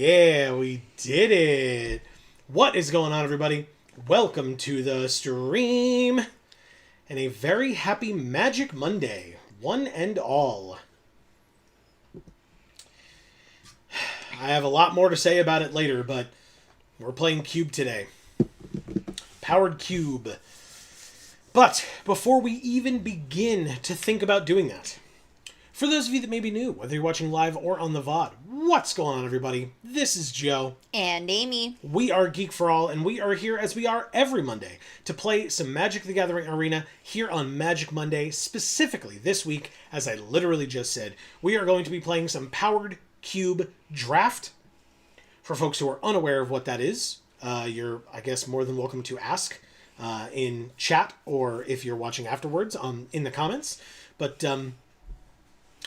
Yeah, we did it. What is going on, everybody? Welcome to the stream. And a very happy Magic Monday, one and all. I have a lot more to say about it later, but we're playing Cube today. Powered Cube. But before we even begin to think about doing that, for those of you that may be new, whether you're watching live or on the VOD, what's going on, everybody? This is Joe. And Amy. We are Geek for All, and we are here as we are every Monday to play some Magic the Gathering Arena here on Magic Monday. Specifically, this week, as I literally just said, we are going to be playing some Powered Cube Draft. For folks who are unaware of what that is, you're, I guess, more than welcome to ask in chat, or if you're watching afterwards in the comments. But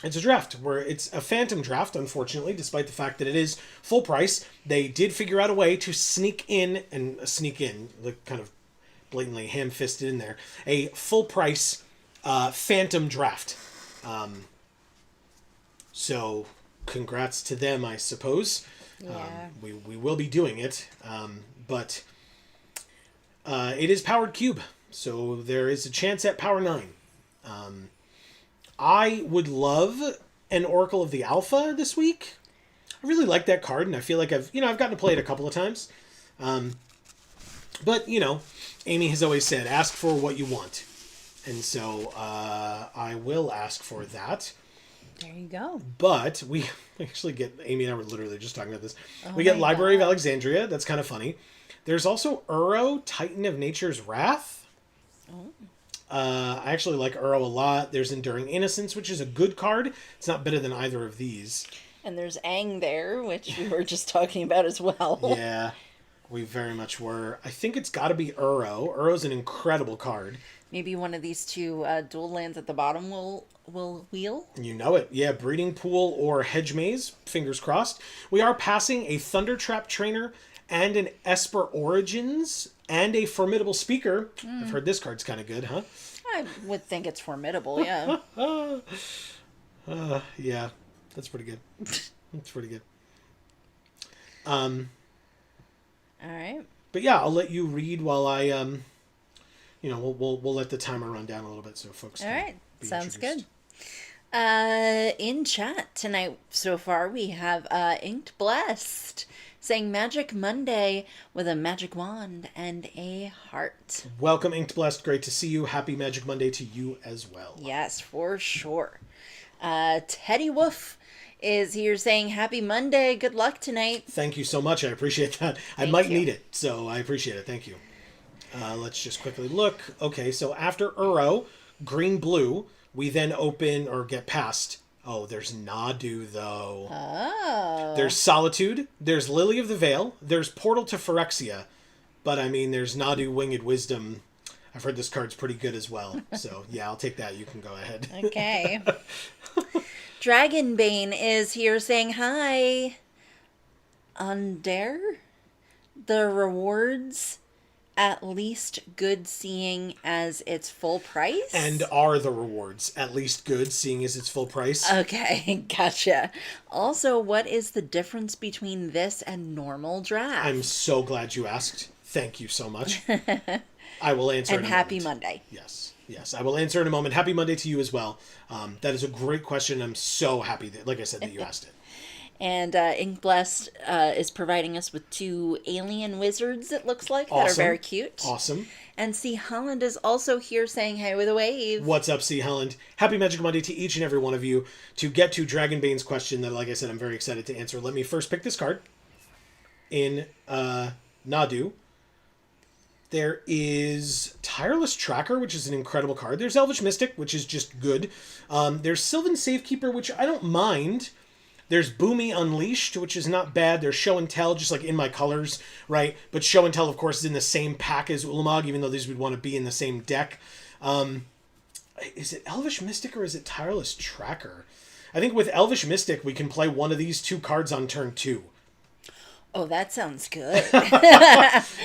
it's a draft where it's a phantom draft, unfortunately, despite the fact that it is full price. They did figure out a way to sneak in, like kind of blatantly ham-fisted in there, a full price phantom draft. So congrats to them, I suppose. Yeah. We will be doing it, but it is Powered Cube, so there is a chance at Power 9. I would love an Oracle of the Alpha this week. I really like that card, and I feel like I've gotten to play it a couple of times. But, Amy has always said, ask for what you want. And so I will ask for that. There you go. But we actually get, Amy and I were literally just talking about this. We get Library of Alexandria. That's kind of funny. There's also Uro, Titan of Nature's Wrath. Oh. I actually like Uro a lot. There's Enduring Innocence, which is a good card. It's not better than either of these. And there's Aang there, which we were just talking about as well. Yeah, we very much were. I think it's got to be Uro. Uro's an incredible card. Maybe one of these two dual lands at the bottom will wheel. You know it. Yeah, Breeding Pool or Hedge Maze. Fingers crossed. We are passing a Thunder Trap Trainer and an Esper Origins and a Formidable Speaker. I've heard this card's kind of good, huh? I would think it's formidable, yeah. Yeah, that's pretty good. That's pretty good. All right. But yeah, I'll let you read while I we'll let the timer run down a little bit so folks can. All right. Sounds introduced. good. In chat tonight so far we have Inked Blessed saying Magic Monday with a magic wand and a heart. Welcome, Inked Blessed. Great to see you. Happy Magic Monday to you as well. Yes, for sure. Teddy Wolf is here saying Happy Monday. Good luck tonight. Thank you so much. I appreciate that. I might need it, so I appreciate it. Thank you. Let's just quickly look. Okay, so after Uro, green-blue, we then open or get past. Oh, there's Nadu, though. Oh. There's Solitude. There's Lily of the Veil. There's Portal to Phyrexia. But, I mean, there's Nadu, Winged Wisdom. I've heard this card's pretty good as well. So, yeah, I'll take that. You can go ahead. Okay. Dragonbane is here saying hi. Under the rewards, at least good seeing as its full price? And are the rewards at least good, seeing as it's full price? Okay, gotcha. Also, what is the difference between this and normal draft? I'm so glad you asked. Thank you so much. I will answer in a moment. And happy Monday. Yes, I will answer in a moment. Happy Monday to you as well. That is a great question. I'm so happy that, like I said, that you asked it. And Ink Blessed is providing us with 2 alien wizards, it looks like, that are very cute. Awesome. And C. Holland is also here saying hey with a wave. What's up, C. Holland? Happy Magic Monday to each and every one of you. To get to Dragonbane's question that, like I said, I'm very excited to answer, let me first pick this card. In Nadu, there is Tireless Tracker, which is an incredible card. There's Elvish Mystic, which is just good. There's Sylvan Safekeeper, which I don't mind. There's Boomy Unleashed, which is not bad. There's Show and Tell, just like in my colors, right? But Show and Tell, of course, is in the same pack as Ulamog, even though these would want to be in the same deck. Is it Elvish Mystic or is it Tireless Tracker? I think with Elvish Mystic, we can play one of these 2 cards on turn 2. Oh, that sounds good.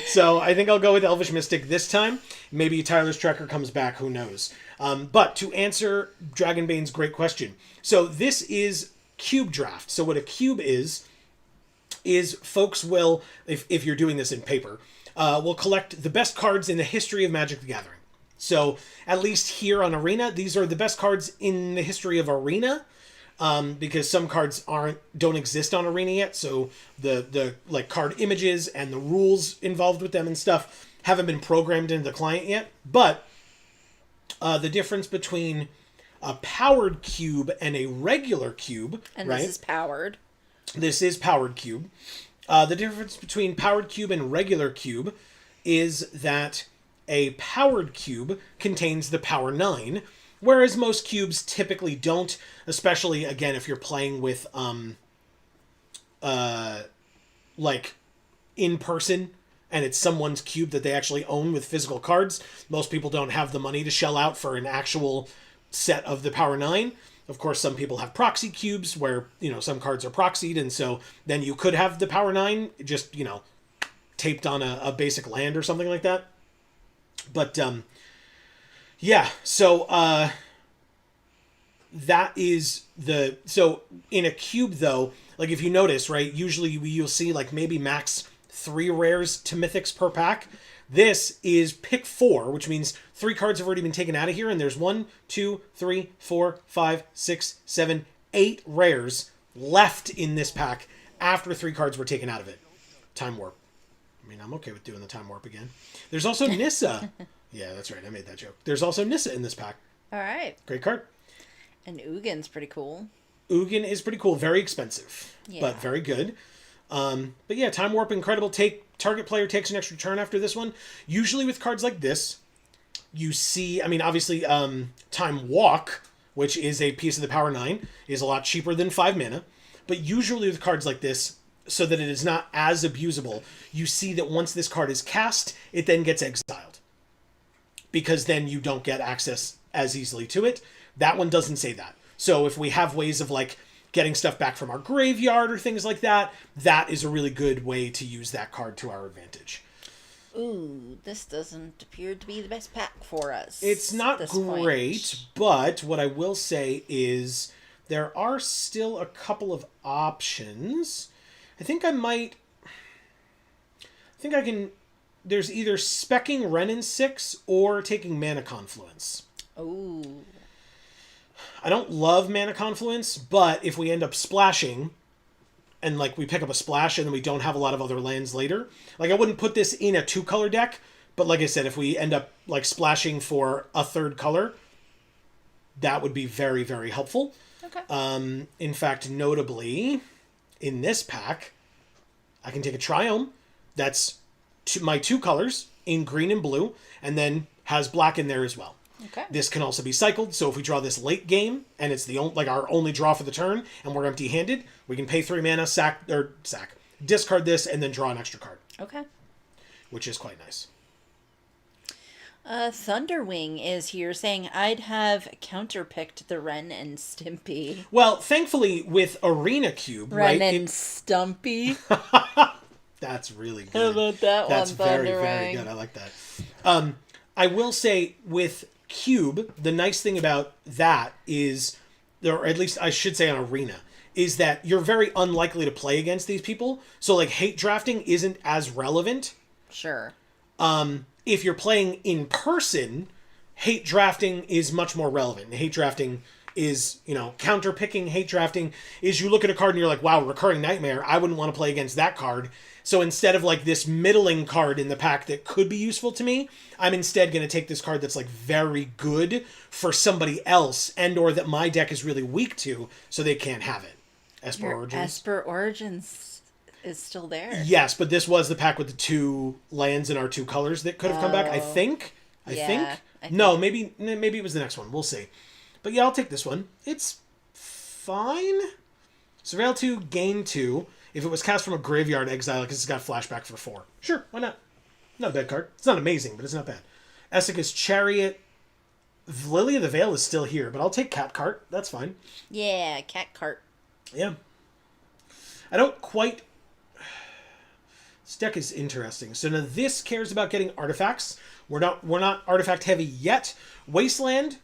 So I think I'll go with Elvish Mystic this time. Maybe Tireless Tracker comes back, who knows. But to answer Dragonbane's great question. So this is Cube Draft. So what a cube is is folks will, if you're doing this in paper, will collect the best cards in the history of Magic the Gathering. So at least here on Arena, these are the best cards in the history of Arena, because some cards don't exist on Arena yet. So the like card images and the rules involved with them and stuff haven't been programmed into the client yet. But the difference between a powered cube and a regular cube, And right? this is powered. This is powered cube. The difference between powered cube and regular cube is that a powered cube contains the power 9, whereas most cubes typically don't, especially, again, if you're playing with, like, in person, and it's someone's cube that they actually own with physical cards. Most people don't have the money to shell out for an actual set of the power 9. Of course, some people have proxy cubes where, some cards are proxied, and so then you could have the power 9 just, taped on a basic land or something like that. But, yeah, so, that is so in a cube, though, like if you notice, right, usually you'll see like maybe max 3 rares to mythics per pack. This is pick 4, which means 3 cards have already been taken out of here, and there's 1, 2, 3, 4, 5, 6, 7, 8 rares left in this pack after 3 cards were taken out of it. Time Warp. I mean, I'm okay with doing the Time Warp again. There's also Nissa. Yeah, that's right. I made that joke. There's also Nissa in this pack. All right. Great card. And Ugin's pretty cool. Ugin is pretty cool. Very expensive, Yeah. but very good. But yeah, Time Warp, incredible. Target player takes an extra turn after this one. Usually with cards like this, you see, I mean, obviously, Time Walk, which is a piece of the power 9, is a lot cheaper than 5 mana. But usually with cards like this, so that it is not as abusable, you see that once this card is cast, it then gets exiled. Because then you don't get access as easily to it. That one doesn't say that. So if we have ways of like getting stuff back from our graveyard or things like that, that is a really good way to use that card to our advantage. Ooh, this doesn't appear to be the best pack for us. It's not at this great, point. but what I will say is there are still a couple of options. I think I can... There's either specking Wrenn and 6 or taking Mana Confluence. Ooh. I don't love Mana Confluence, but if we end up splashing, and like we pick up a splash and then we don't have a lot of other lands later, like I wouldn't put this in a 2-color deck, but like I said, if we end up like splashing for a 3rd color, that would be very, very helpful. Okay. In fact, notably, in this pack, I can take a Triome that's my 2 colors in green and blue, and then has black in there as well. Okay. This can also be cycled, so if we draw this late game, and it's our only draw for the turn, and we're empty-handed, we can pay 3 mana, discard this, and then draw an extra card. Okay. Which is quite nice. Thunderwing is here saying, I'd have counterpicked the Ren and Stimpy. Well, thankfully, with Arena Cube, Ren right? and Stumpy. That's really How good. about that That's one, very, Thunderwing? very good. I like that. I will say, with Cube, the nice thing about that is, or at least I should say on Arena, is that you're very unlikely to play against these people. So, like, hate drafting isn't as relevant. Sure. If you're playing in person, hate drafting is much more relevant. Hate drafting is, counter-picking. Hate drafting is you look at a card and you're like, wow, Recurring Nightmare, I wouldn't want to play against that card. So instead of like this middling card in the pack that could be useful to me, I'm instead going to take this card that's like very good for somebody else and or that my deck is really weak to, so they can't have it. Esper Origins. Esper Origins is still there. Yes, but this was the pack with the 2 lands in our 2 colors that could have come back. I think. No, maybe it was the next one. We'll see. But yeah, I'll take this one. It's fine. Surveil 2, gain 2. If it was cast from a graveyard, exile because it's got flashback for 4. Sure, why not? Not a bad card. It's not amazing, but it's not bad. Essica's Chariot. Lily of the Veil is still here, but I'll take Cat Cart. That's fine. Yeah, Cat Cart. Yeah. I don't quite... This deck is interesting. So now this cares about getting artifacts. We're not artifact heavy yet. Wasteland,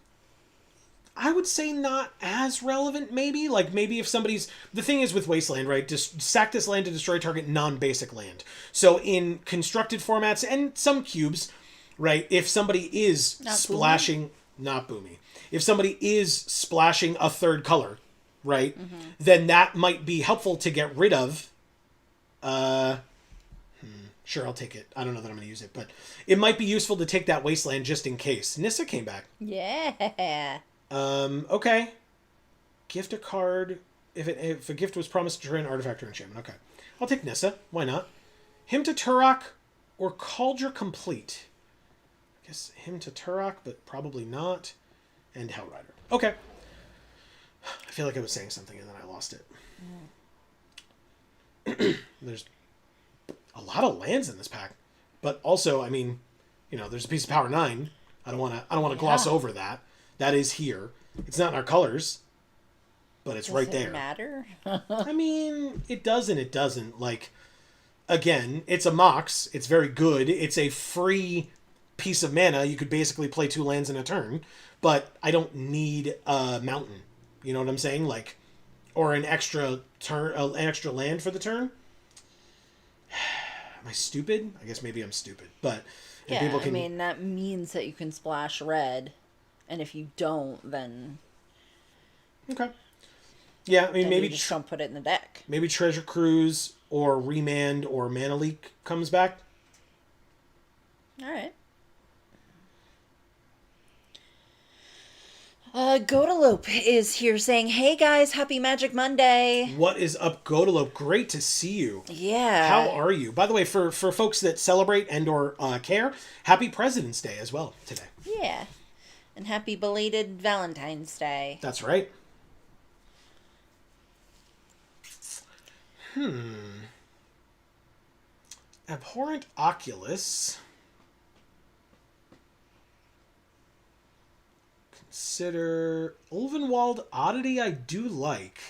I would say not as relevant, maybe. Like, maybe if somebody's... The thing is with Wasteland, right? Just sack this land to destroy target non-basic land. So in constructed formats and some cubes, right, if somebody is Not splashing... Boomy? Not Boomy. If somebody is splashing a third color, right, then that might be helpful to get rid of... Sure, I'll take it. I don't know that I'm going to use it, but it might be useful to take that Wasteland just in case. Nissa came back. Yeah. Okay. Gift a card if a gift was promised to destroy an artifact or enchantment. Okay. I'll take Nissa. Why not? Him to Turok or Cauldron Complete. I guess him to Turok, but probably not. And Hellrider. Okay. I feel like I was saying something and then I lost it. There's a lot of lands in this pack. But also, I mean, you know, there's a piece of Power 9. I don't want to gloss over that. That is here. It's not in our colors, but it's right there. Does it matter? I mean, it does and it doesn't. Like, again, it's a Mox. It's very good. It's a free piece of mana. You could basically play 2 lands in a turn, but I don't need a mountain. You know what I'm saying? Like, or an extra land for the turn. Am I stupid? I guess maybe I'm stupid, but Yeah, people can... I mean, that means that you can splash red, and if you don't, then... Okay. Yeah, I mean, maybe... you just don't put it in the deck. Maybe Treasure Cruise or Remand or Mana Leak comes back. Alright. Godalope is here saying, "Hey guys, happy Magic Monday." What is up, Godalope? Great to see you. Yeah. How are you? By the way, for folks that celebrate and or care, happy President's Day as well today. Yeah. And happy belated Valentine's Day. That's right. Abhorrent Oculus. Consider Ulvenwald Oddity. I do like,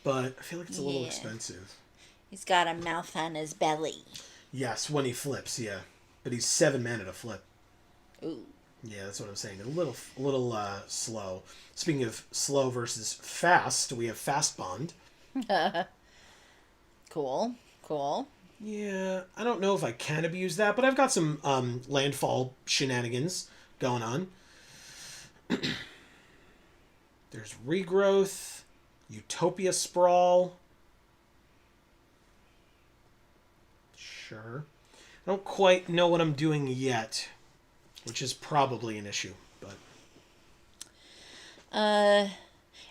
but I feel like it's a little expensive. He's got a mouth on his belly. Yes, when he flips, yeah, but he's 7 mana to flip. Ooh. Yeah, that's what I'm saying. A little slow. Speaking of slow versus fast, we have Fast Bond. Cool. Yeah, I don't know if I can abuse that, but I've got some landfall shenanigans going on. There's Regrowth, Utopia Sprawl. Sure. I don't quite know what I'm doing yet, which is probably an issue, but...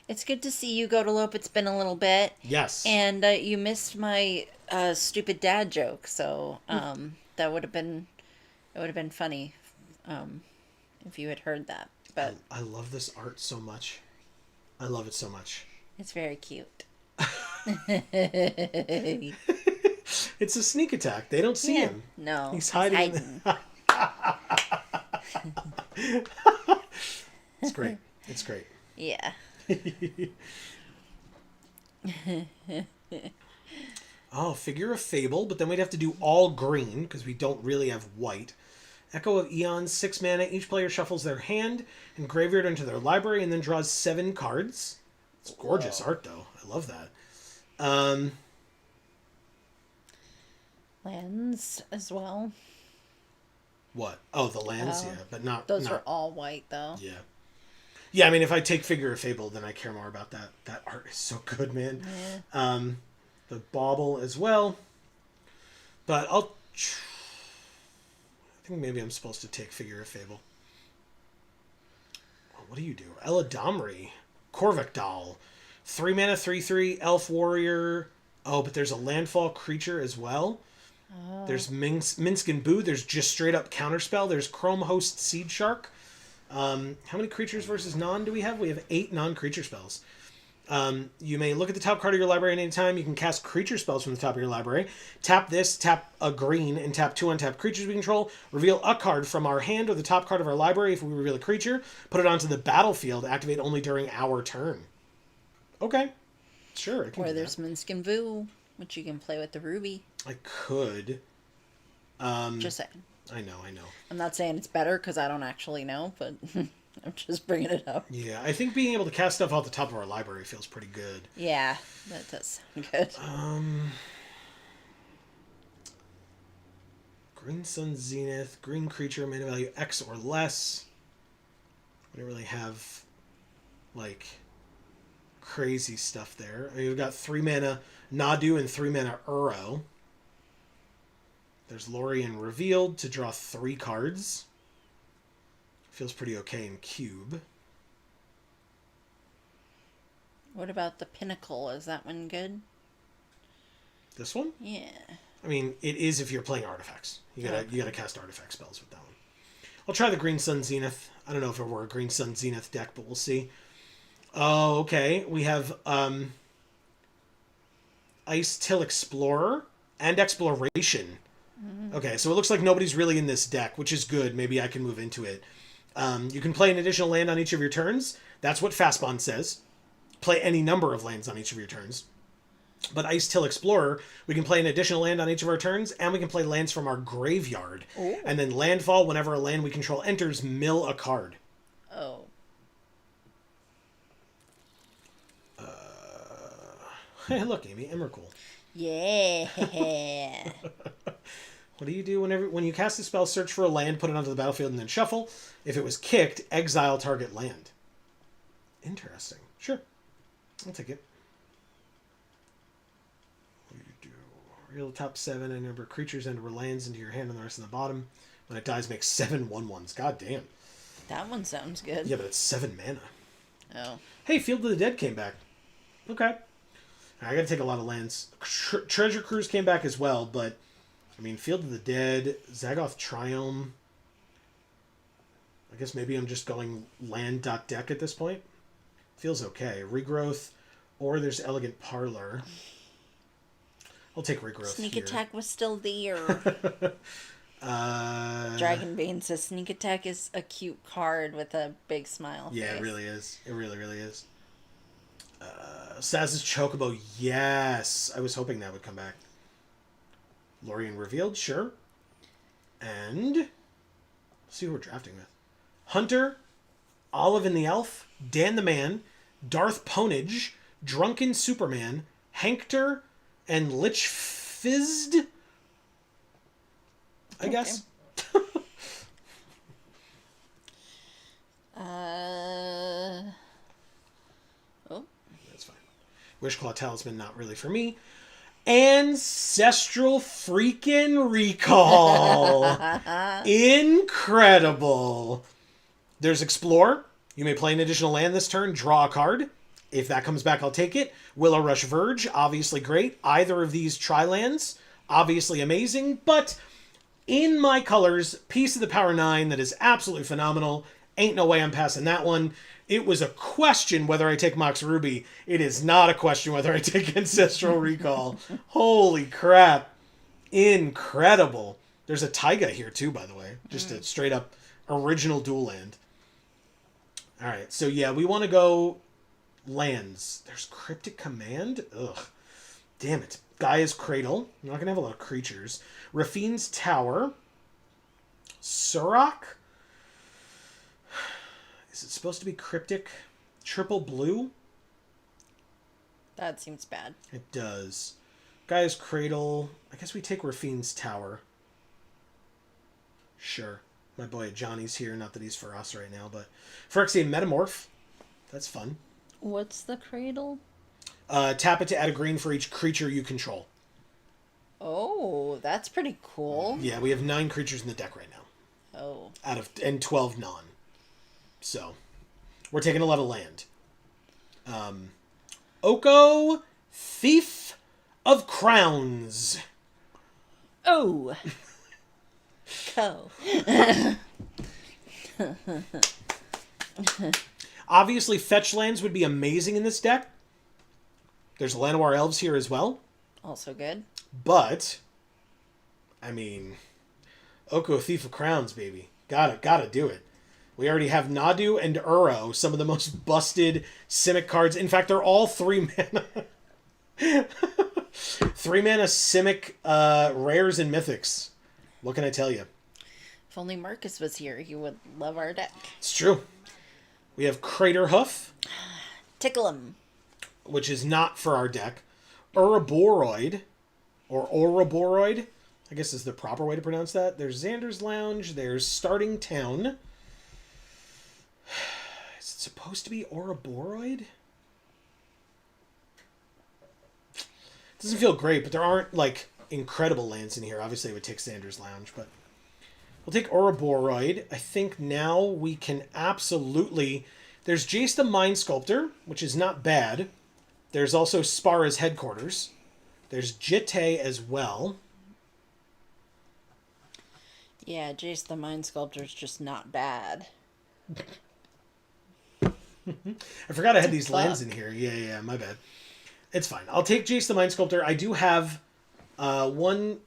It's good to see you, Godalope. It's been a little bit. Yes. And you missed my stupid dad joke, so that would have been funny if you had heard that. But I love this art so much. I love it so much. It's very cute. It's a sneak attack. They don't see him. No. He's hiding. It's great. It's great. Yeah. Oh, Figure of Fable, but then we'd have to do all green because we don't really have white. Echo of Eons, 6 mana. Each player shuffles their hand and graveyard into their library and then draws 7 cards. It's gorgeous art, though. I love that. Lands as well. What? Oh, the lands, yeah, but not... Those are all white, though. Yeah. Yeah, I mean, if I take Figure of Fable, then I care more about that. That art is so good, man. Yeah. The Bauble as well. But I think maybe I'm supposed to take Figure of Fable. Oh, what do you do? Eladamri. Korvik Doll. 3 mana, 3/3, Elf Warrior. Oh, but there's a landfall creature as well. Oh. There's Minsk and Boo. There's just straight up Counterspell. There's Chrome Host Seed Shark. How many creatures versus non do we have? We have 8 non-creature spells. You may look at the top card of your library at any time. You can cast creature spells from the top of your library. Tap this, tap a green, and tap 2 untapped creatures we control. Reveal a card from our hand or the top card of our library if we reveal a creature. Put it onto the battlefield. Activate only during our turn. Okay. Sure, I can Or there's Minsk Vu, which you can play with the ruby. I could. Just saying. I know. I'm not saying it's better because I don't actually know, but I'm just bringing it up. Yeah, I think being able to cast stuff off the top of our library feels pretty good. Yeah, that does sound good. Green Sun Zenith, green creature, mana value X or less. We don't really have, like, crazy stuff there. I mean, we've got 3 mana Nadu and 3 mana Uro. There's Lorien Revealed to draw 3 cards. Feels pretty okay in Cube. What about the Pinnacle? Is that one good? This one? Yeah. I mean, it is if you're playing artifacts. You gotta cast artifact spells with that one. I'll try the Green Sun Zenith. I don't know if it were a Green Sun Zenith deck, but we'll see. Oh, okay. We have Ice Till Explorer and Exploration. Okay, so it looks like nobody's really in this deck, which is good. Maybe I can move into it. You can play an additional land on each of your turns. That's what Fastbond says. Play any number of lands on each of your turns. But Ice Till Explorer, we can play an additional land on each of our turns, and we can play lands from our graveyard. Ooh. And then landfall, whenever a land we control enters, mill a card. Oh. Hey, look, Amy, Emrakul. Yeah. What do you do when you cast a spell, search for a land, put it onto the battlefield, and then shuffle? If it was kicked, exile target land. Interesting. Sure. I'll take it. What do you do? Reveal the top 7 and number creatures and lands into your hand and the rest in the bottom. When it dies, make 7 1/1s. God damn. That one sounds good. Yeah, but it's 7 mana. Oh. Hey, Field of the Dead came back. Okay. I gotta take a lot of lands. Treasure Cruise came back as well, but I mean, Field of the Dead, Zagoth Triome. I guess maybe I'm just going land.deck at this point. Feels okay. Regrowth, or there's Elegant Parlor. I'll take Regrowth Sneak here. Attack was still there. Dragonbane says Sneak Attack is a cute card with a big smile. Yeah, face. it really is. It really, really is. Saz's Chocobo, yes. I was hoping that would come back. Lorien Revealed, sure. And let's see who we're drafting with. Hunter, Olive and the Elf, Dan the Man, Darth Ponage, Drunken Superman, Hankter, and Lich Fizzed. I guess. Oh. That's fine. Wishclaw Talisman, not really for me. Ancestral freaking Recall. Incredible. There's Explore. You may play an additional land this turn, draw a card. If that comes back, I'll take it. Willow Rush Verge, obviously great. Either of these tri-lands, obviously amazing. But in my colors, Piece of the Power 9 that is absolutely phenomenal. Ain't no way I'm passing that one. It was a question whether I take Mox Ruby. It is not a question whether I take Ancestral Recall. Holy crap. Incredible. There's a Taiga here too, by the way. Just a straight up original dual land. Alright, so yeah, we want to go lands. There's Cryptic Command? Ugh. Damn it. Gaia's Cradle. I'm not going to have a lot of creatures. Rafine's Tower. Surrak. Is it supposed to be Cryptic? Triple Blue? That seems bad. It does. Gaia's Cradle. I guess we take Rafine's Tower. Sure. My boy Johnny's here. Not that he's for us right now, but Phyrexian Metamorph. That's fun. What's the cradle? Tap it to add a green for each creature you control. Oh, that's pretty cool. Yeah, we have 9 creatures in the deck right now. Oh. And 12 non. So, we're taking a lot of land. Oko, Thief of Crowns. Oh. Go. Obviously, fetch lands would be amazing in this deck. There's Llanowar Elves here as well. Also good. But, I mean, Oko, Thief of Crowns, baby. Gotta do it. We already have Nadu and Uro, some of the most busted Simic cards. In fact, they're all 3 mana. 3 mana Simic rares and mythics. What can I tell you? If only Marcus was here, he would love our deck. It's true. We have Crater Hoof, Tickle him. which is not for our deck. Ouroboros, or Ouroboros, I guess is the proper way to pronounce that. There's Xander's Lounge. There's Starting Town. Is it supposed to be Ouroboros? Doesn't feel great, but there aren't, like, incredible lands in here. Obviously, it would take Xander's Lounge, but we'll take Ouroboros. I think now we can absolutely... There's Jace the Mind Sculptor, which is not bad. There's also Spara's Headquarters. There's Jitte as well. Yeah, Jace the Mind Sculptor's just not bad. I forgot I had these lands in here. Yeah, my bad. It's fine. I'll take Jace the Mind Sculptor. I do have 1,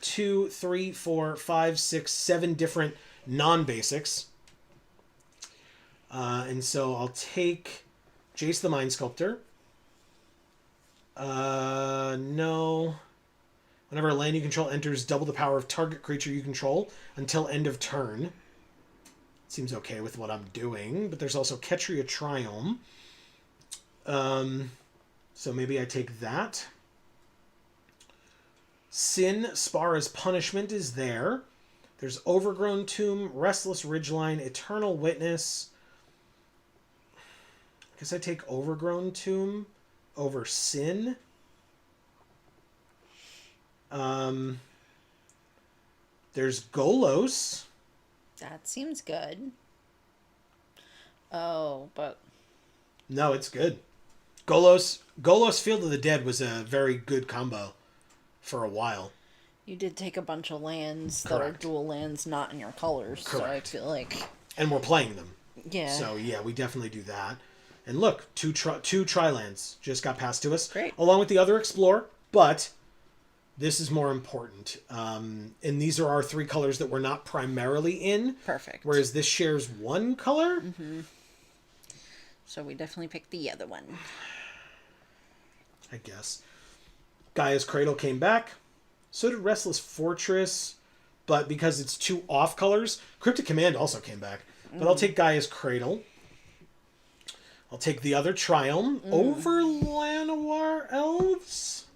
2, 3, 4, 5, 6, 7 different non-basics. And so I'll take Jace the Mind Sculptor. No. Whenever a land you control enters, double the power of target creature you control until end of turn. Seems okay with what I'm doing, but there's also Ketria Triome. So maybe I take that. Sin, Spara's Punishment is there. There's Overgrown Tomb, Restless Ridgeline, Eternal Witness. I guess I take Overgrown Tomb over Sin. There's Golos. That seems good. Oh, but... No, it's good. Golos Field of the Dead was a very good combo for a while. You did take a bunch of lands Correct. that are dual lands not in your colors, Correct. So I feel like... And we're playing them. Yeah. So, yeah, we definitely do that. And look, two tri-lands just got passed to us. Great. Along with the other Explorer, but this is more important. And these are our 3 colors that we're not primarily in. Perfect. Whereas this shares 1 color. Mm-hmm. So we definitely picked the other one. I guess. Gaia's Cradle came back. So did Restless Fortress. But because it's 2 off colors, Cryptic Command also came back. But I'll take Gaia's Cradle. I'll take the other Triome over Llanowar Elves.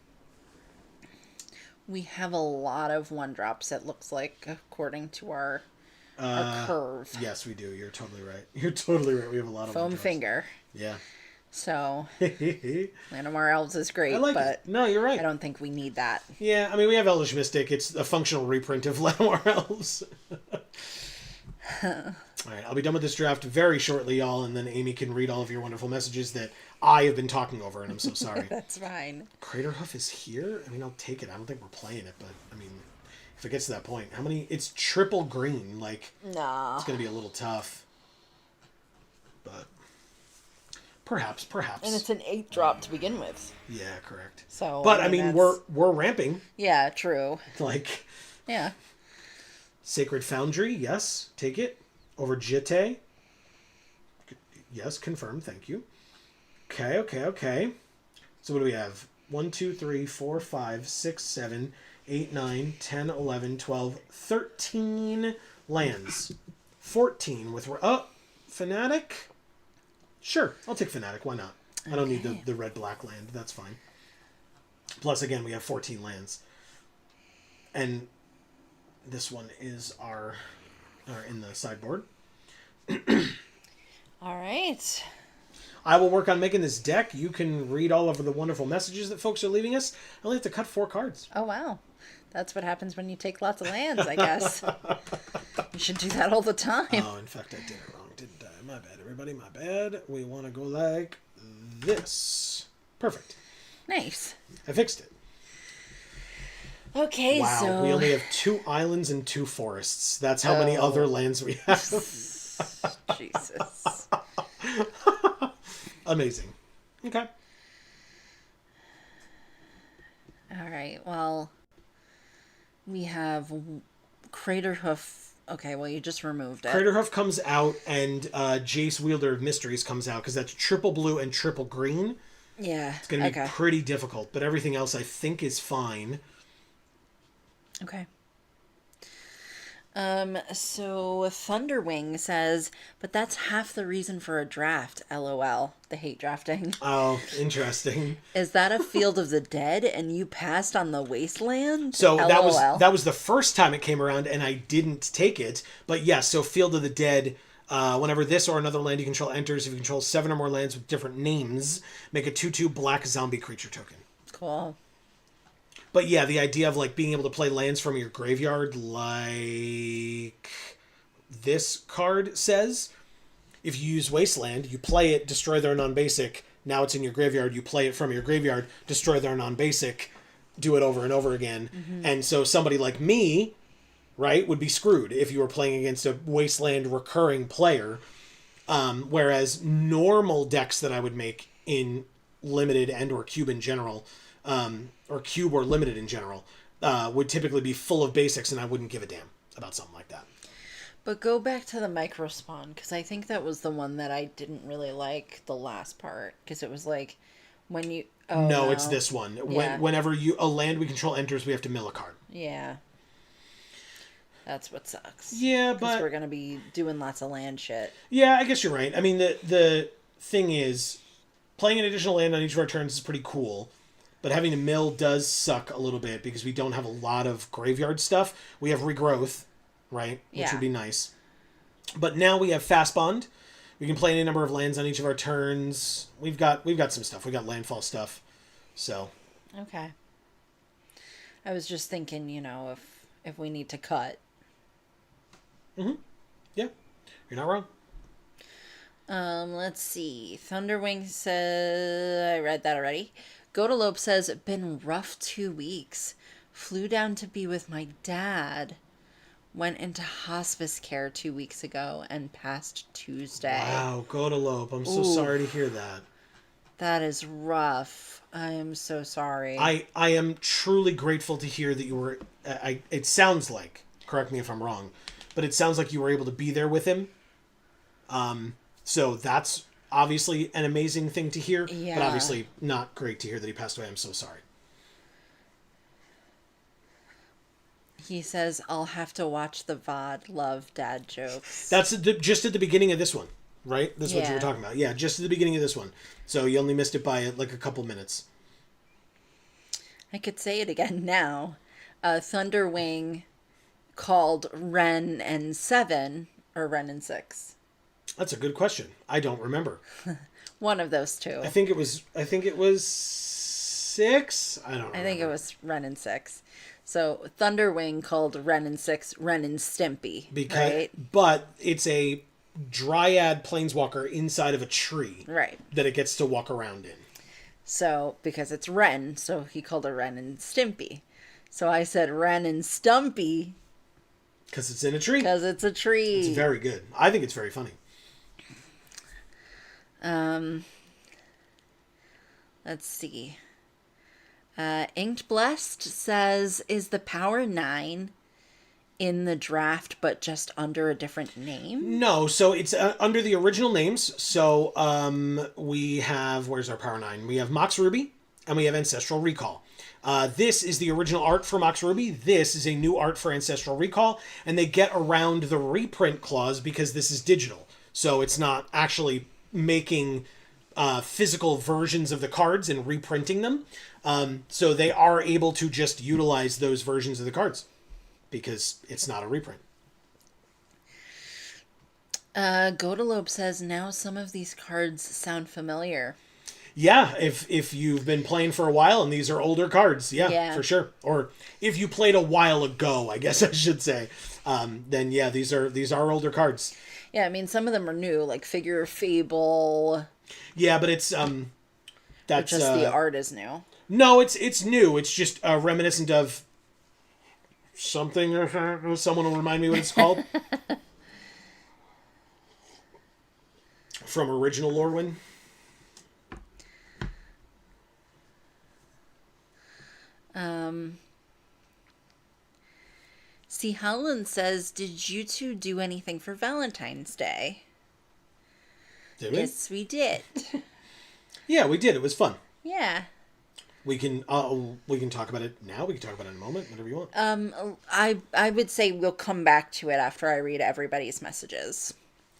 We have a lot of 1-drops, it looks like, according to our curve. Yes, we do. You're totally right. You're totally right. We have a lot of Foam one-drops. Finger. Yeah. So, I Llanowar Elves is great, like but it. No, you're right. I don't think we need that. Yeah, I mean, we have Elvish Mystic. It's a functional reprint of Llanowar Elves. All right, I'll be done with this draft very shortly, y'all, and then Amy can read all of your wonderful messages that I have been talking over, and I'm so sorry. That's fine. Crater Hoof is here? I mean, I'll take it. I don't think we're playing it, but, I mean, if it gets to that point, how many... It's triple green. Like, No. it's going to be a little tough. But, perhaps. And it's an 8-drop to begin with. Yeah, correct. So, But, I mean, that's... we're ramping. Yeah, true. Like... Yeah. Sacred Foundry, yes. Take it. Over Jitte. Yes, confirm. Thank you. Okay. So what do we have? 1, 2, 3, 4, 5, 6, 7, 8, 9, 10, 11, 12, 13 lands. 14 with... Fanatic? Sure, I'll take Fanatic. Why not? I don't need the red-black land. That's fine. Plus, again, we have 14 lands. And this one is our in the sideboard. All right. I will work on making this deck. You can read all of the wonderful messages that folks are leaving us. I only have to cut 4 cards. Oh, wow. That's what happens when you take lots of lands, I guess. You should do that all the time. Oh, in fact, I did it wrong, didn't I? My bad, everybody. My bad. We want to go like this. Perfect. Nice. I fixed it. Okay, Wow, so... we only have 2 islands and 2 forests. That's how many other lands we have. Jesus. Amazing. Okay. All right, well, we have Crater Hoof. Okay, well, you just removed it. Crater Hoof comes out, and Jace Wielder of Mysteries comes out, because that's triple blue and triple green. Yeah, It's going to be pretty difficult, but everything else I think is fine. Okay. So Thunderwing says, but that's half the reason for a draft, LOL. They hate drafting. Oh, interesting. Is that a Field of the Dead and you passed on the Wasteland? So LOL. that was the first time it came around, and I didn't take it. But yes, so Field of the Dead. Whenever this or another land you control enters, if you control 7 or more lands with different names, make a 2/2 black zombie creature token. Cool. But yeah, the idea of like being able to play lands from your graveyard, like this card says, if you use Wasteland, you play it, destroy their non-basic. Now it's in your graveyard. You play it from your graveyard, destroy their non-basic, do it over and over again. Mm-hmm. And so somebody like me, right, would be screwed if you were playing against a Wasteland recurring player. Whereas normal decks that I would make in Limited and or Cube in general, or Cube or Limited in general, would typically be full of basics, and I wouldn't give a damn about something like that. But go back to the micro spawn, because I think that was the one that I didn't really like the last part, because it was like when you... Oh, no, it's this one. Yeah. Whenever a land we control enters, we have to mill a card. Yeah. That's what sucks. Yeah, but... Because we're going to be doing lots of land shit. Yeah, I guess you're right. I mean, the thing is, playing an additional land on each of our turns is pretty cool, but having to mill does suck a little bit because we don't have a lot of graveyard stuff. We have regrowth, right? Which would be nice. But now we have Fast Bond. We can play any number of lands on each of our turns. We've got some stuff. We got landfall stuff. So. Okay. I was just thinking, if we need to cut. Mm-hmm. Yeah. You're not wrong. Let's see. Thunderwing says... I read that already. Godalope says, been rough 2 weeks. Flew down to be with my dad. Went into hospice care 2 weeks ago and passed Tuesday. Wow, Godalope. I'm so sorry to hear that. That is rough. I am so sorry. I am truly grateful to hear that you were... it sounds like, correct me if I'm wrong, but it sounds like you were able to be there with him. So that's obviously an amazing thing to hear, but obviously not great to hear that he passed away. I'm so sorry. He says, I'll have to watch the VOD. Love dad jokes. That's just at the beginning of this one, right? That's what you were talking about. Yeah, just at the beginning of this one. So you only missed it by like a couple minutes. I could say it again now. Thunderwing called Ren and 7 or Ren and 6. That's a good question. I don't remember. One of those two. I think it was 6. I don't remember. I think it was Ren and 6. So Thunderwing called Ren and 6 Ren and Stimpy. Right? But it's a dryad planeswalker inside of a tree. Right. That it gets to walk around in. So, because it's Ren, so he called her Ren and Stimpy. So I said Ren and Stumpy. Because it's in a tree. Because it's a tree. It's very good. I think it's very funny. Let's see. Inked Blessed says, is the Power 9 in the draft, but just under a different name? No, so it's under the original names. So we have, where's our Power 9? We have Mox Ruby, and we have Ancestral Recall. This is the original art for Mox Ruby. This is a new art for Ancestral Recall, and they get around the reprint clause because this is digital. So it's not actually making physical versions of the cards and reprinting them. So they are able to just utilize those versions of the cards because it's not a reprint. Godalope says, now some of these cards sound familiar. Yeah, if you've been playing for a while and these are older cards, yeah, for sure. Or if you played a while ago, I guess I should say, then yeah, these are older cards. Yeah, I mean, some of them are new, like Figure of Fable. Yeah, but it's that's just the art is new. No, it's new. It's just reminiscent of something. Someone will remind me what it's called. From original Lorwyn. See, Helen says, did you two do anything for Valentine's Day? Did we? Yes, we did. Yeah, we did. It was fun. Yeah. We can talk about it now. We can talk about it in a moment. Whatever you want. I would say we'll come back to it after I read everybody's messages.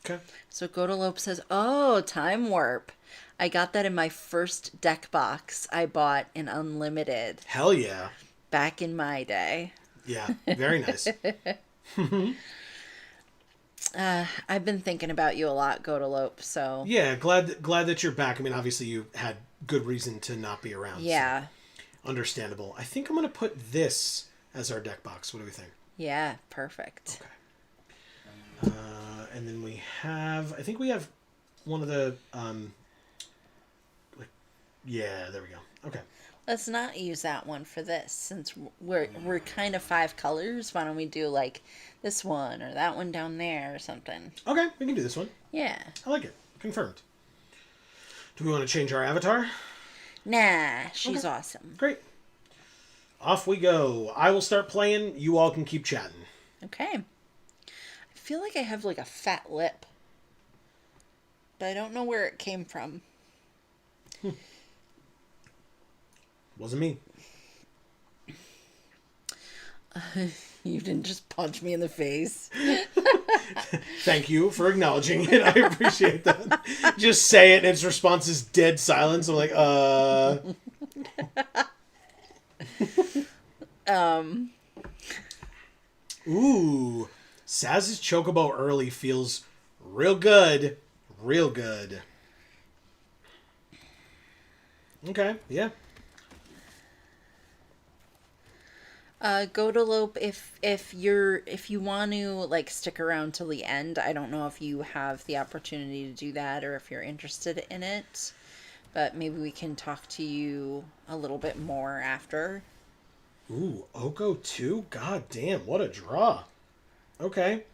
Okay. So Godalope says, "Oh, Time Warp. I got that in my first deck box I bought in Unlimited Hell yeah. back in my day." Yeah. Very nice. I've been thinking about you a lot, Godalope, so... Yeah. Glad that you're back. I mean, obviously you had good reason to not be around. Yeah. So understandable. I think I'm going to put this as our deck box. What do we think? Yeah, perfect. Okay. And then I think we have one of the, yeah, there we go. Okay. Let's not use that one for this, since we're kind of 5 colors. Why don't we do, like, this one or that one down there or something? Okay, we can do this one. Yeah. I like it. Confirmed. Do we want to change our avatar? Nah, she's awesome. Great. Off we go. I will start playing. You all can keep chatting. Okay. I feel like I have, like, a fat lip. But I don't know where it came from. Wasn't me. You didn't just punch me in the face. Thank you for acknowledging it. I appreciate that. Just say it and its response is dead silence. I'm like, Ooh. Saz's Chocobo early feels real good. Real good. Okay, yeah. Godalope, if you want to, like, stick around till the end, I don't know if you have the opportunity to do that or if you're interested in it, but maybe we can talk to you a little bit more after. Ooh, Oko 2? God damn, what a draw. Okay.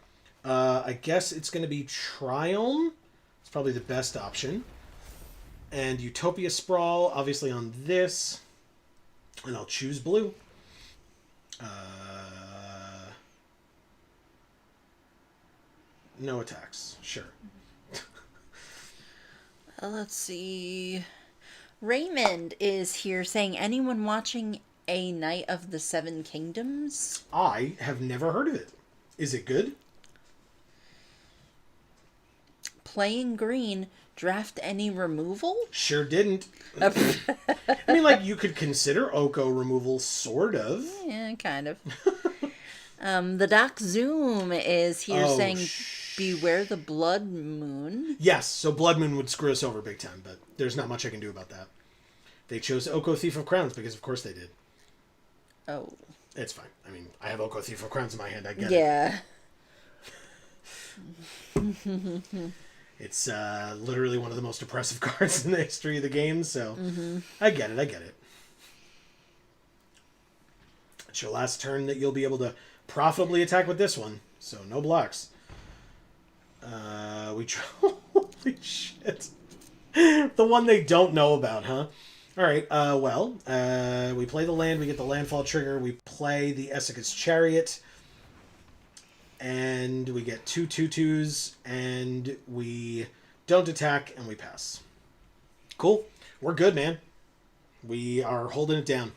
I guess it's going to be Triome. It's probably the best option. And Utopia Sprawl, obviously on this. And I'll choose blue. No attacks. Sure. Let's see. Raymond is here saying, anyone watching A Knight of the Seven Kingdoms? I have never heard of it. Is it good? Playing green, draft any removal? Sure didn't. I mean, like, you could consider Oko removal, sort of. Yeah, kind of. The Doc Zoom is here saying, beware the Blood Moon. Yes, so Blood Moon would screw us over big time, but there's not much I can do about that. They chose Oko Thief of Crowns because, of course, they did. Oh. It's fine. I mean, I have Oko Thief of Crowns in my hand. I get it. Yeah. It's literally one of the most oppressive cards in the history of the game, so I get it. It's your last turn that you'll be able to profitably attack with this one, so no blocks. Holy shit. The one they don't know about, huh? Alright, we play the land, we get the landfall trigger, we play the Esseka's Chariot, and we get 2 2/2s, and we don't attack, and we pass. Cool. We're good, man. We are holding it down.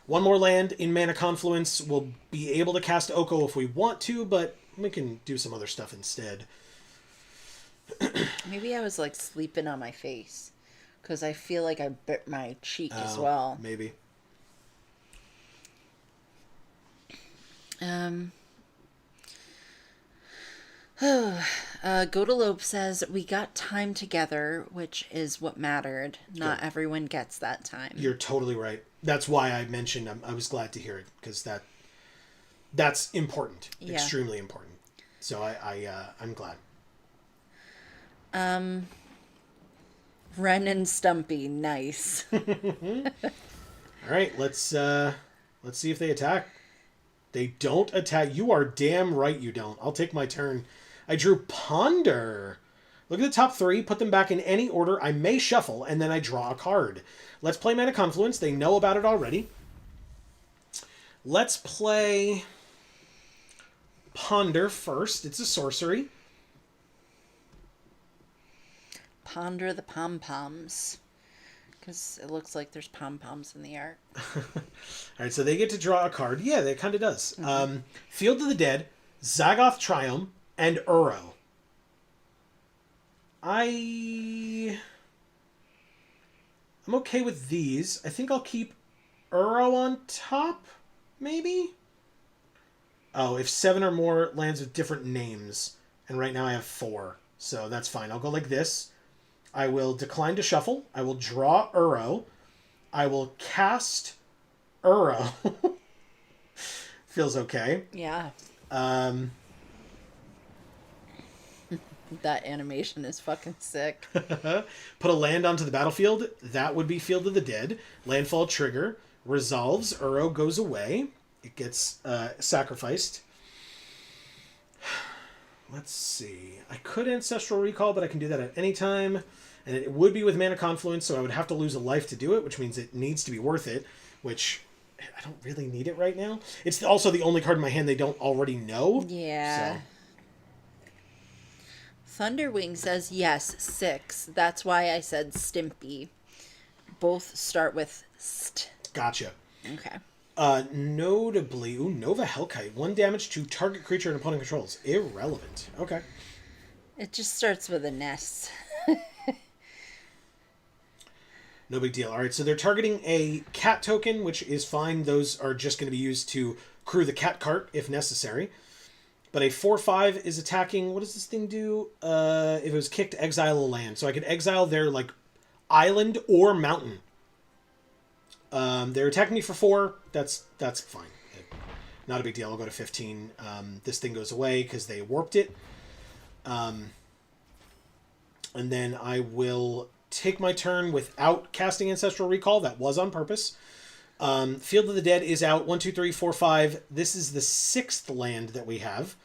One more land in Mana Confluence. We'll be able to cast Oko if we want to, but we can do some other stuff instead. Maybe I was, like, sleeping on my face. Because I feel like I bit my cheek as well. Maybe. Godalope says, we got time together, which is what mattered. Not everyone gets that time. You're totally right. That's why I mentioned I was glad to hear it, because that's important. Yeah. Extremely important. So I'm glad. Ren and Stumpy, nice. All right, let's see if they attack. They don't attack. You are damn right you don't. I'll take my turn. I drew Ponder. Look at the top 3, put them back in any order. I may shuffle, and then I draw a card. Let's play Mana Confluence. They know about it already. Let's play Ponder first. It's a sorcery. Ponder the pom-poms. Because it looks like there's pom-poms in the art. All right, so they get to draw a card. Yeah, that kind of does. Field of the Dead, Zagoth Triumph, and Uro. I'm okay with these. I think I'll keep Uro on top, maybe? Oh, if 7 or more lands with different names. And right now I have 4. So that's fine. I'll go like this. I will decline to shuffle. I will draw Uro. I will cast Uro. Feels okay. Yeah. Um, That animation is fucking sick. Put a land onto the battlefield. That would be Field of the Dead. Landfall trigger. Resolves. Uro goes away. It gets sacrificed. Let's see. I could Ancestral Recall, but I can do that at any time. And it would be with Mana Confluence, so I would have to lose a life to do it, which means it needs to be worth it, which I don't really need it right now. It's also the only card in my hand they don't already know. Yeah. So. Thunderwing says yes, 6. That's why I said Stimpy. Both start with st. Gotcha. Okay. Notably, Nova Hellkite. 1 damage to target creature and opponent controls. Irrelevant. Okay. It just starts with an S. No big deal. All right, so they're targeting a cat token, which is fine. Those are just going to be used to crew the cat cart if necessary. But a 4/5 is attacking. What does this thing do? If it was kicked, exile a land. So I could exile their like island or mountain. They're attacking me for 4. That's fine. Not a big deal. I'll go to 15. This thing goes away because they warped it. And then I will take my turn without casting Ancestral Recall. That was on purpose. Field of the Dead is out. 1, 2, 3, 4, 5. This is the 6th land that we have.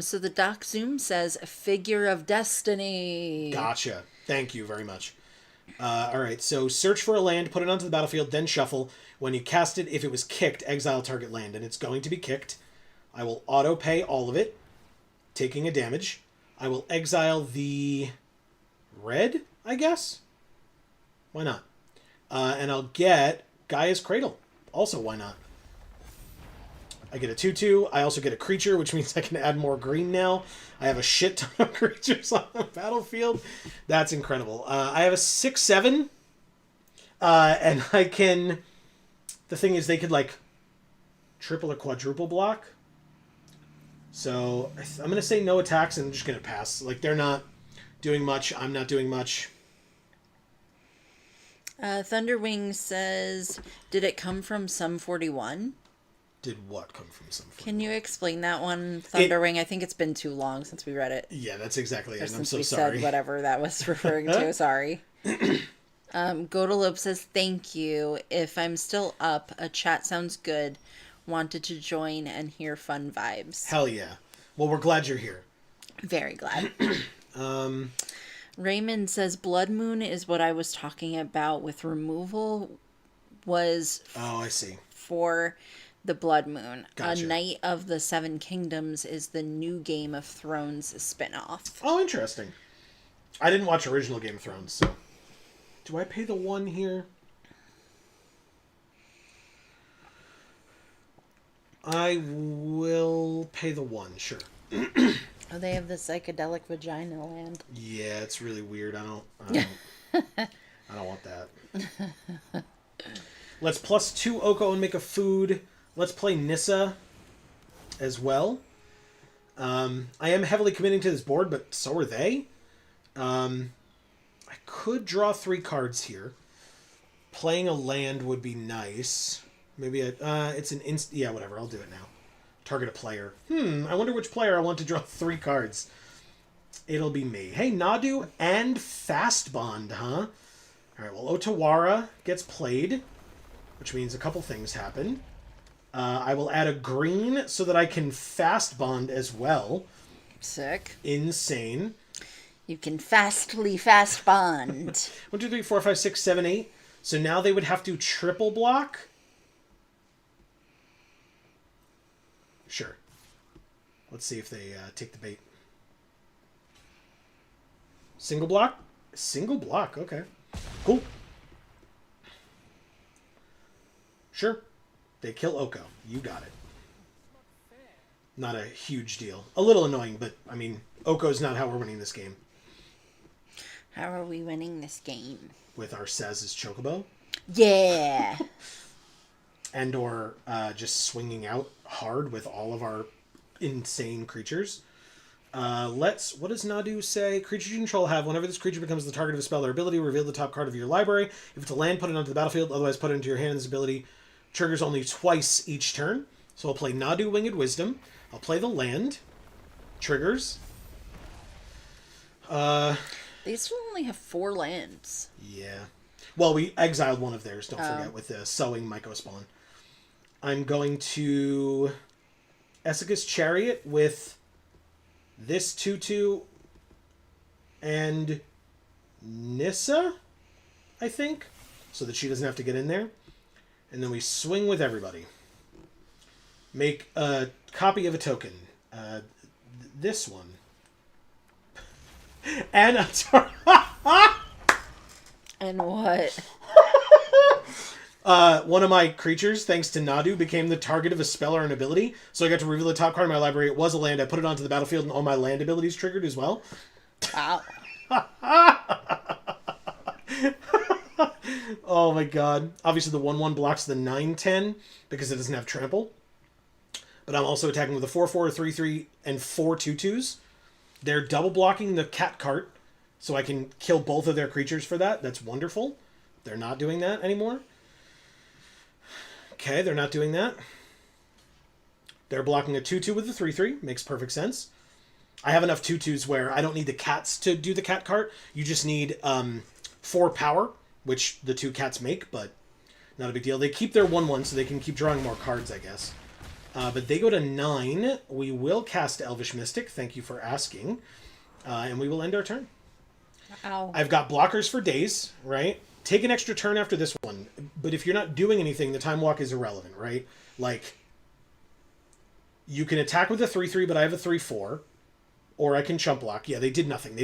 So the Doc Zoom says Figure of Destiny. Gotcha. Thank you very much. All right, so search for a land, put it onto the battlefield, then shuffle. When you cast it, if it was kicked, exile target land, and it's going to be kicked. I will auto-pay all of it, taking a damage. I will exile the red, I guess? Why not? And I'll get Gaia's Cradle. Also, why not? I get a 2/2. I also get a creature, which means I can add more green now. I have a shit ton of creatures on the battlefield. That's incredible. I have a 6/7. And I can... The thing is, they could, like, triple or quadruple block. So I'm going to say no attacks, and I'm just going to pass. Like, they're not doing much. I'm not doing much. Thunderwing says, did it come from Sum 41? Did what come from some? Can you explain that one, Thunderwing? I think it's been too long since we read it. Yeah, that's exactly it. I'm Since so we sorry. said whatever that was referring to. Sorry. Godalope says, thank you. If I'm still up, a chat sounds good. Wanted to join and hear fun vibes. Hell yeah. Well, we're glad you're here. Very glad. Raymond says, Blood Moon is what I was talking about with removal was Oh, I see. for the Blood Moon. Gotcha. A Knight of the Seven Kingdoms is the new Game of Thrones spinoff. Oh, interesting. I didn't watch original Game of Thrones, so... Do I pay the 1 here? I will pay the 1, sure. Oh, they have the psychedelic vagina land. Yeah, it's really weird. I don't want that. Let's +2 Oko and make a food. Let's play Nissa as well. I am heavily committing to this board, but so are they. I could draw 3 cards here. Playing a land would be nice. Maybe it's an yeah, whatever. I'll do it now. Target a player. I wonder which player I want to draw 3 cards. It'll be me. Hey, Nadu and Fast Bond, huh? All right, well, Otawara gets played, which means a couple things happen. I will add a green so that I can Fast Bond as well. Sick. Insane. You can fastly fast bond. 1, 2, 3, 4, 5, 6, 7, 8. So now they would have to triple block. Sure. Let's see if they take the bait. Single block? Single block, okay. Cool. Sure. They kill Oko. You got it. Not a huge deal. A little annoying, but, I mean, Oko's not how we're winning this game. How are we winning this game? With our Saz's Chocobo. Yeah. And or just swinging out hard with all of our insane creatures. What does Nadu say? Creatures you control have, whenever this creature becomes the target of a spell or ability, reveal the top card of your library. If it's a land, put it onto the battlefield. Otherwise, put it into your hand. This ability triggers only twice each turn. So I'll play Nadu Winged Wisdom. I'll play the land. Triggers. These only have 4 lands. Yeah. Well, we exiled one of theirs, don't forget, with the Sowing Myco Spawn. I'm going to Essica's Chariot with this 2/2 and Nissa, I think, so that she doesn't have to get in there. And then we swing with everybody. Make a copy of a token. This one. And a And what? One of my creatures, thanks to Nadu, became the target of a spell or an ability. So I got to reveal the top card of my library. It was a land. I put it onto the battlefield, and all my land abilities triggered as well. Wow. Oh my god. Obviously the 1/1 blocks the 9/10 because it doesn't have trample. But I'm also attacking with a 4/4, 3/3, and 4 2/2s. They're double blocking the cat cart, so I can kill both of their creatures for that. That's wonderful. They're not doing that anymore. Okay, they're not doing that. They're blocking a 2/2 with a 3/3. Makes perfect sense. I have enough 2/2s where I don't need the cats to do the cat cart. You just need 4 power, which the 2 cats make, but not a big deal. They keep their 1/1 so they can keep drawing more cards, I guess. But they go to 9. We will cast Elvish Mystic. Thank you for asking. And we will end our turn. Ow. I've got blockers for days, right? Take an extra turn after this one. But if you're not doing anything, the time walk is irrelevant, right? Like, you can attack with a 3/3, but I have a 3/4. Or I can chump block. Yeah, they did nothing.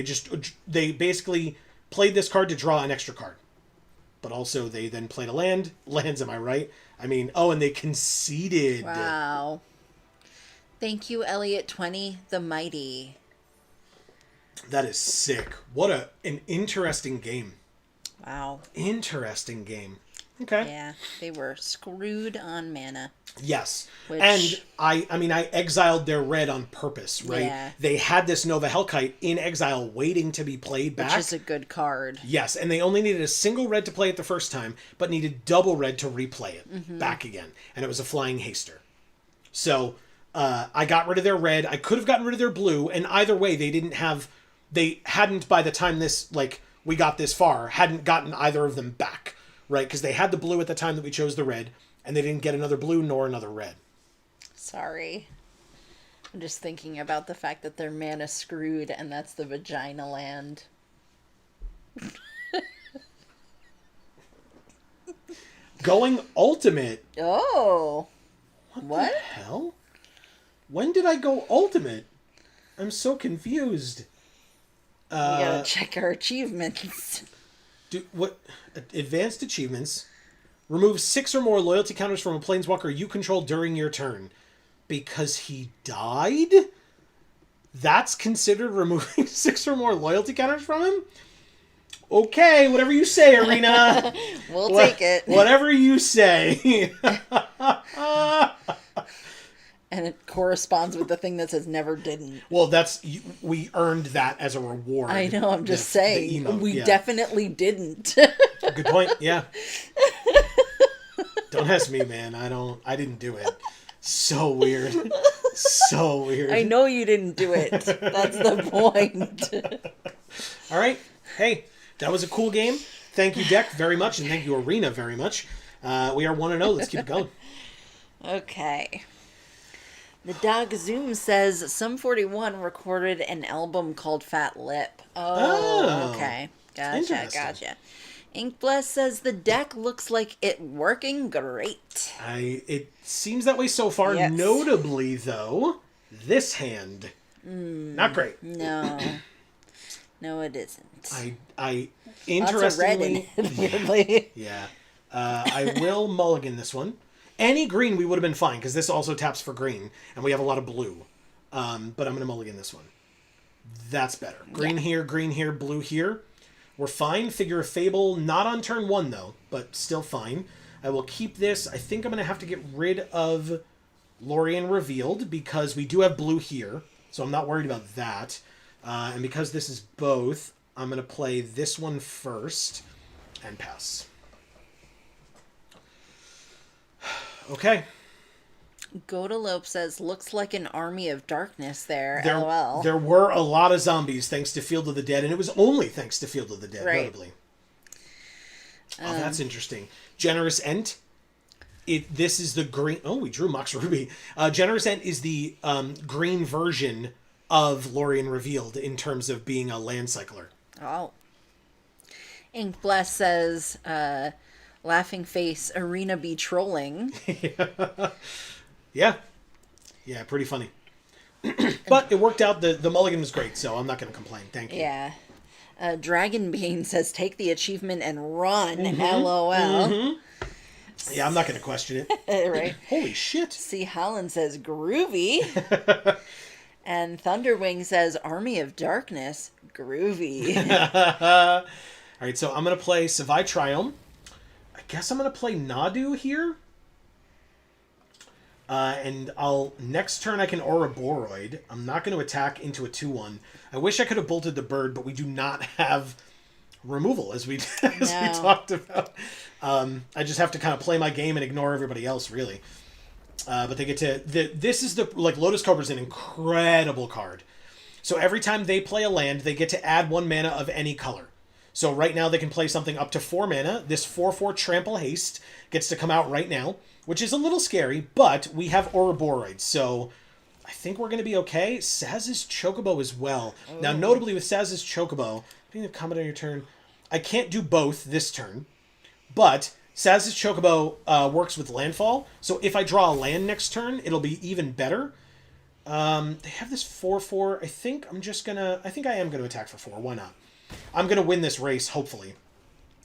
They basically played this card to draw an extra card. But also they then played a land. Lands, am I right? I mean, and they conceded. Wow. Thank you, Elliot20, the mighty. That is sick. What an interesting game. Wow. Interesting game. Okay. Yeah, they were screwed on mana. Yes. Which... And I exiled their red on purpose, right? Yeah. They had this Nova Hellkite in exile waiting to be played back. Which is a good card. Yes, and they only needed a single red to play it the first time, but needed double red to replay it back again. And it was a Flying Haster. So I got rid of their red. I could have gotten rid of their blue, and either way, they hadn't, by the time we got this far, hadn't gotten either of them back, right? Because they had the blue at the time that we chose the red, and they didn't get another blue nor another red. Sorry. I'm just thinking about the fact that their mana screwed, and that's the vagina land. Going ultimate. Oh. What? The hell? When did I go ultimate? I'm so confused. We gotta check our achievements. What? Advanced achievements. Remove 6 or more loyalty counters from a planeswalker you control during your turn. Because he died? That's considered removing 6 or more loyalty counters from him? Okay, whatever you say, Arena. We'll take it. Whatever you say. And it corresponds with the thing that says never didn't. Well, we earned that as a reward. I know, I'm just saying. We definitely didn't. Good point, yeah. Don't ask me, man. I didn't do it. So weird. So weird. I know you didn't do it. That's the point. All right. Hey, that was a cool game. Thank you, Deck, very much, and thank you, Arena, very much. We are 1-0. Let's keep it going. Okay. The Dog Zoom says Sum 41 recorded an album called Fat Lip. Oh, okay. Gotcha. Inkbless says the deck looks like it working great. It seems that way so far. Yes. Notably, though, this hand. Not great. No. No, it isn't. I Lots of red in interestingly... it, weirdly. Yeah. I will mulligan this one. Any green we would have been fine, because this also taps for green, and we have a lot of blue. But I'm going to mulligan this one. That's better. Green here, blue here. We're fine. Figure of Fable, not on turn 1, though, but still fine. I will keep this. I think I'm going to have to get rid of Lorien Revealed, because we do have blue here, so I'm not worried about that. And because this is both, I'm going to play this one first and pass. Okay. Godalope says, looks like an army of darkness there, LOL. There were a lot of zombies thanks to Field of the Dead, and it was only thanks to Field of the Dead, notably. Oh, that's interesting. Generous Ent. This is the green... Oh, we drew Mox Ruby. Generous Ent is the green version of Lorien Revealed in terms of being a land cycler. Oh. Ink Bless says, laughing face, arena be trolling. Yeah. Yeah, pretty funny. But it worked out. The mulligan was great, so I'm not going to complain. Thank you. Yeah. Dragon Bean says, take the achievement and run. LOL. Mm-hmm. Yeah, I'm not going to question it. Right. Holy shit. C. Holland says, groovy. And Thunderwing says, Army of Darkness, groovy. All right, so I'm going to play Savai Triome. I guess I'm going to play Nadu here. And next turn I can Ouroboros. I'm not going to attack into a 2/1. I wish I could have bolted the bird, but we do not have removal as we talked about. I just have to kind of play my game and ignore everybody else, really. But they get to... This is the... Like, Lotus Cobra is an incredible card. So every time they play a land, they get to add 1 mana of any color. So right now they can play something up to 4 mana. This 4/4 Trample Haste gets to come out right now, which is a little scary, but we have Ouroboros, so I think we're going to be okay. Saz's Chocobo as well. Oh. Now, notably with Saz's Chocobo, being a comment on your turn, I can't do both this turn, but Saz's Chocobo works with landfall, so if I draw a land next turn, it'll be even better. They have this 4/4. I think I am going to attack for 4. Why not? I'm going to win this race, hopefully.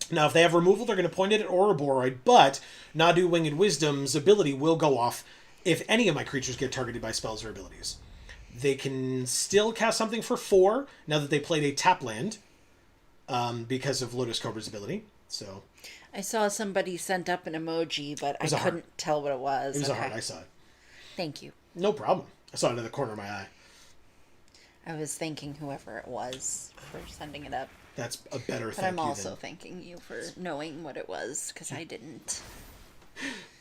Now, if they have removal, they're going to point it at Ouroboros, but Nadu Winged Wisdom's ability will go off if any of my creatures get targeted by spells or abilities. They can still cast something for 4 now that they played a tap land because of Lotus Cobra's ability. So I saw somebody sent up an emoji, but I couldn't tell what it was. It was a heart. I saw it. Thank you. No problem. I saw it in the corner of my eye. I was thanking whoever it was for sending it up. That's a better thank you. But I'm also thanking you for knowing what it was, because I didn't.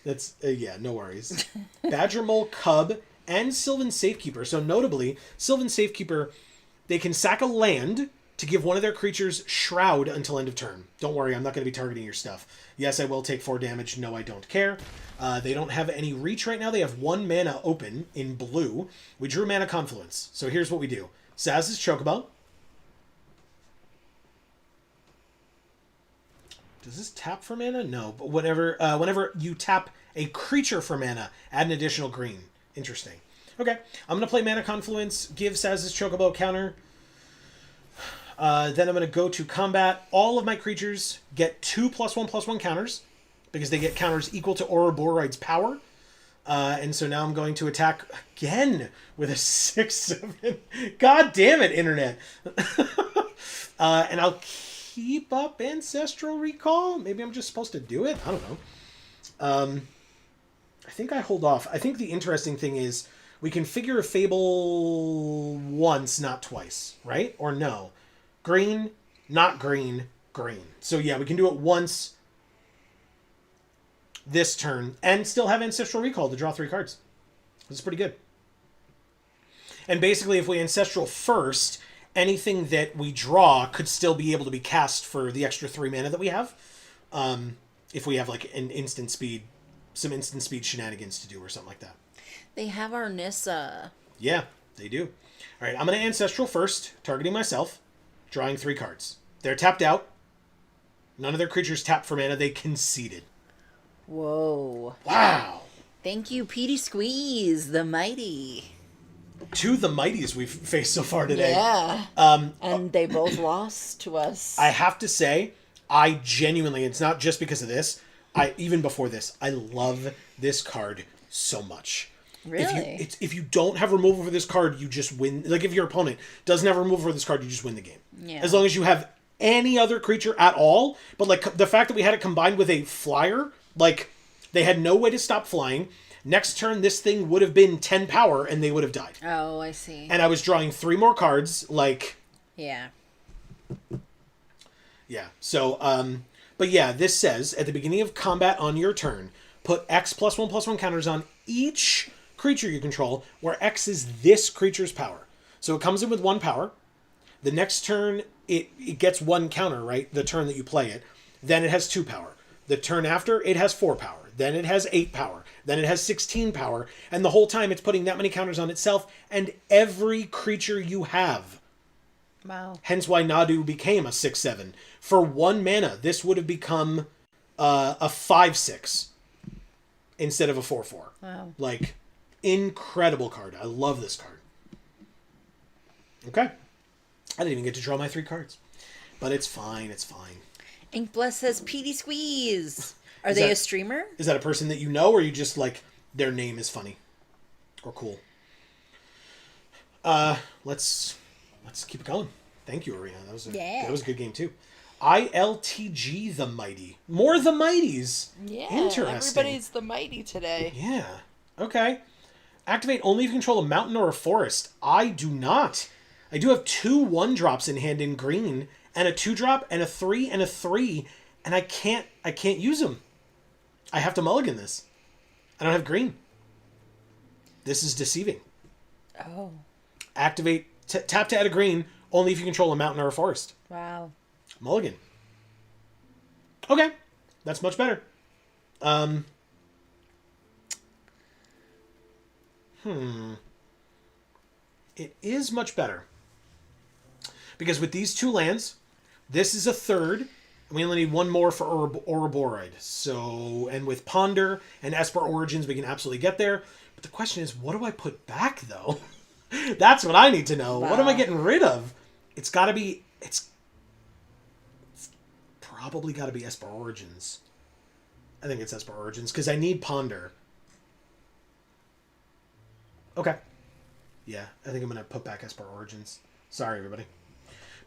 That's, no worries. Badger Mole, Cub, and Sylvan Safekeeper. So notably, Sylvan Safekeeper, they can sack a land to give one of their creatures Shroud until end of turn. Don't worry, I'm not going to be targeting your stuff. Yes, I will take 4 damage. No, I don't care. They don't have any reach right now. They have 1 mana open in blue. We drew Mana Confluence. So here's what we do. Saz's Chocobo. Does this tap for mana? No, but whenever you tap a creature for mana, add an additional green. Interesting. Okay, I'm going to play Mana Confluence, give Saz's Chocobo a counter. Then I'm going to go to combat. All of my creatures get 2 +1/+1 counters, because they get counters equal to Ouroboros' power. And so now I'm going to attack again with a 6/7. God damn it, Internet. And I'll keep up Ancestral Recall. Maybe I'm just supposed to do it. I don't know. I think I hold off. I think the interesting thing is we can figure a Fable once, not twice, right? Or no. Green, not green, green. So yeah, we can do it once this turn and still have Ancestral Recall to draw 3 cards. This is pretty good. And basically, if we Ancestral first, anything that we draw could still be able to be cast for the extra 3 mana that we have. If we have like some instant speed shenanigans to do or something like that. They have our Nissa. Yeah, they do. All right, I'm going to Ancestral first, targeting myself, drawing 3 cards. They're tapped out. None of their creatures tapped for mana. They conceded. Whoa. Wow. Thank you, Petey Squeeze, the mighty. two of the mighties we've faced so far today. Yeah. And they both lost to us. I have to say, I genuinely, it's not just because of this, even before this, I love this card so much. Really? If you don't have removal for this card, you just win. Like, if your opponent doesn't have removal for this card, you just win the game. Yeah. As long as you have any other creature at all. But, like, the fact that we had it combined with a flyer, like, they had no way to stop flying. Next turn, this thing would have been 10 power, and they would have died. Oh, I see. And I was drawing 3 more cards, like... Yeah. Yeah, so, but yeah, this says, at the beginning of combat on your turn, put X +1/+1 counters on each creature you control, where X is this creature's power. So it comes in with 1 power. The next turn, it gets 1 counter, right? The turn that you play it. Then it has 2 power. The turn after, it has 4 power. Then it has 8 power. Then it has 16 power. And the whole time, it's putting that many counters on itself and every creature you have. Wow. Hence why Nadu became a 6/7. For 1 mana, this would have become a 5/6 instead of a 4/4. Wow. Like, incredible card. I love this card. Okay. I didn't even get to draw my 3 cards. But it's fine, it's fine. Inkbless says Petey Squeeze. Are they a streamer? Is that a person that you know, or you just, like, their name is funny? Or cool? Let's keep it going. Thank you, Arena. That was a good game, too. ILTG the Mighty. More the Mighties. Yeah, Interesting. everybody's the Mighty today. Yeah. Okay. Activate only if you control a mountain or a forest. I do not. I do have 2 1-drops in hand in green, and a 2-drop, and a 3, and a 3, and I can't use them. I have to mulligan this. I don't have green. This is deceiving. Oh. Activate, tap to add a green, only if you control a mountain or a forest. Wow. Mulligan. Okay. That's much better. It is much better. Because with these 2 lands, this is a 3rd, and we only need 1 more for Ouroboros. So, and with Ponder and Esper Origins, we can absolutely get there. But the question is, what do I put back, though? That's what I need to know. Wow. What am I getting rid of? It's probably got to be Esper Origins. I think it's Esper Origins, because I need Ponder. Okay. Yeah, I think I'm going to put back Esper Origins. Sorry, everybody.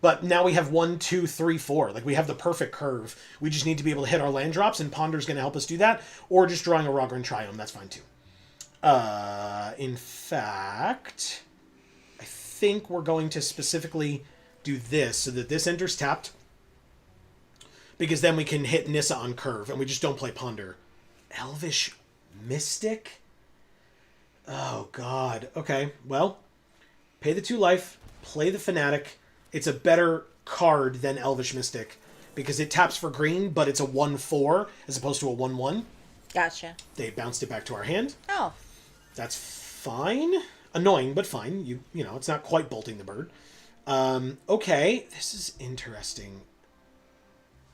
But now we have 1, 2, 3, 4. Like, we have the perfect curve. We just need to be able to hit our land drops, and Ponder's going to help us do that. Or just drawing a Rogran Triome. That's fine, too. In fact, I think we're going to specifically do this so that this enters tapped. Because then we can hit Nissa on curve, and we just don't play Ponder. Elvish Mystic? Oh, God. Okay, well, pay the 2 life, play the Fanatic. It's a better card than Elvish Mystic because it taps for green, but it's a 1/4 as opposed to a 1/1. Gotcha. They bounced it back to our hand. Oh. That's fine. Annoying, but fine. You know, it's not quite bolting the bird. Okay, this is interesting.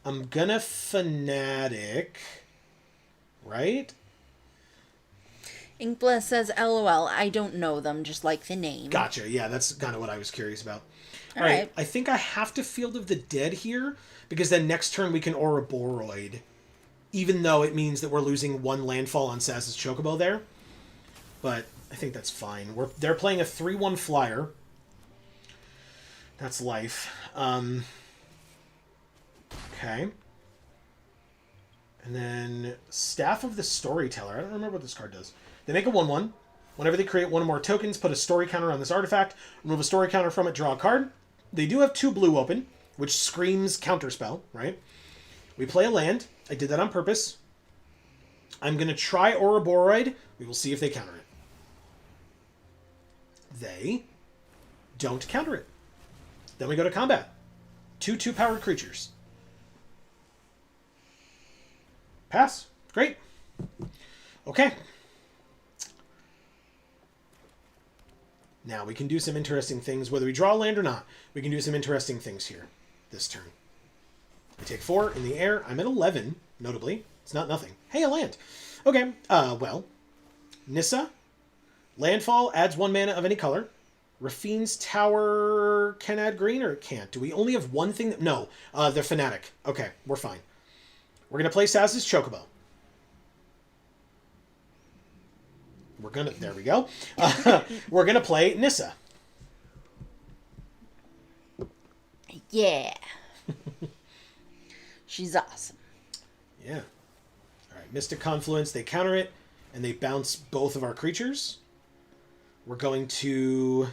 I'm gonna Fanatic, right? Inkbless says, LOL, I don't know them, just like the name. Gotcha. Yeah, that's kind of what I was curious about. All right. I think I have to Field of the Dead here, because then next turn we can Ouroboros, even though it means that we're losing 1 landfall on Sass's Chocobo there. But I think that's fine. They're playing a 3/1 flyer. That's life. Okay. And then Staff of the Storyteller. I don't remember what this card does. They make a 1/1. Whenever they create 1 or more tokens, put a story counter on this artifact. Remove a story counter from it, draw a card. They do have 2 blue open, which screams counterspell, right? We play a land. I did that on purpose. I'm going to try Ouroboros. We will see if they counter it. They don't counter it. Then we go to combat. 2 2-powered creatures. Pass. Great. Okay. Now we can do some interesting things. Whether we draw land or not, we can do some interesting things here this turn. We take 4 in the air. I'm at 11, notably. It's not nothing. Hey, a land. Okay, well, Nissa, Landfall adds 1 mana of any color. Rafine's Tower can add green, or it can't? Do we only have one thing? No, the Fanatic. Okay, we're fine. We're going to play Saz's Chocobo. There we go. We're going to play Nissa. Yeah. She's awesome. Yeah. All right, Mystic Confluence, they counter it, and they bounce both of our creatures. We're going to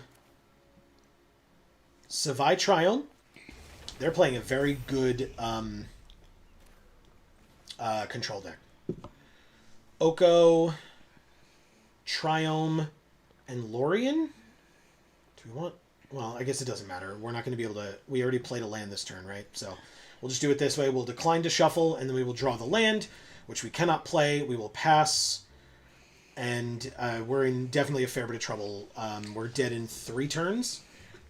Savai Triome. They're playing a very good control deck. Oko, Triome, and Lorien. Do we want... Well, I guess it doesn't matter. We're not going to be able to... We already played a land this turn, right? So we'll just do it this way. We'll decline to shuffle, and then we will draw the land, which we cannot play. We will pass, and we're in definitely a fair bit of trouble. We're dead in 3 turns,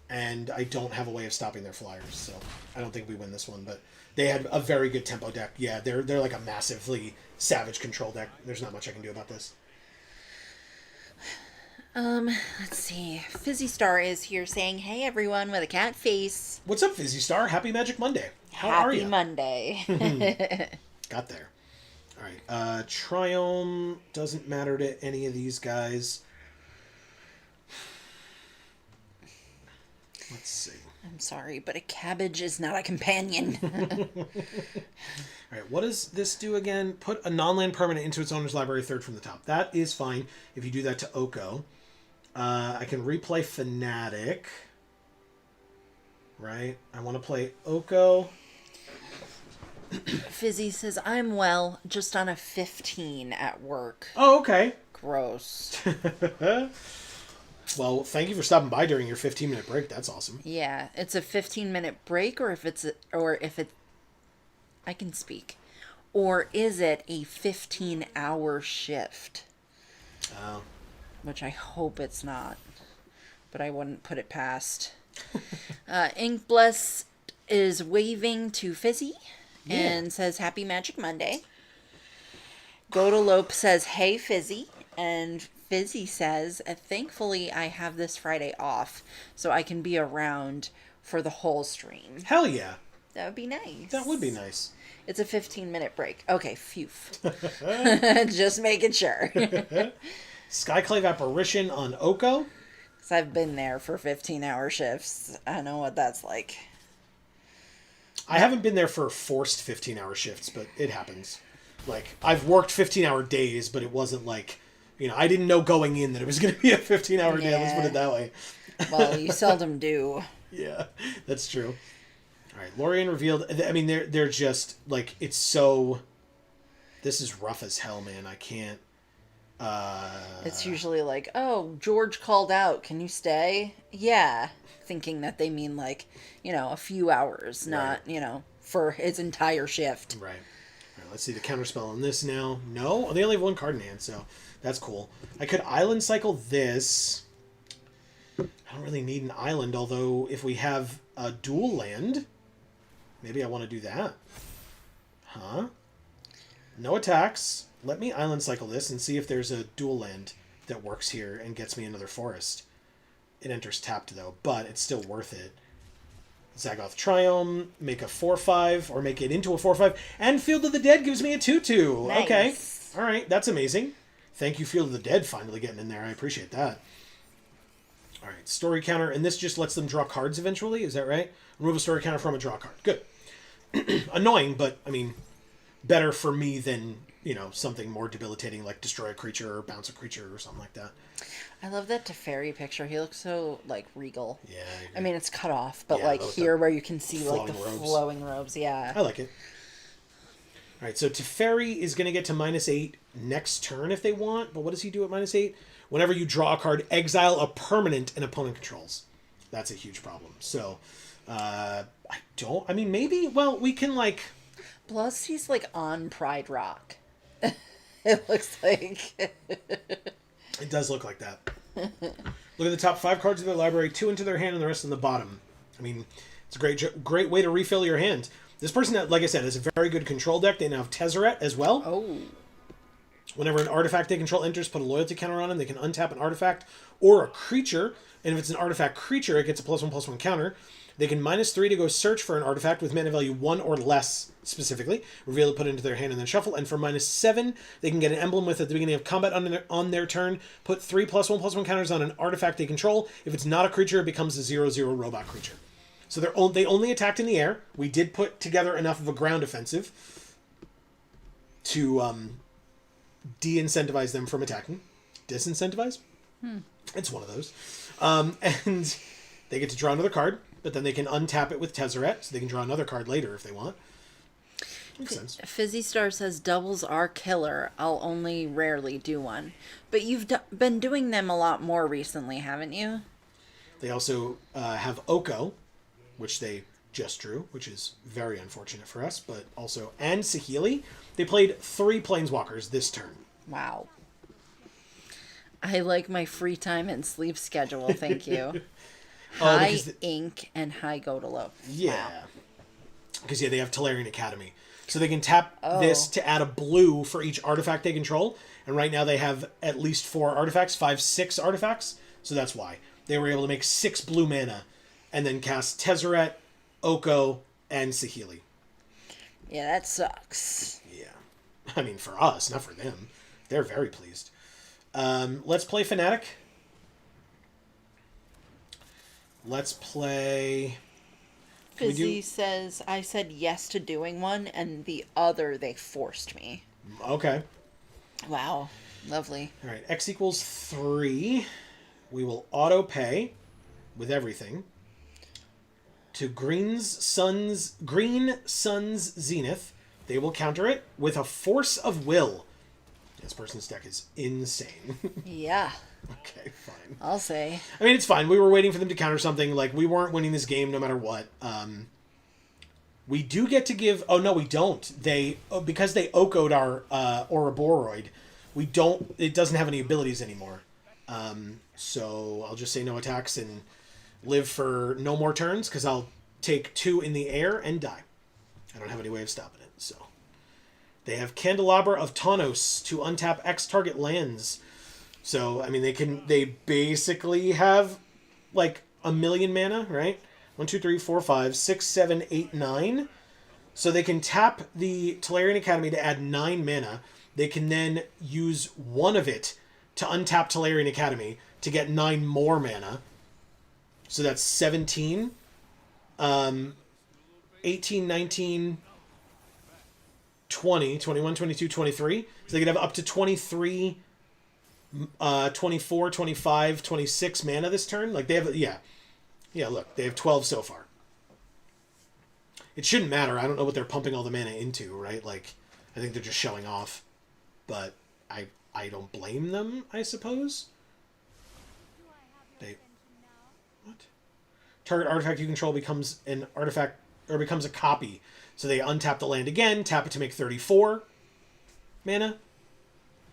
and I don't have a way of stopping their flyers, so I don't think we win this one. But they had a very good tempo deck. Yeah, they're like a massively savage control deck. There's not much I can do about this. Let's see. Fizzy Star is here saying, "Hey everyone," with a cat face. What's up, Fizzy Star? Happy Magic Monday. How are you? Happy Monday. Got there. All right. Triome doesn't matter to any of these guys. Let's see. I'm sorry, but a cabbage is not a companion. All right, what does this do again? Put a non-land permanent into its owner's library 3rd from the top. That is fine if you do that to Oko. I can replay Fanatic. Right? I want to play Oko. Fizzy says, "I'm well, just on a 15 at work." Oh, okay. Gross. Well, thank you for stopping by during your 15-minute break. That's awesome. Yeah, it's a 15-minute break, or if I can speak. Or is it a 15-hour shift? Oh. Which I hope it's not, but I wouldn't put it past. Ink Bless is waving to Fizzy and says, "Happy Magic Monday." Godalope says, "Hey Fizzy," and Fizzy says, "Thankfully I have this Friday off, so I can be around for the whole stream." Hell yeah. That would be nice. That would be nice. It's a 15-minute break. Okay, phew. Just making sure. Skyclave Apparition on Oko. Because I've been there for 15-hour shifts. I know what that's like. I haven't been there for forced 15-hour shifts, but it happens. Like, I've worked 15-hour days, but it wasn't like, I didn't know going in that it was going to be a 15-hour day. Let's put it that way. Well, you seldom do. Yeah, that's true. All right, Lorien revealed. I mean, they're just, like, it's so... This is rough as hell, man. I can't... It's usually like, "Oh, George called out. Can you stay?" Yeah. Thinking that they mean, like, a few hours, not, for his entire shift. Right. All right, let's see the counterspell on this now. No? Oh, they only have 1 card in hand, so that's cool. I could island cycle this. I don't really need an island, although if we have a dual land, maybe I want to do that. Huh? No attacks. Let me island cycle this and see if there's a dual land that works here and gets me another forest. It enters tapped, though, but it's still worth it. Zagoth Triome, make a 4/5, or make it into a 4/5, and Field of the Dead gives me a 2/2. Nice. Okay. All right, that's amazing. Thank you, Field of the Dead, finally getting in there. I appreciate that. All right, story counter, and this just lets them draw cards eventually, is that right? Remove a story counter from a draw card. Good. Annoying, but, I mean, better for me than, something more debilitating like destroy a creature or bounce a creature or something like that. I love that Teferi picture. He looks so, like, regal. Yeah. I mean, it's cut off, but, Yeah, here where you can see, like, the robes. flowing robes. Yeah. I like it. All right, so Teferi is going to get to -8 next turn if they want, but what does he do at -8? Whenever you draw a card, exile a permanent an opponent controls. That's a huge problem. So, maybe, we can, like... Plus, he's, like, on Pride Rock. It looks like... It does look like that. Look at the top 5 cards of their library, 2 into their hand and the rest in the bottom. I mean, it's a great way to refill your hand. This person, like I said, has a very good control deck. They now have Tezzeret as well. Oh. Whenever an artifact they control enters, put a loyalty counter on them. They can untap an artifact or a creature, and if it's an artifact creature, it gets a +1/+1 counter. They can -3 to go search for an artifact with mana value 1 or less, specifically. Reveal it, put it into their hand, and then shuffle. And for -7, they can get an emblem with at the beginning of combat on their turn. Put 3 +1/+1 counters on an artifact they control. If it's not a creature, it becomes a 0/0 robot creature. So they only attacked in the air. We did put together enough of a ground offensive to de-incentivize them from attacking. Disincentivize? It's one of those. And they get to draw another card, but then they can untap it with Tezzeret, so they can draw another card later if they want. Makes sense. Fizzy Star says doubles are killer. I'll only rarely do one. But you've been doing them a lot more recently, haven't you? They also have Oko, which they just drew, which is very unfortunate for us, but also... And Saheeli. They played 3 Planeswalkers this turn. Wow. I like my free time and sleep schedule, thank you. High ink and high go to low. Yeah. Because, they have Tolarian Academy. So they can tap this to add a blue for each artifact they control. And right now they have at least 4 artifacts, 6 artifacts. So that's why. They were able to make 6 blue mana and then cast Tezzeret, Oko, and Saheeli. Yeah, that sucks. Yeah. I mean, for us, not for them. They're very pleased. Let's play Fnatic. Let's play... Fizzy says, I said yes to doing one, and the other they forced me. Okay. Wow. Lovely. All right. X equals 3. We will auto-pay with everything to Green Sun's Zenith. They will counter it with a Force of Will. This person's deck is insane. Yeah. Okay, fine. I'll say. I mean, it's fine. We were waiting for them to counter something. Like, we weren't winning this game no matter what. We do get to give... Oh, no, we don't. Because they Oko'd our Ouroborroid, we don't... It doesn't have any abilities anymore. So I'll just say no attacks and live for no more turns, because I'll take 2 in the air and die. I don't have any way of stopping it, so... They have Candelabra of Tawnos to untap X target lands. So, I mean, they basically have, like, 1,000,000 mana, right? 1, 2, 3, 4, 5, 6, 7, 8, 9. So they can tap the Tolarian Academy to add 9 mana. They can then use 1 of it to untap Tolarian Academy to get 9 more mana. So that's 17. 18, 19... 20, 21, 22, 23. So they could have up to 23, 24, 25, 26 mana this turn. Like, they have... Yeah, look. They have 12 so far. It shouldn't matter. I don't know what they're pumping all the mana into, right? Like, I think they're just showing off. But I don't blame them, I suppose. What? Target artifact you control becomes an artifact... Or becomes a copy. So they untap the land again, tap it to make 34 mana.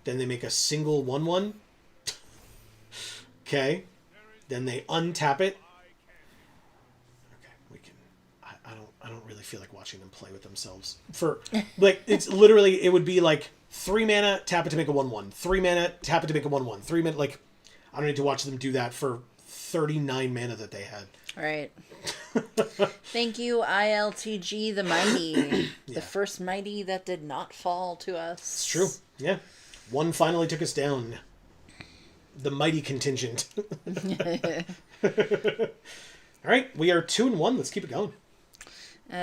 Then they make a single 1/1. Okay. Then they untap it. Okay, we can... I don't really feel like watching them play with themselves. For, like, it's literally... It would be like 3 mana, tap it to make a 1/1. 3 mana, tap it to make a 1/1. 3 mana, like... I don't need to watch them do that for 39 mana that they had. All right. Thank you, ILTG the Mighty. The first Mighty that did not fall to us. It's true. Yeah. One finally took us down. The Mighty contingent. All right. We are 2-1. Let's keep it going.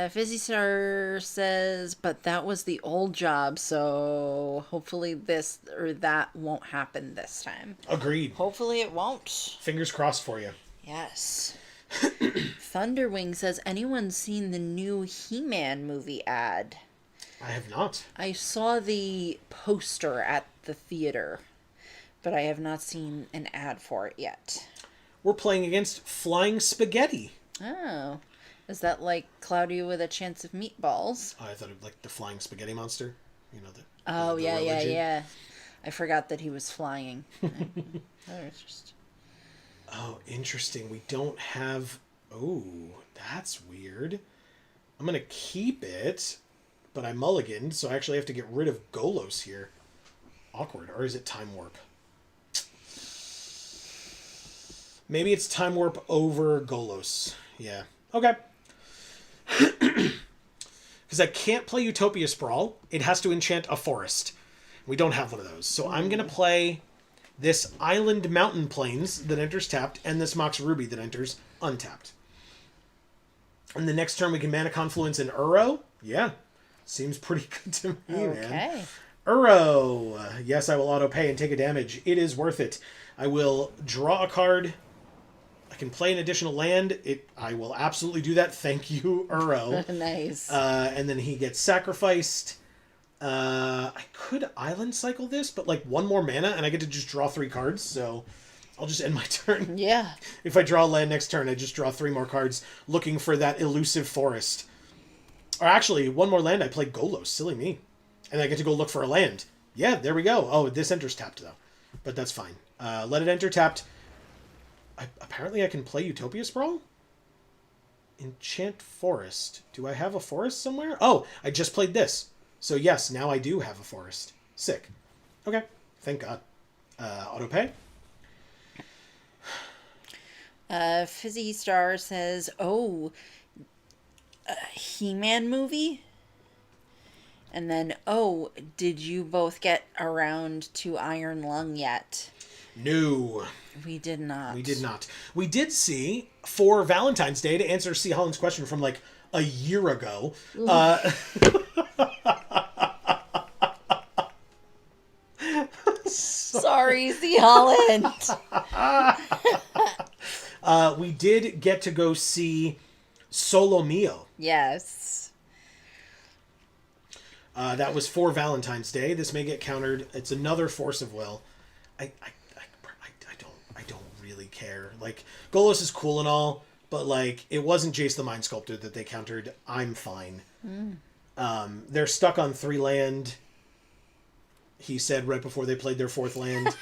Fizzy Star says, but that was the old job, so hopefully this or that won't happen this time. Agreed. Hopefully it won't. Fingers crossed for you. Yes. Thunderwing says, anyone seen the new He-Man movie ad? I have not. I saw the poster at the theater, but I have not seen an ad for it yet. We're playing against Flying Spaghetti. Oh. Is that like Cloudy with a Chance of Meatballs? Oh, I thought it like the Flying Spaghetti Monster. You know, the yeah. I forgot that he was flying. Oh, interesting. We don't have... Oh, that's weird. I'm going to keep it, but I mulliganed, so I actually have to get rid of Golos here. awkward. Or is it Time Warp? Maybe it's Time Warp over Golos. Yeah. Okay. Because I can't play Utopia Sprawl. It has to enchant a forest. We don't have one of those. So I'm going to play this Island Mountain Plains that enters tapped, and this Mox Ruby that enters untapped. And the next turn we can Mana Confluence in Uro. Yeah. Seems pretty good to me, man. Uro. Yes, I will auto-pay and take a damage. It is worth it. I will draw a card. I can play an additional land. I will absolutely do that. Thank you, Uro. Nice. And then he gets sacrificed. I could Island Cycle this, but like one more mana and I get to just draw 3 cards, so I'll just end my turn. Yeah. If I draw land next turn, I just draw 3 more cards looking for that elusive forest. Or actually, one more land, I play Golos. Silly me. And I get to go look for a land. Yeah, there we go. Oh, this enters tapped, though. But that's fine. Let it enter tapped. Apparently I can play Utopia Sprawl? Enchant Forest. Do I have a forest somewhere? Oh, I just played this. So yes, now I do have a forest. Sick. Okay. Thank God. Auto-pay? Fizzy Star says, oh, a He-Man movie? And then, oh, did you both get around to Iron Lung yet? No. We did not. We did not. We did see, for Valentine's Day, to answer C. Holland's question from like a year ago, Sorry, C. Holland. We did get to go see Solo Mio. Yes. That was for Valentine's Day. This may get countered. It's another Force of Will. I don't really care. Like, Golos is cool and all, but like, it wasn't Jace the Mind Sculptor that they countered. I'm fine. They're stuck on 3 land. He said right before they played their 4th land.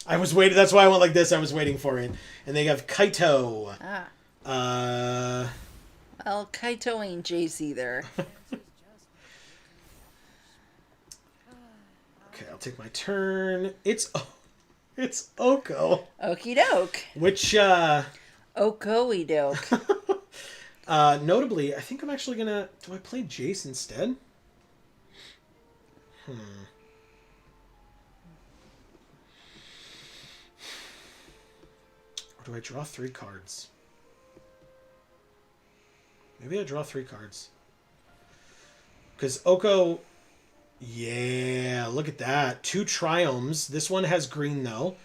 I was waiting. That's why I went like this. I was waiting for it. And they have Kaito. Well, Kaito ain't Jace either. Okay, I'll take my turn. It's Oko. Okie doke. Which, Okoey doke. notably, I think I'm actually gonna... Do I play Jace instead? Or do I draw 3 cards? Maybe I draw 3 cards. Because Oko... Yeah, look at that. 2 Triomes. This one has green, though.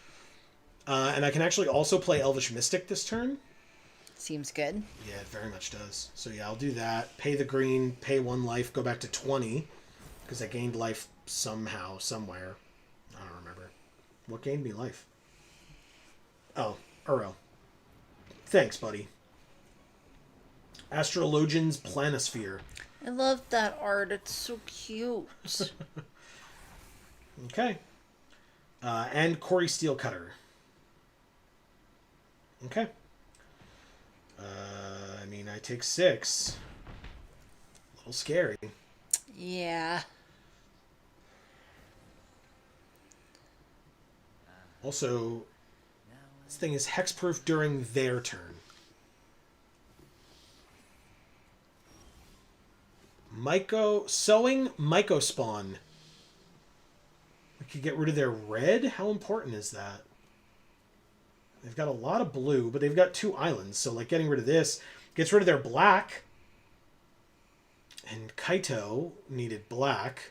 And I can actually also play Elvish Mystic this turn. Seems good. Yeah, it very much does. So yeah, I'll do that. Pay the green, pay 1 life, go back to 20. Because I gained life somehow, somewhere. I don't remember. What gained me life? Oh, Uro. Thanks, buddy. Astrologian's Planisphere. I love that art. It's so cute. Okay. And Corey Steelcutter. Okay. I mean, I take 6. A little scary. Yeah. Also, this thing is hexproof during their turn. Sowing Myco Spawn. We could get rid of their red? How important is that? They've got a lot of blue, but they've got 2 islands, so like getting rid of this gets rid of their black. And Kaito needed black.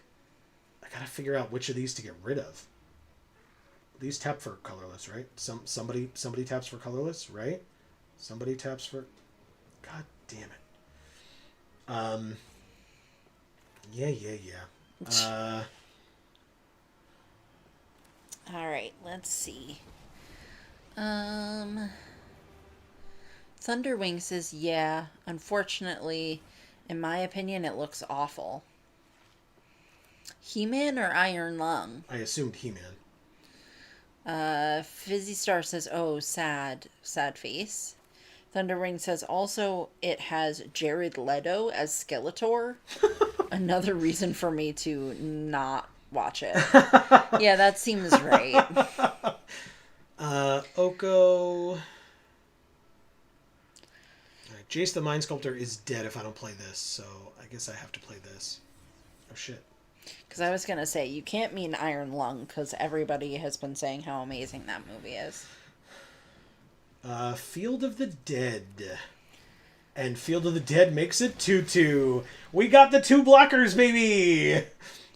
I gotta figure out which of these to get rid of. These tap for colorless, right? Somebody taps for colorless, right? Somebody taps for... God damn it. Yeah. All right, let's see. Thunderwing says, yeah, unfortunately, in my opinion, it looks awful. He-Man or Iron Lung? I assumed He-Man. Fizzy Star says, oh, sad face. Thunderwing says, also, it has Jared Leto as Skeletor. Another reason for me to not watch it. Yeah, that seems right. Oko. Alright, Jace the Mind Sculptor is dead if I don't play this, so I guess I have to play this. Oh shit. Because I was going to say, you can't mean Iron Lung, because everybody has been saying how amazing that movie is. Field of the Dead. And Field of the Dead makes it 2-2. We got the 2 blockers, baby!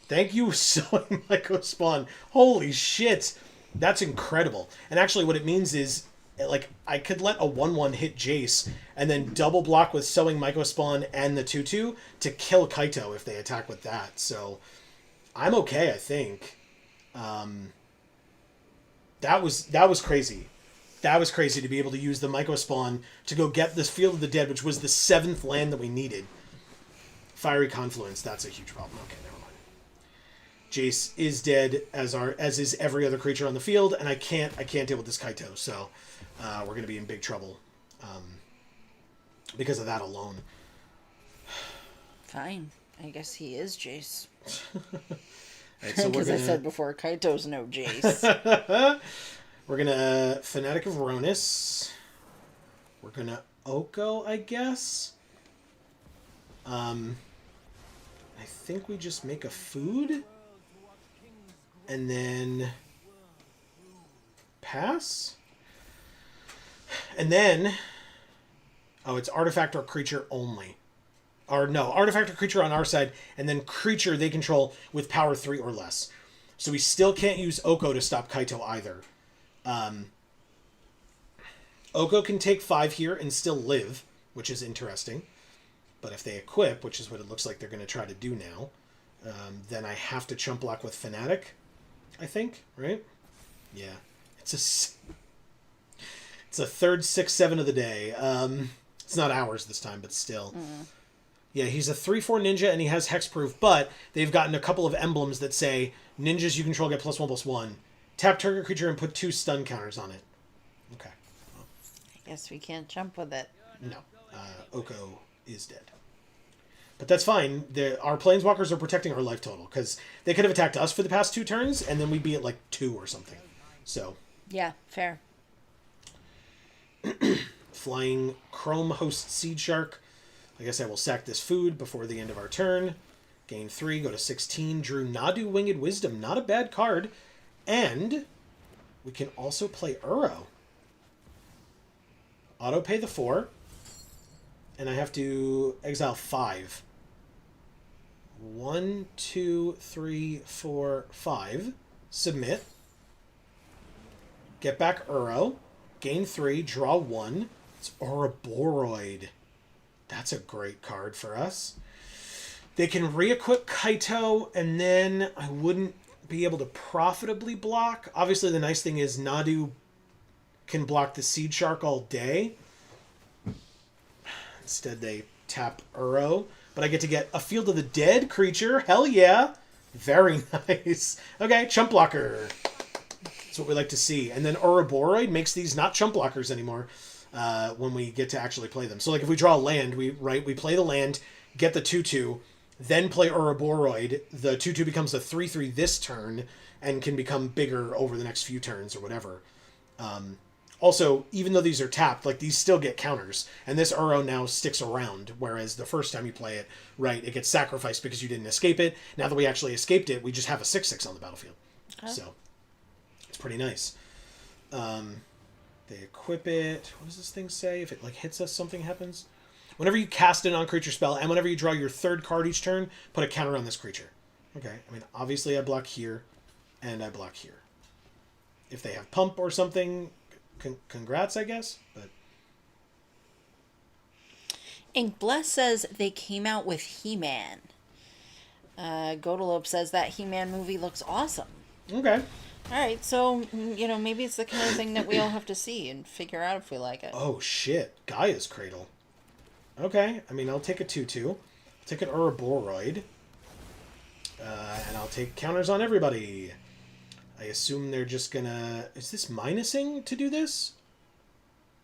Thank you, Sowing Mycospawn. Holy shit. That's incredible. And actually what it means is, like, I could let a 1-1 hit Jace, and then double block with Sowing Mycospawn and the 2-2 to kill Kaito if they attack with that. So, I'm okay, I think. That was crazy. That was crazy to be able to use the Mycospawn to go get this Field of the Dead, which was the 7th land that we needed. Fiery Confluence, that's a huge problem. Okay, never mind. Jace is dead, as is every other creature on the field, and I can't deal with this Kaito, so we're going to be in big trouble because of that alone. Fine. I guess he is Jace. Right, so Because I said before, Kaito's no Jace. We're going to Fanatic of Ronus. We're going to Oko, I guess. I think we just make a food. And then pass. And then... Oh, it's artifact or creature only. Or no, artifact or creature on our side, and then creature they control with power 3 or less. So we still can't use Oko to stop Kaito either. Oko can take 5 here and still live, which is interesting. But if they equip, which is what it looks like they're going to try to do now, then I have to chump block with Fanatic, I think, right? Yeah. It's a third 6-7 of the day. It's not ours this time, but still. Mm. Yeah, he's a 3/4 ninja, and he has hexproof, but they've gotten a couple of emblems that say, ninjas you control get +1/+1. Tap target creature and put 2 stun counters on it. Okay. Well, I guess we can't jump with it. No. Oko is dead. But that's fine. Our planeswalkers are protecting our life total, because they could have attacked us for the past 2 turns, and then we'd be at, 2 or something. So. Yeah, fair. Flying Chrome Host Seed Shark. I guess I will sack this food before the end of our turn. Gain 3, go to 16. Drew Nadu Winged Wisdom. Not a bad card. And we can also play Uro. Auto pay the 4. And I have to exile 5. 1, 2, 3, 4, 5. Submit. Get back Uro. Gain 3, draw 1. It's Ouroboros. That's a great card for us. They can re-equip Kaito, and then I wouldn't be able to profitably block. Obviously, the nice thing is Nadu can block the Seed Shark all day. Instead, they tap Uro. But I get to get a Field of the Dead creature. Hell yeah. Very nice. Okay, chump blocker. That's what we like to see. And then Ouroboros makes these not chump blockers anymore. When we get to actually play them. So, if we draw a land, we play the land, get the 2/2, then play Ouroboros. The 2/2 becomes a 3/3 this turn, and can become bigger over the next few turns or whatever. Also, even though these are tapped, these still get counters, and this Uro now sticks around, whereas the first time you play it, it gets sacrificed because you didn't escape it. Now that we actually escaped it, we just have a 6/6 on the battlefield. Okay. So, it's pretty nice. They equip it. What does this thing say? If it hits us, something happens. Whenever you cast a non-creature spell, and whenever you draw your 3rd card each turn, put a counter on this creature. Okay. Obviously I block here, and I block here. If they have pump or something, congrats, I guess. But Ink Bless says they came out with He-Man. Godalope says that He-Man movie looks awesome. Okay. Alright, so, maybe it's the kind of thing that we all have to see and figure out if we like it. Oh, shit. Gaia's Cradle. Okay. I'll take a 2/2. I'll take an Ouroboros. And I'll take counters on everybody. I assume they're just gonna... Is this minusing to do this?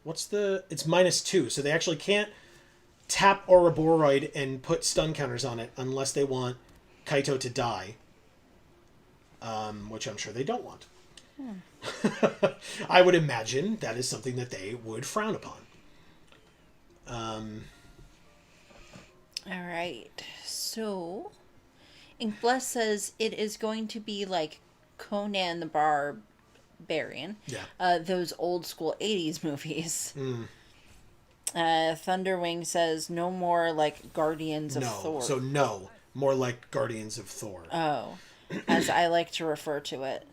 It's -2, so they actually can't tap Ouroboros and put stun counters on it unless they want Kaito to die. which I'm sure they don't want. I would imagine that is something that they would frown upon. All right. So, Inkbless says it is going to be like Conan the Barbarian. Yeah. Those old school 80s movies. Thunderwing says no more like Guardians of Thor. So no. More like Guardians of Thor. Oh. As I like to refer to it.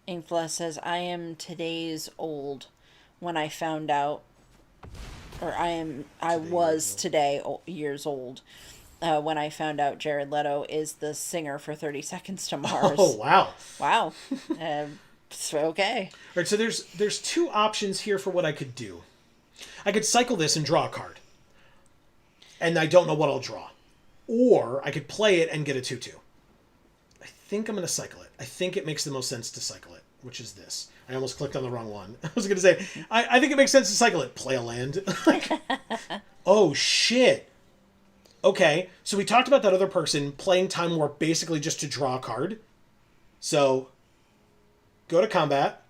Inkbless says, I am today's old when I found out, or I was today years old when I found out Jared Leto is the singer for 30 Seconds to Mars. Oh, wow. Wow. Okay. All right, so there's two options here for what I could do. I could cycle this and draw a card. And I don't know what I'll draw. Or I could play it and get a 2/2. I think I'm going to cycle it. I think it makes the most sense to cycle it, which is this. I almost clicked on the wrong one. I was going to say, I think it makes sense to cycle it. Play a land. Oh, shit. Okay, so we talked about that other person playing Time Warp basically just to draw a card. So, go to combat.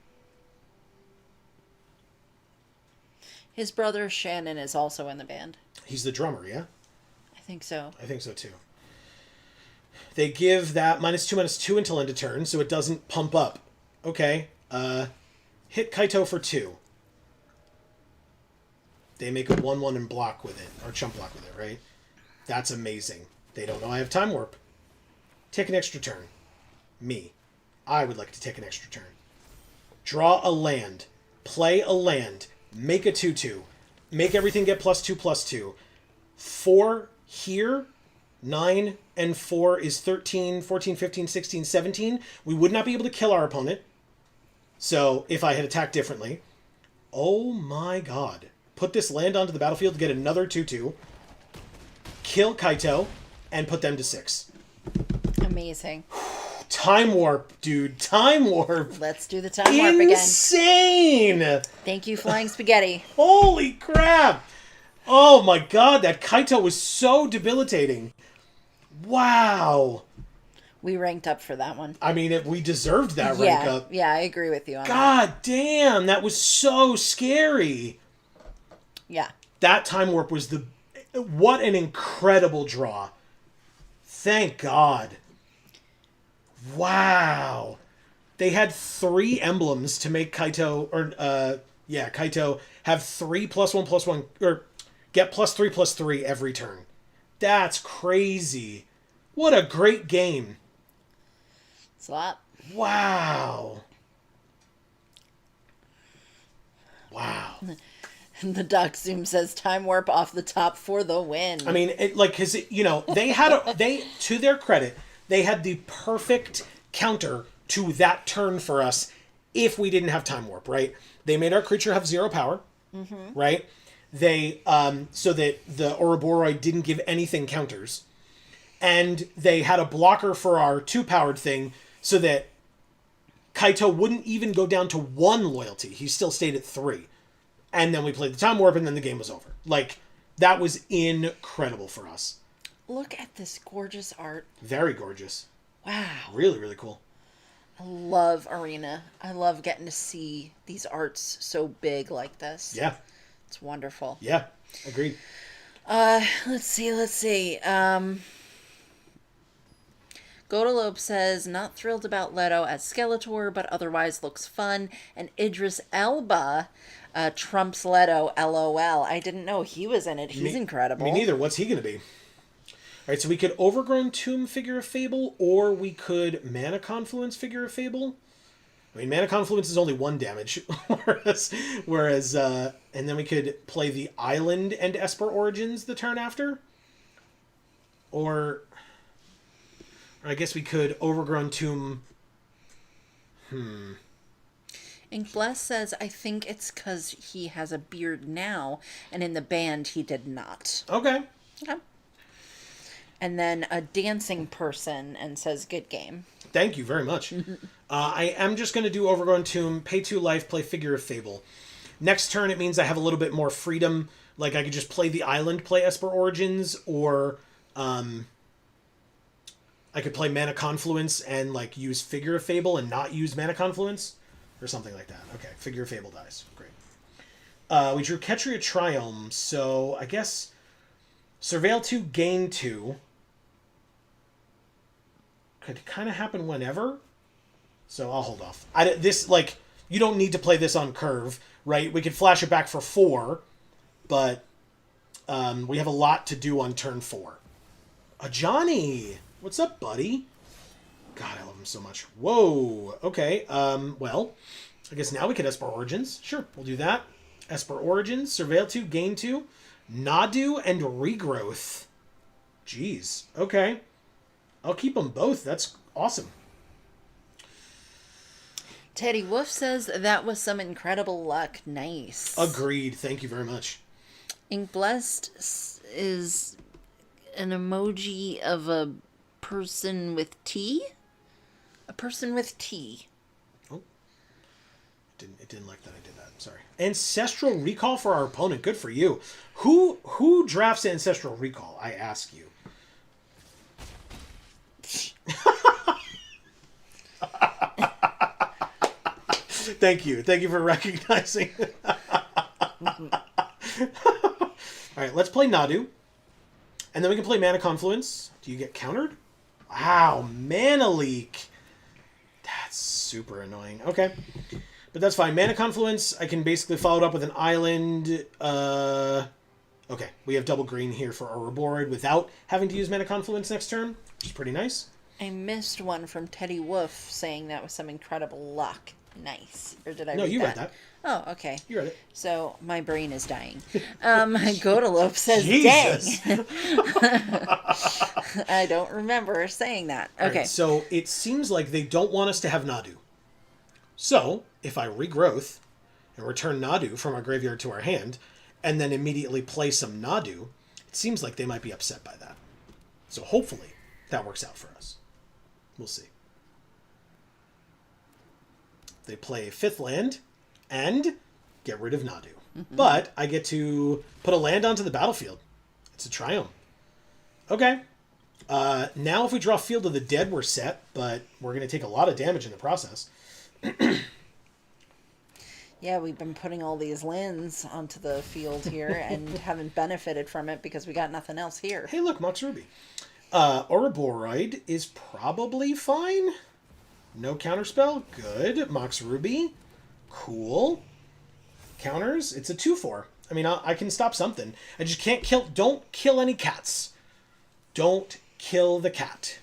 His brother Shannon is also in the band. He's the drummer, yeah? I think so. I think so, too. They give that -2/-2 until end of turn, so it doesn't pump up. Okay. Hit Kaito for 2. They make a 1/1 and block with it, or chump block with it, right? That's amazing. They don't know I have Time Warp. Take an extra turn. Me. I would like to take an extra turn. Draw a land. Play a land. Make a 2/2. Make everything get +2/+2. 4 here. 9 and 4 is 13, 14, 15, 16, 17. We would not be able to kill our opponent. So, if I had attacked differently. Oh my god. Put this land onto the battlefield to get another 2/2. Kill Kaito, and put them to 6. Amazing. Time Warp, dude. Time Warp. Let's do the Time Warp again. Insane! Thank you, Flying Spaghetti. Holy crap! Oh my god, that Kaito was so debilitating. Wow. We ranked up for that one. I mean, we deserved that rank up. Yeah, I agree with you on that. God damn, that was so scary. Yeah. That Time Warp was what an incredible draw. Thank God. Wow. They had 3 emblems to make Kaito, Kaito have 3 +1/+1, or get +3/+3 every turn. That's crazy. What a great game. It's a lot. Wow. Wow. The Doc Zoom says Time Warp off the top for the win. I mean, because they had to their credit, they had the perfect counter to that turn for us if we didn't have Time Warp, right? They made our creature have 0 power, right? They so that the Ouroboroi didn't give anything counters, and they had a blocker for our 2-powered thing so that Kaito wouldn't even go down to 1 loyalty. He still stayed at 3. And then we played the Time Warp, and then the game was over. Like, that was incredible for us. Look at this gorgeous art. Very gorgeous. Wow. Really, really cool. I love Arena. I love getting to see these arts so big like this. Yeah. It's wonderful. Yeah. Agreed. Let's see. Godalope says, not thrilled about Leto as Skeletor, but otherwise looks fun. And Idris Elba trumps Leto, LOL. I didn't know he was in it. He's incredible. Me neither. What's he going to be? All right, so we could Overgrown Tomb Figure of Fable, or we could Mana Confluence Figure of Fable. I mean, Mana Confluence is only 1 damage, whereas and then we could play the Island and Esper Origins the turn after. Or I guess we could Overgrown Tomb. Inkbless says, I think it's because he has a beard now, and in the band he did not. Okay. And then a dancing person and says, good game. Thank you very much. I am just going to do Overgrown Tomb, pay 2 life, play Figure of Fable. Next turn, it means I have a little bit more freedom. Like, I could just play the Island, play Esper Origins, or I could play Mana Confluence and like use Figure of Fable and not use Mana Confluence, or something like that. Okay, Figure of Fable dies. Great. We drew Ketria Triome, so I guess Surveil 2, Gain 2 could kind of happen whenever. So I'll hold off. You don't need to play this on curve, right? We could flash it back for 4, but we have a lot to do on turn 4. Johnny! What's up, buddy? God, I love him so much. Whoa! Okay, well, I guess now we could Esper Origins. Sure, we'll do that. Esper Origins, Surveil 2, Gain 2, Nadu, and Regrowth. Jeez. Okay. I'll keep them both. That's awesome. Teddy Wolf says that was some incredible luck. Nice. Agreed. Thank you very much. Ink Blessed is an emoji of a person with tea. A person with tea. Oh. It didn't like that I did that. Sorry. Ancestral Recall for our opponent. Good for you. Who drafts Ancestral Recall, I ask you? Thank you. Thank you for recognizing. All right, let's play Nadu. And then we can play Mana Confluence. Do you get countered? Wow, Mana Leak. That's super annoying. Okay. But that's fine. Mana Confluence, I can basically follow it up with an island. Okay, we have double green here for Ouroboros without having to use Mana Confluence next turn, which is pretty nice. I missed one from Teddy Wolf saying that was some incredible luck. Nice. Or did I read that? No, you read that. Oh, okay. You read it. So my brain is dying. Godalope says, Jesus. dang. I don't remember saying that. Okay. Right, so it seems like they don't want us to have Nadu. So if I Regrowth and return Nadu from our graveyard to our hand, and then immediately play some Nadu, it seems like they might be upset by that. So hopefully that works out for us. We'll see. They play 5th land and get rid of Nadu. Mm-hmm. But I get to put a land onto the battlefield. It's a Triome. Okay. Now if we draw Field of the Dead, we're set, but we're going to take a lot of damage in the process. Yeah, we've been putting all these lands onto the field here and haven't benefited from it because we got nothing else here. Hey, look, Mox Ruby. Ouroboros is probably fine. No counterspell. Good. Mox Ruby. Cool. Counters. It's a 2/4. I mean, I can stop something. I just can't kill... Don't kill any cats. Don't kill the cat.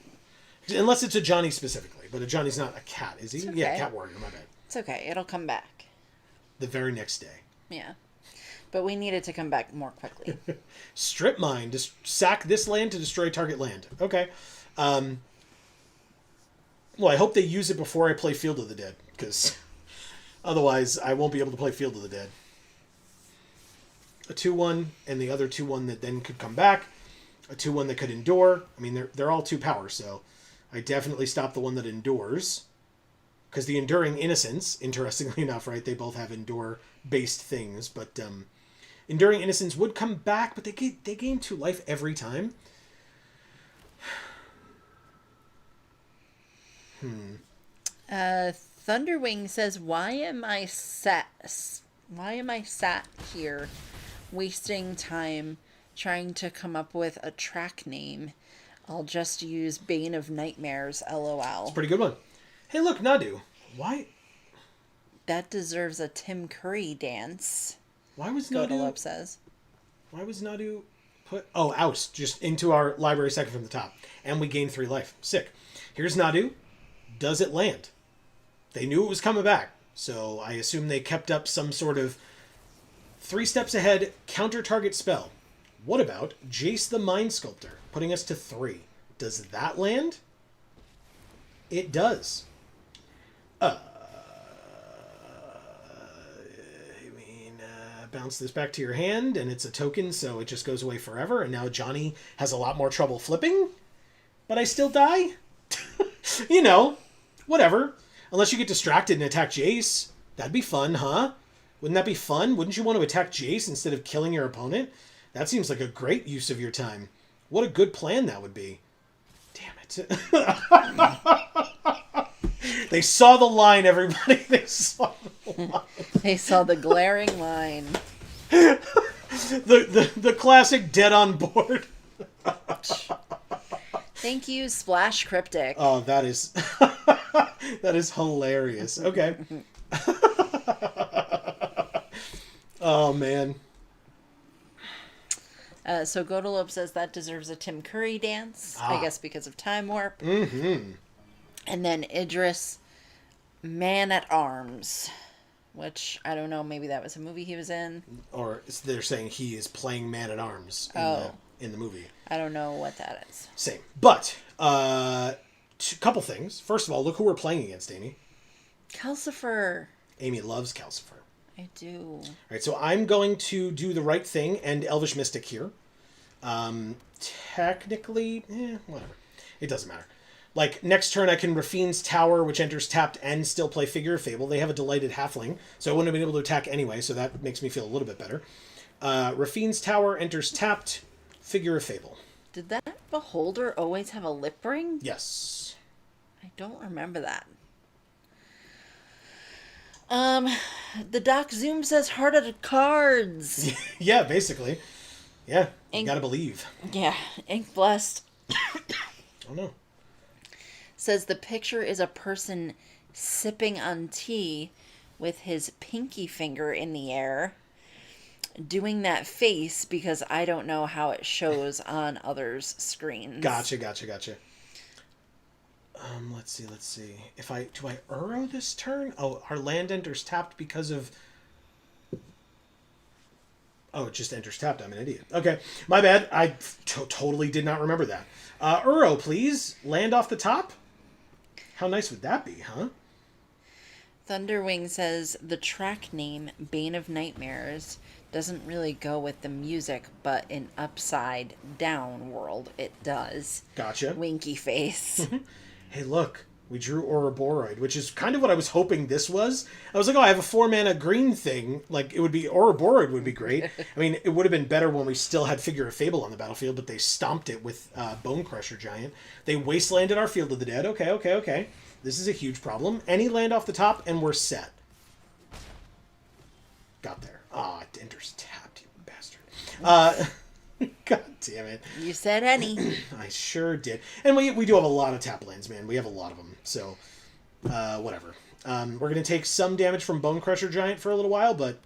Unless it's a Johnny specifically. But a Johnny's not a cat, is he? Okay. Yeah, Cat Warrior. My bad. It's okay. It'll come back. The very next day. Yeah. But we need it to come back more quickly. Strip Mine. Just sack this land to destroy target land. Okay. Well, I hope they use it before I play Field of the Dead, because otherwise I won't be able to play Field of the Dead. A 2/1, and the other 2/1 that then could come back. A 2/1 that could endure. I mean, they're all 2 power, so I definitely stop the one that endures. Because the Enduring Innocence, interestingly enough, right, they both have endure-based things, but Enduring Innocence would come back, but they gain 2 life every time. Thunderwing says, why am I sat here wasting time trying to come up with a track name? I'll just use Bane of Nightmares, LOL. It's a pretty good one. Hey, look, Nadu. Why? That deserves a Tim Curry dance. Why was Nadu... Godalope says. Why was Nadu put... Oh, oust. Just into our library second from the top. And we gain 3 life. Sick. Here's Nadu. Does it land? They knew it was coming back. So I assume they kept up some sort of 3 steps ahead counter target spell. What about Jace the Mind Sculptor? Putting us to 3. Does that land? It does. Bounce this back to your hand, and it's a token, so it just goes away forever, and now Johnny has a lot more trouble flipping, but I still die? You know, whatever. Unless you get distracted and attack Jace. That'd be fun, huh? Wouldn't that be fun? Wouldn't you want to attack Jace instead of killing your opponent? That seems like a great use of your time. What a good plan that would be. Damn it. it. They saw the line, everybody. They saw the line. They saw the glaring line. The classic dead on board. Thank you, Splash Cryptic. Oh, that is that is hilarious. Okay. Oh man. So Godalope says that deserves a Tim Curry dance. I guess because of Time Warp. Mm-hmm. And then Idris, Man at Arms, which I don't know. Maybe that was a movie he was in. Or they're saying he is playing Man at Arms in the movie. I don't know what that is. Same. But couple things. First of all, look who we're playing against, Amy. Calcifer. Amy loves Calcifer. I do. All right, so I'm going to do the right thing and Elvish Mystic here. Technically, whatever. It doesn't matter. Like, next turn I can Rafine's Tower, which enters tapped, and still play Figure of Fable. They have a Delighted Halfling, so I wouldn't have been able to attack anyway, so that makes me feel a little bit better. Rafine's Tower enters tapped, Figure of Fable. Did that Beholder always have a lip ring? Yes. I don't remember that. The Doc Zoom says Heart of the Cards. Yeah, basically. Yeah, you Ink. gotta believe. Yeah, Ink Blessed. Oh no. Says the picture is a person sipping on tea with his pinky finger in the air, doing that face because I don't know how it shows on others' screens. Gotcha. Let's see. Do I Uro this turn? Oh, our land enters tapped because of... Oh, it just enters tapped. I'm an idiot. Okay, my bad. I totally did not remember that. Uro, please. Land off the top? How nice would that be, huh? Thunderwing says the track name, Bane of Nightmares, doesn't really go with the music, but in Upside Down world, it does. Gotcha. Winky face. Hey, look. We drew Ouroboros, which is kind of what I was hoping this was. I was like, oh, I have a 4-mana green thing. Like, it would be... Ouroboros would be great. I mean, it would have been better when we still had Figure of Fable on the battlefield, but they stomped it with Bone Crusher Giant. They wastelanded our Field of the Dead. Okay. This is a huge problem. Any land off the top, and we're set. Got there. Ah, it enters tapped, you bastard. God damn it. You said any. I sure did. And we do have a lot of tap lands, man. We have a lot of them. So, whatever. We're going to take some damage from Bone Crusher Giant for a little while, but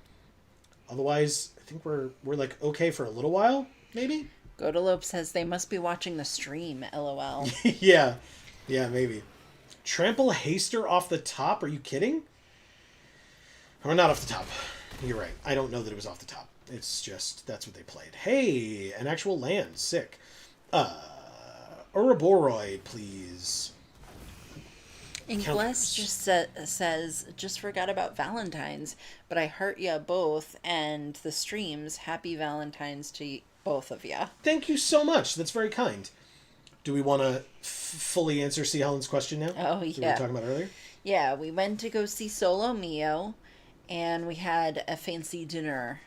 otherwise, I think we're like okay for a little while, maybe? Godalope says they must be watching the stream, LOL. Yeah, maybe. Trample Haster off the top? Are you kidding? Or not off the top. You're right. I don't know that it was off the top. It's just, that's what they played. Hey, an actual land. Sick. Ouroboros, please. Ingles just says, just forgot about Valentine's, but I heart ya both and the streams. Happy Valentine's to both of ya. Thank you so much. That's very kind. Do we want to fully answer C. Helen's question now? Oh, that yeah. we were talking about earlier? Yeah, we went to go see Solo Mio, and we had a fancy dinner.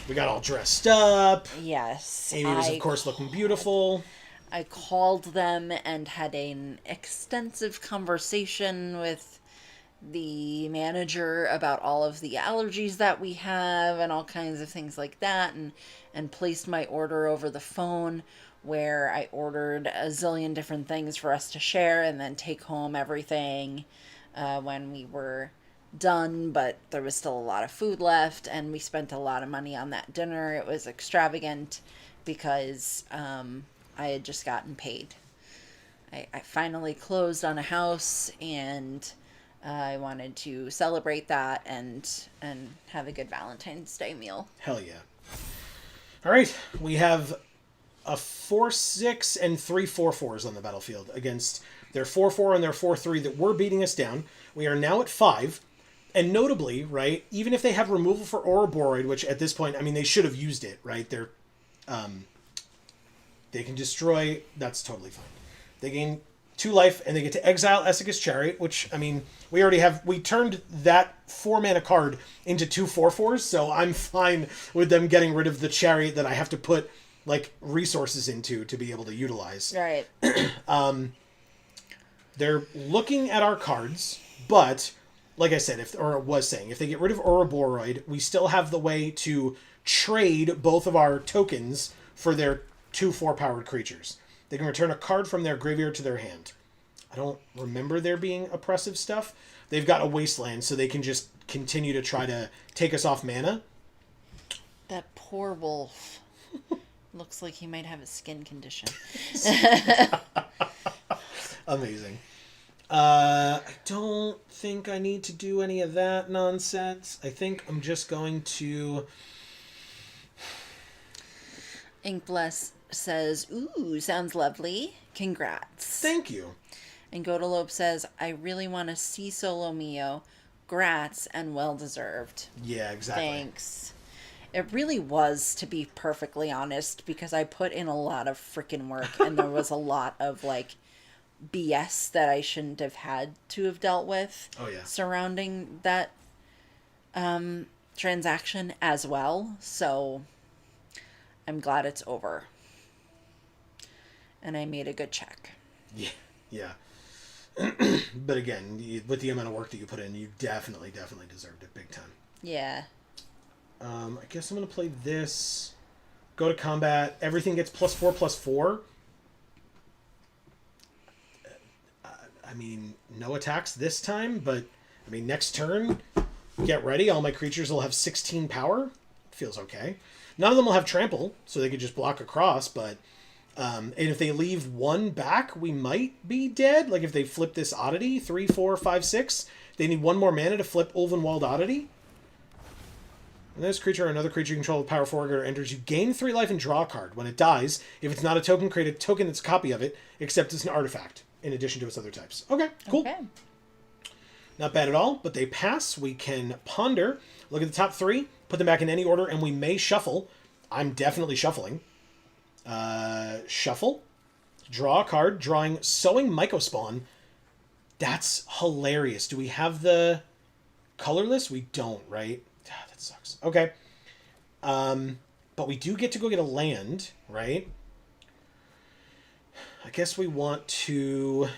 We got all dressed up. Yes. Amy was, of course, looking beautiful. I called them and had an extensive conversation with the manager about all of the allergies that we have and all kinds of things like that, and placed my order over the phone, where I ordered a zillion different things for us to share and then take home everything when we were done, but there was still a lot of food left, and we spent a lot of money on that dinner. It was extravagant because I had just gotten paid. I finally closed on a house, and I wanted to celebrate that and have a good Valentine's Day meal. Hell yeah. All right, we have a 4/6 and 3 4/4s on the battlefield against their 4/4 and their 4/3 that were beating us down. We are now at 5. And notably, right, even if they have removal for Ouroboros, which at this point, I mean, they should have used it, right? They can destroy, that's totally fine. They gain 2 life, and they get to exile Esseka's Chariot, which, I mean, we turned that 4-mana card into 2 4/4s, so I'm fine with them getting rid of the Chariot that I have to put, like, resources into to be able to utilize. Right. They're looking at our cards, but like I said, if they get rid of Ouroboros, we still have the way to trade both of our tokens for their 2/4 powered creatures. They can return a card from their graveyard to their hand. I don't remember there being oppressive stuff. They've got a wasteland, so they can just continue to try to take us off mana. That poor wolf. Looks like he might have a skin condition. Amazing. I don't think I need to do any of that nonsense. I think I'm just going to... Inkbless says, ooh, sounds lovely. Congrats. Thank you. And Godalope says, I really want to see Solo Mio. Grats and well deserved. Yeah, exactly. Thanks. It really was, to be perfectly honest, because I put in a lot of freaking work and there was a lot of like BS that I shouldn't have had to have dealt with. Oh, yeah. Surrounding that transaction as well. So I'm glad it's over. And I made a good check. Yeah, yeah. But again, with the amount of work that you put in, you definitely deserved it big time. Yeah. I guess I'm going to play this. Go to combat. Everything gets +4/+4. I mean, no attacks this time, but I mean, next turn, get ready. All my creatures will have 16 power. Feels okay. None of them will have trample, so they could just block across, but... and if they leave one back, we might be dead. Like if they flip this Oddity, 3, 4, 5, 6, they need one more mana to flip Ulvenwald Oddity. And this creature or another creature you control with power forward or enters, you gain 3 life and draw a card. When it dies, if it's not a token, create a token that's a copy of it, except it's an artifact, in addition to its other types. Okay, cool. Okay. Not bad at all, but they pass. We can ponder, look at the top 3, put them back in any order, and we may shuffle. I'm definitely shuffling. Shuffle, draw a card, drawing Sowing Mycospawn. That's hilarious. Do we have the colorless? We don't, right? That sucks. Okay. But we do get to go get a land, right? I guess we want to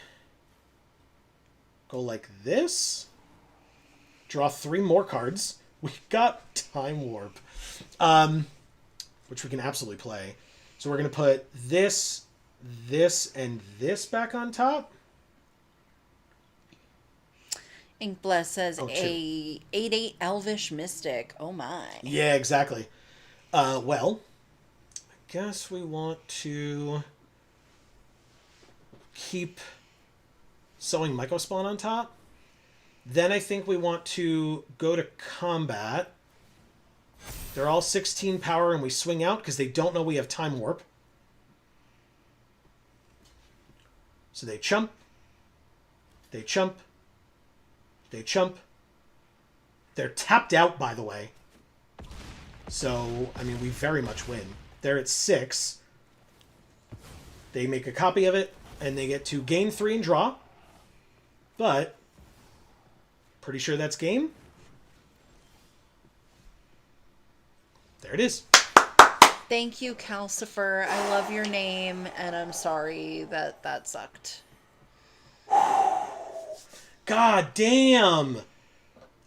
go like this. Draw 3 more cards. We got Time Warp, which we can absolutely play. So we're going to put this, and this back on top. Inkbless says a 8/8 Elvish Mystic. Oh my. Yeah, exactly. Well, I guess we want to keep Sowing Mycospawn on top. Then I think we want to go to combat. They're all 16 power and we swing out because they don't know we have Time Warp. So they chump. They chump. They chump. They're tapped out, by the way. So, I mean, we very much win. They're at 6. They make a copy of it, and they get to gain 3 and draw. But, pretty sure that's game. There it is. Thank you, Calcifer. I love your name, and I'm sorry that that sucked. God damn!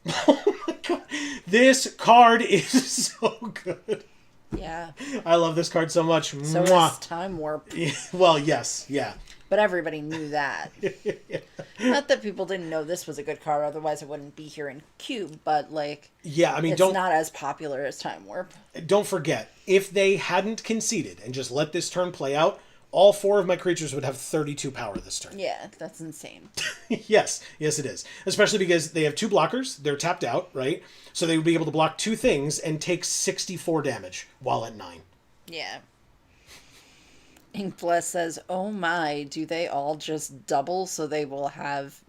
Oh my god. This card is so good. Yeah. I love this card so much. So is Time Warp. Well, yes, yeah. But everybody knew that. Not that people didn't know this was a good card, otherwise it wouldn't be here in Cube, but like... Yeah, I mean, it's not as popular as Time Warp. Don't forget, if they hadn't conceded and just let this turn play out, all 4 of my creatures would have 32 power this turn. Yeah, that's insane. Yes, it is. Especially because they have 2 blockers, they're tapped out, right? So they would be able to block 2 things and take 64 damage while at 9. Yeah. Inkbless says, oh my, do they all just double so they will have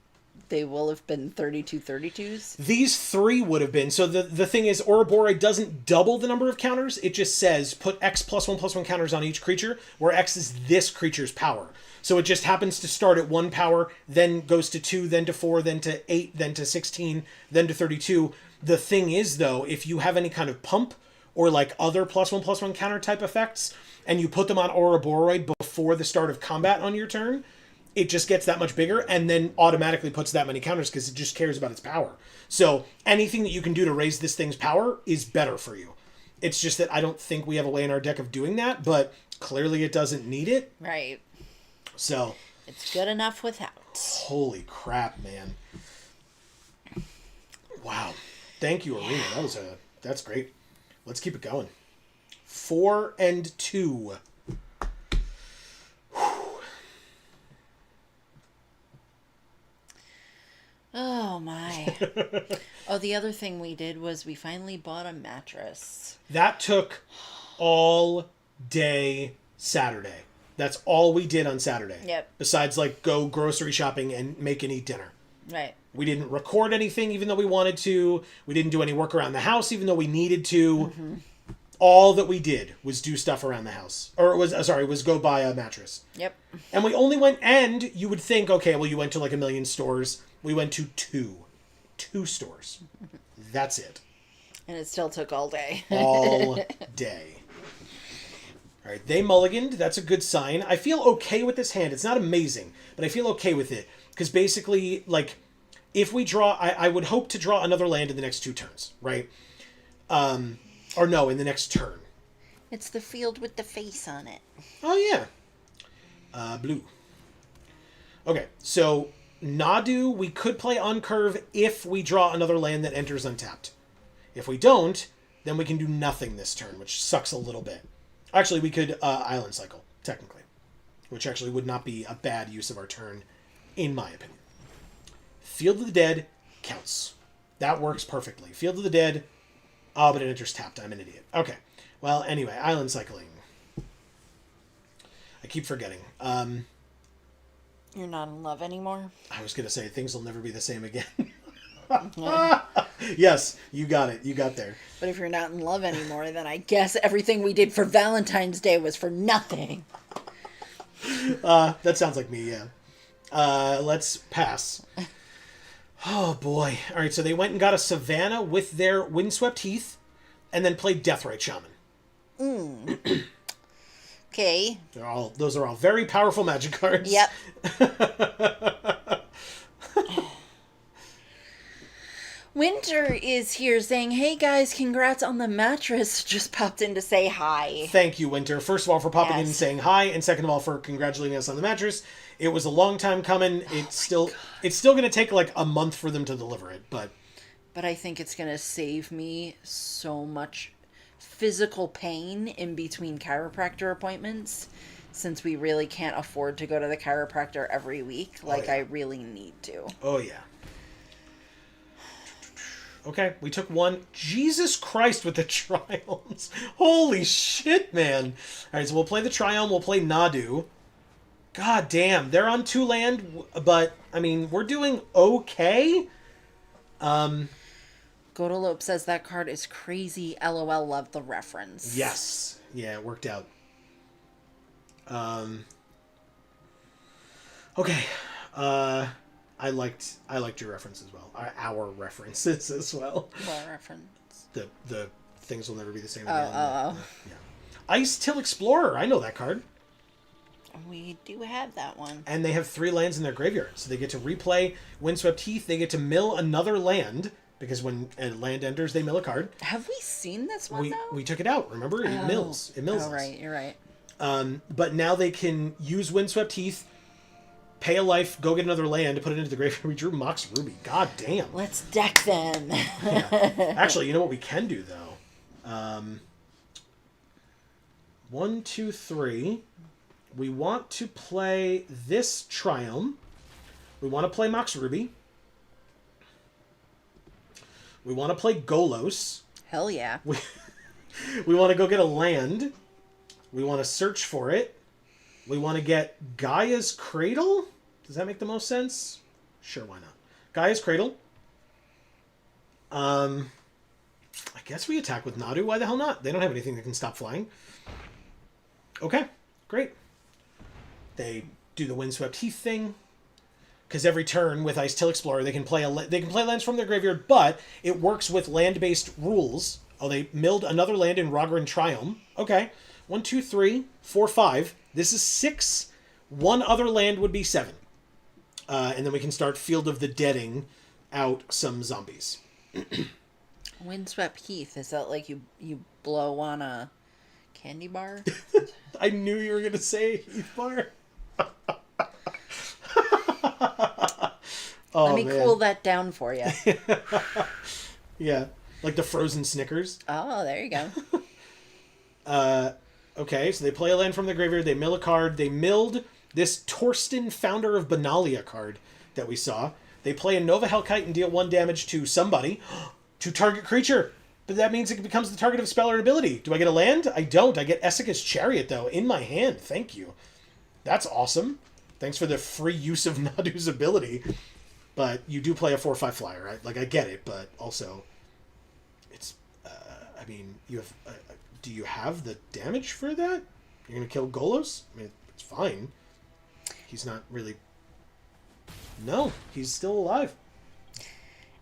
been 32 32s? These 3 would have been. So the thing is, Ouroboros doesn't double the number of counters. It just says put X +1/+1 counters on each creature, where X is this creature's power. So it just happens to start at 1 power, then goes to 2, then to 4, then to 8, then to 16, then to 32. The thing is, though, if you have any kind of pump or like other +1/+1 counter type effects, and you put them on Ouroboros before the start of combat on your turn, it just gets that much bigger and then automatically puts that many counters because it just cares about its power. So anything that you can do to raise this thing's power is better for you. It's just that I don't think we have a way in our deck of doing that, but clearly it doesn't need it. Right. So it's good enough without. Holy crap, man. Wow. Thank you, Arena. That's great. Let's keep it going. 4 and 2. Oh my. Oh, the other thing we did was we finally bought a mattress. That took all day Saturday. That's all we did on Saturday. Yep. Besides, like, go grocery shopping and make and eat dinner. Right. We didn't record anything, even though we wanted to. We didn't do any work around the house, even though we needed to. Mm-hmm. All that we did was do stuff around the house. Or was go buy a mattress. Yep. And we only went, and you would think, okay, well, you went to like a million stores. We went to two stores. That's it. And it still took all day. All day. All right, they mulliganed. That's a good sign. I feel okay with this hand. It's not amazing, but I feel okay with it. Because basically, like, if we draw... I would hope to draw another land in the next 2 turns, right? Or no, in the next turn. It's the field with the face on it. Oh, yeah. Blue. Okay, so Nadu, we could play on curve if we draw another land that enters untapped. If we don't, then we can do nothing this turn, which sucks a little bit. Actually, we could Island Cycle, technically. Which actually would not be a bad use of our turn, in my opinion. Field of the Dead counts. That works perfectly. Field of the Dead... Oh, but it enters tapped. I'm an idiot. Okay. Well, anyway, Island Cycling. I keep forgetting. You're not in love anymore? I was going to say, things will never be the same again. Yes, you got it. You got there. But if you're not in love anymore, then I guess everything we did for Valentine's Day was for nothing. That sounds like me, yeah. Let's pass. Oh, boy. All right, so they went and got a Savannah with their Windswept Heath and then played Deathrite Shaman. Okay. Those are all very powerful Magic cards. Yep. Winter is here saying, hey guys, congrats on the mattress. Just popped in to say hi. Thank you, Winter. First of all, for popping in Yes. and saying hi, and second of all, for congratulating us on the mattress. It was a long time coming. It's still going to take like a month for them to deliver it, but I think it's going to save me so much physical pain in between chiropractor appointments, since we really can't afford to go to the chiropractor every week like yeah. I really need to. Oh, yeah. Okay, we took one. Jesus Christ with the Triomes. Holy shit, man. All right, so we'll play the Triome. We'll play Nadu. God damn, they're on 2 land, but, I mean, we're doing okay. Godolope says that card is crazy. LOL, love the reference. Yes. Yeah, it worked out. Okay. I liked your reference as well. Our references as well. What reference? The things will never be the same again. Oh. Yeah. Ice Till Explorer. I know that card. We do have that one. And they have 3 lands in their graveyard. So they get to replay Windswept Heath. They get to mill another land. Because when a land enters, they mill a card. Have we seen this one, though? We took it out, remember? It mills. It mills us. Right, you're right. But now they can use Windswept Heath, pay a life, go get another land, put it into the graveyard. We drew Mox Ruby. God damn. Let's deck them. Yeah. Actually, you know what we can do, though? 1, 2, 3. We want to play this Triome. We want to play Mox Ruby. We want to play Golos. Hell yeah. We want to go get a land. We want to search for it. We want to get Gaia's Cradle. Does that make the most sense? Sure, why not? Gaia's Cradle. I guess we attack with Nadu. Why the hell not? They don't have anything that can stop flying. Okay, great. They do the Windswept Heath thing. Because every turn with Ice Till Explorer, they can play lands from their graveyard, but it works with land-based rules. Oh, they milled another land in Rogran Triome. Okay. 1, 2, 3, 4, 5. This is 6. One other land would be 7. And then we can start Field of the Deading out some zombies. Windswept Heath, is that like you blow on a candy bar? I knew you were going to say Heath Bar. Let me cool that down for you. Yeah, like the frozen Snickers. Oh, there you go. Okay, so they play a land from the graveyard, they mill a card, they milled this Torsten, founder of Benalia card that we saw. They play a Nova Hellkite and deal 1 damage to somebody, to target creature. But that means it becomes the target of spell or ability. Do I get a land? I don't. I get Essica's Chariot, though, in my hand. Thank you. That's awesome. Thanks for the free use of Nadu's ability. But you do play a 4/5 flyer, right? Like, I get it, but also, it's, I mean, you have, do you have the damage for that? You're going to kill Golos? I mean, it's fine. He's not really, no, he's still alive.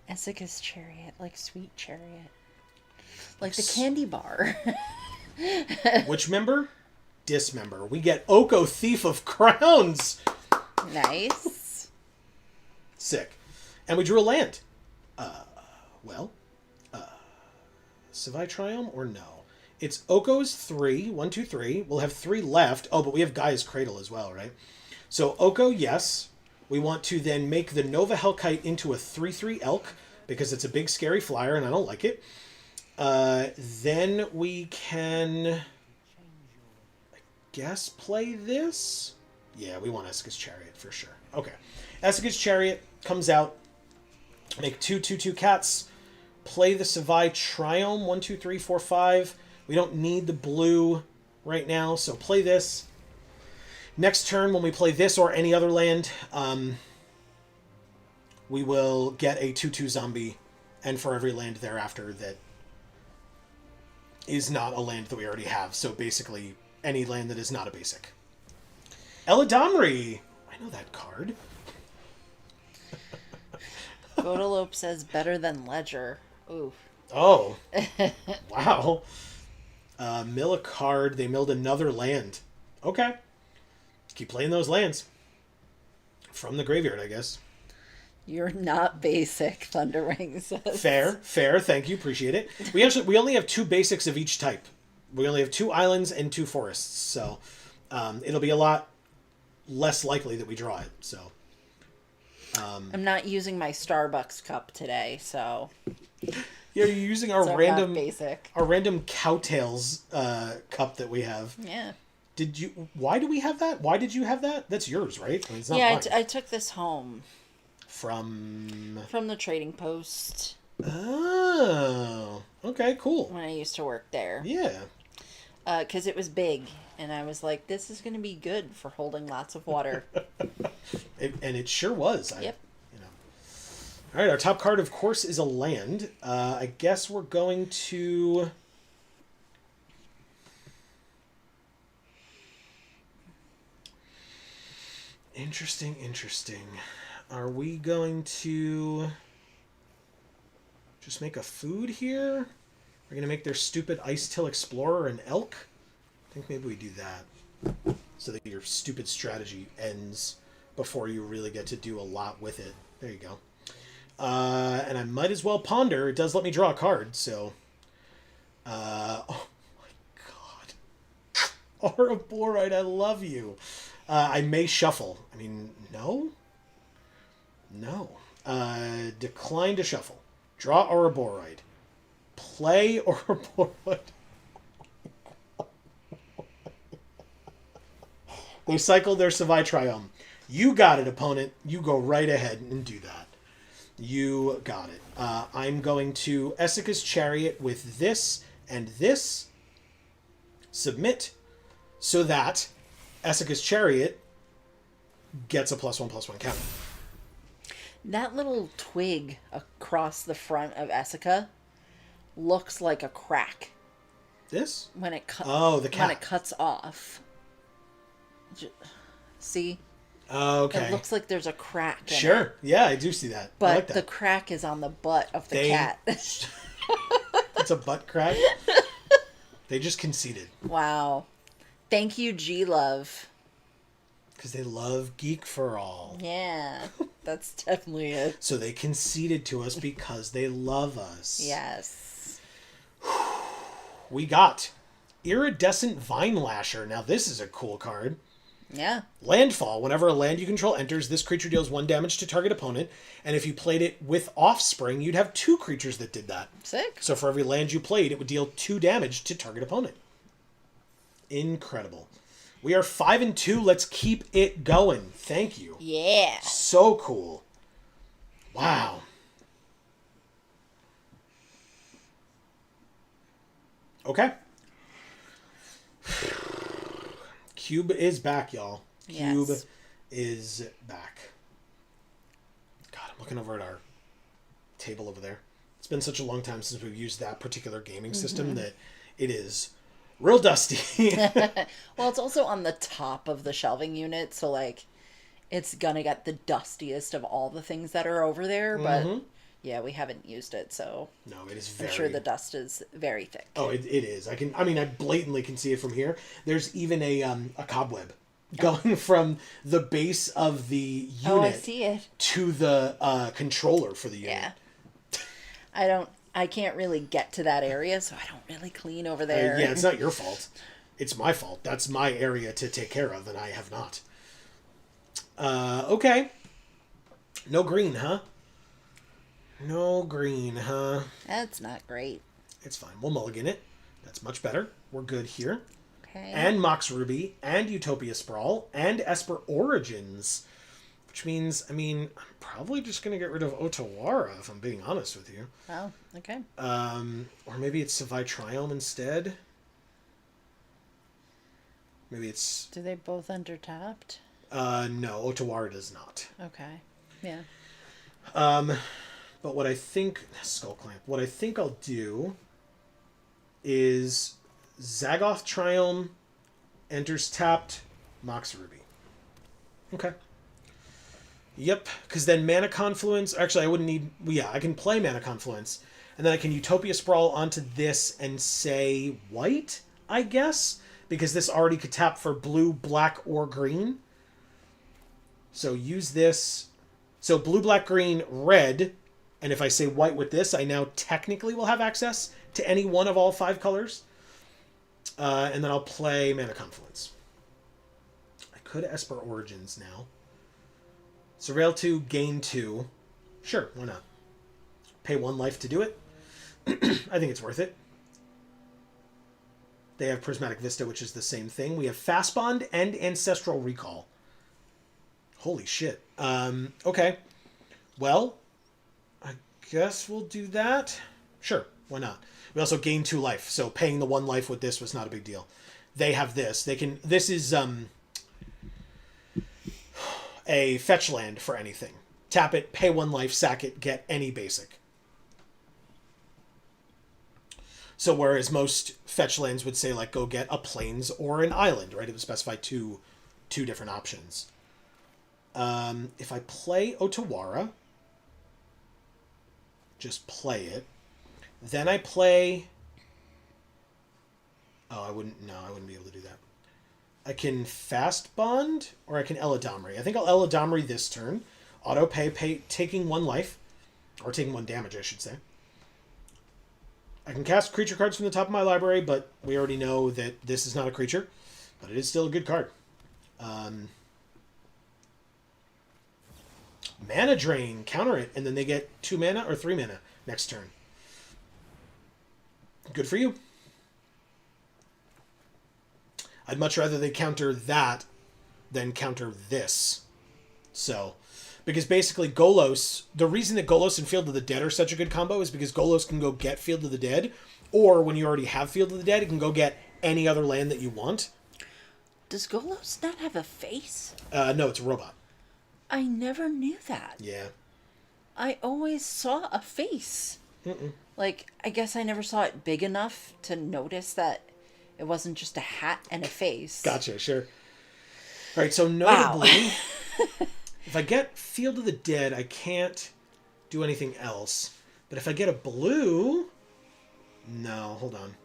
Essica's Chariot, like Sweet Chariot. Like the candy bar. Which member? Dismember. We get Oko, Thief of Crowns. Nice. Sick. And we drew a land. Savai Triumph or no? It's Oko's 3. 1, 2, 3. We'll have 3 left. Oh, but we have Gaia's Cradle as well, right? So Oko, yes. We want to then make the Nova Hellkite into a 3/3 elk because it's a big scary flyer and I don't like it. Then we can, I guess, play this. Yeah, we want Essica's Chariot for sure. Okay. Essica's Chariot comes out. Make 2/2/2 cats. Play the Savai Triome. 1, 2, 3, 4, 5. We don't need the blue right now, so play this. Next turn, when we play this or any other land, we will get a 2/2 zombie, and for every land thereafter that is not a land that we already have. So basically, any land that is not a basic. Eladamri! I know that card. Godalope says better than Ledger. Ooh. Oh. Wow. Mill a card. They milled another land. Okay. Keep playing those lands. From the graveyard, I guess. You're not basic, Thunderwing says. Fair. Thank you. Appreciate it. We only have 2 basics of each type. We only have 2 islands and 2 forests. So it'll be a lot less likely that we draw it. So I'm not using my Starbucks cup today, so yeah, you're using our so random basic. Our random Cowtails cup that we have. Yeah. Why do we have that? Why did you have that? That's yours, right? I mean, it's not Yeah, mine. I took this home. From the Trading Post. Oh, okay, cool. When I used to work there. Yeah. Because it was big, and I was like, this is going to be good for holding lots of water. And it sure was. Yep. All right, our top card, of course, is a land. I guess we're going to... Interesting. Are we going to just make a food here? We're going to make their stupid Ice Till Explorer an elk? I think maybe we do that. So that your stupid strategy ends before you really get to do a lot with it. There you go. And I might as well ponder. It does let me draw a card, so... oh my god. Ouroborite, I love you. I may shuffle. I mean, no? No. Decline to shuffle. Draw Ouroborite. Play Ouroborite. They cycled their Savai Triumph. You got it, opponent. You go right ahead and do that. You got it. I'm going to Essica's Chariot with this and this. Submit so that Essica's Chariot gets a +1/+1 counter. That little twig across the front of Essica looks like a crack. This? When it cuts. Oh, the cat. When it cuts off. See? Okay. It looks like there's a crack in Sure. it. Yeah, I do see that. But I like that. the crack is on the butt of the cat. It's a butt crack. They just conceded. Wow. Thank you, G-Love. Because they love Geek for all. Yeah, that's definitely it. So they conceded to us because they love us. Yes. We got Iridescent Vine Lasher. Now this is a cool card. Yeah. Landfall. Whenever a land you control enters, this creature deals 1 damage to target opponent. And if you played it with Offspring, you'd have 2 creatures that did that. Sick. So for every land you played, it would deal 2 damage to target opponent. Incredible. We are 5-2. Let's keep it going. Thank you. Yeah. So cool. Wow. Okay. Cube is back, y'all. Cube Yes. is back. God, I'm looking over at our table over there. It's been such a long time since we've used that particular gaming system that it is real dusty. Well, it's also on the top of the shelving unit, so like it's gonna get the dustiest of all the things that are over there, but yeah, we haven't used it, so No, it is very... I'm sure the dust is very thick. Oh, it is. I blatantly can see it from here. There's even a cobweb going from the base of the unit Oh, I see it. to the controller for the unit. Yeah. I can't really get to that area, so I don't really clean over there. Yeah, it's not your fault. It's my fault. That's my area to take care of, and I have not. Okay. No green, huh? No green, huh? That's not great. It's fine. We'll mulligan it. That's much better. We're good here. Okay. And Mox Ruby, and Utopia Sprawl, and Esper Origins. Which means, I'm probably just going to get rid of Otawara, if I'm being honest with you. Oh, okay. Or maybe it's Savai Triome instead. Maybe it's... Do they both enter tapped? No, Otawara does not. Okay. Yeah. But what I think... Skull Clamp. What I think I'll do is Zagoth Triome enters tapped, Mox Ruby. Okay. Yep, because then Mana Confluence... Actually, I wouldn't need... Yeah, I can play Mana Confluence, and then I can Utopia Sprawl onto this and say white, I guess, because this already could tap for blue, black, or green. So use this... So blue, black, green, red, and if I say white with this, I now technically will have access to any one of all 5 colors. And then I'll play Mana Confluence. I could Esper Origins now. Surveil 2, gain 2. Sure, why not? Pay 1 life to do it. I think it's worth it. They have Prismatic Vista, which is the same thing. We have Fast Bond and Ancestral Recall. Holy shit. Okay. Well, I guess we'll do that. Sure, why not? We also gain 2 life, so paying the 1 life with this was not a big deal. They have this. They can... This is a fetch land for anything. Tap it, pay 1 life, sack it, get any basic. So whereas most fetch lands would say, like, go get a plains or an island, right? It would specify two different options. If I play Otawara, just play it. Then I play... Oh, I wouldn't be able to do that. I can Fast Bond, or I can Eladamri. I think I'll Eladamri this turn. Auto pay, taking 1 life. Or taking 1 damage, I should say. I can cast creature cards from the top of my library, but we already know that this is not a creature. But it is still a good card. Mana Drain, counter it, and then they get 2 mana or 3 mana next turn. Good for you. I'd much rather they counter that than counter this. So, because basically Golos, the reason that Golos and Field of the Dead are such a good combo is because Golos can go get Field of the Dead, or when you already have Field of the Dead, it can go get any other land that you want. Does Golos not have a face? No, it's a robot. I never knew that. Yeah. I always saw a face. Mm-mm. Like, I guess I never saw it big enough to notice that it wasn't just a hat and a face. Gotcha, sure. All right, so notably, Wow. if I get Field of the Dead, I can't do anything else. But if I get a blue... No, hold on.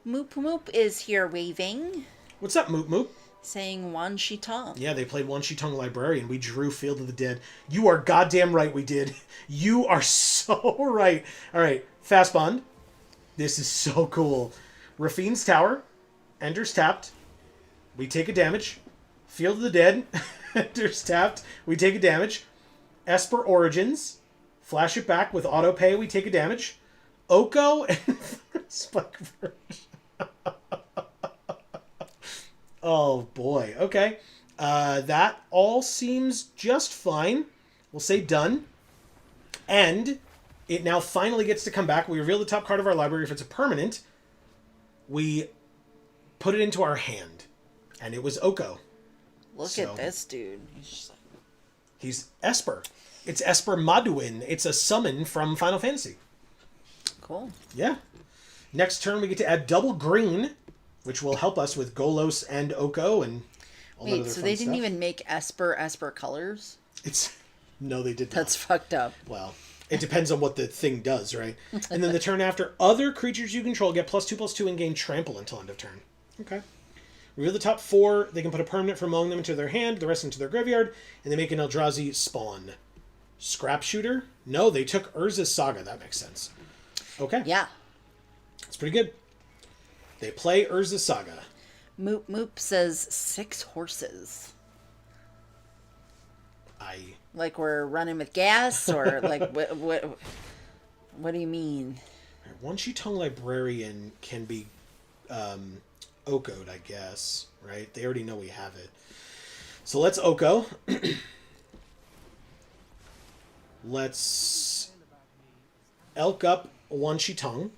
Moop Moop is here waving. What's up, Moop Moop? Saying Wan Shi Tong. Yeah, they played Wan Shi Tong Librarian. We drew Field of the Dead. You are goddamn right we did. You are so right. All right, Fast Bond. This is so cool. Rafine's Tower. Ender's tapped. We take a damage. Field of the Dead. Ender's tapped. We take a damage. Esper Origins. Flash it back with auto pay. We take a damage. Oko and Spike Verge. Oh boy. Okay. That all seems just fine. We'll say done. And it now finally gets to come back. We reveal the top card of our library. If it's a permanent, we put it into our hand. And it was Oko. Look at this dude. He's Esper. It's Esper Maduin. It's a summon from Final Fantasy. Cool. Yeah. Next turn, we get to add double green, which will help us with Golos and Oko and all that other Wait, so fun they didn't stuff. even make Esper colors? No, they did not. That's fucked up. Well, it depends on what the thing does, right? And then the turn after, other creatures you control get +2/+2 and gain trample until end of turn. Okay. Reveal the top 4. They can put a permanent from among them into their hand, the rest into their graveyard, and they make an Eldrazi spawn. Scrap Shooter? No, they took Urza's Saga. That makes sense. Okay. Yeah. That's pretty good. They play Urza's Saga. Moop Moop says 6 horses. Like we're running with gas, or like what do you mean? Wan Shi Tong Librarian can be Oko'd, I guess, right? They already know we have it. So let's Oko. Let's Elk up Wan Shi Tong.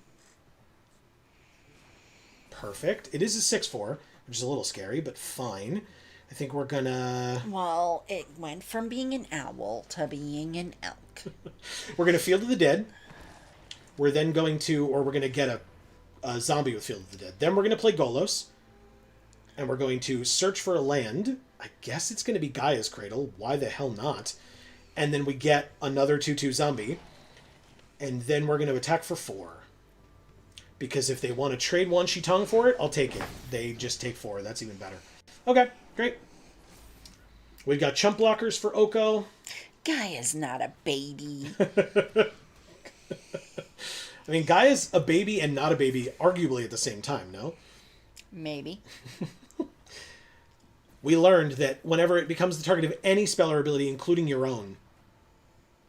Perfect. It is a 6/4, which is a little scary, but fine. I think we're gonna... Well, it went from being an owl to being an elk. We're gonna Field of the Dead. We're then going to... Or we're gonna get a zombie with Field of the Dead. Then we're gonna play Golos. And we're going to search for a land. I guess it's gonna be Gaia's Cradle. Why the hell not? And then we get another 2/2 zombie. And then we're gonna attack for 4. Because if they want to trade Wan Shi Tong for it, I'll take it. They just take 4. That's even better. Okay, great. We've got chump blockers for Oko. Gaia's not a baby. I mean, Gaia's a baby and not a baby, arguably at the same time, no? Maybe. We learned that whenever it becomes the target of any spell or ability, including your own,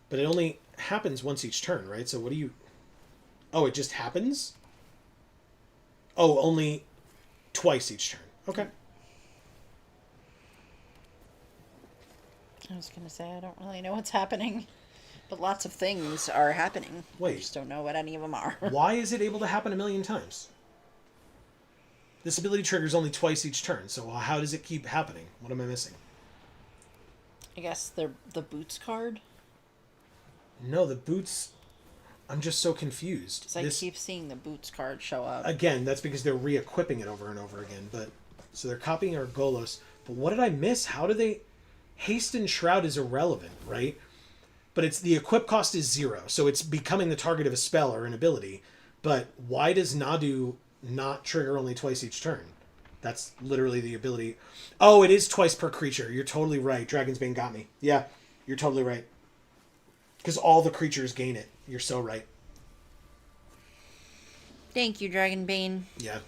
but it only happens once each turn, right? So what do you... Oh, it just happens? Oh, only twice each turn. Okay. I was going to say, I don't really know what's happening. But lots of things are happening. Wait. I just don't know what any of them are. Why is it able to happen a million times? This ability triggers only twice each turn, so how does it keep happening? What am I missing? I guess they're the boots card? No, the boots... I'm just so confused. Because I keep seeing the boots card show up. Again, that's because they're re-equipping it over and over again. But so they're copying our Golos. But what did I miss? How do they... Haste and Shroud is irrelevant, right? But it's the equip cost is 0, so it's becoming the target of a spell or an ability. But why does Nadu not trigger only twice each turn? That's literally the ability. Oh, it is twice per creature. You're totally right. Dragon's Bane got me. Yeah, you're totally right. Because all the creatures gain it. You're so right. Thank you, Dragonbane. Yeah.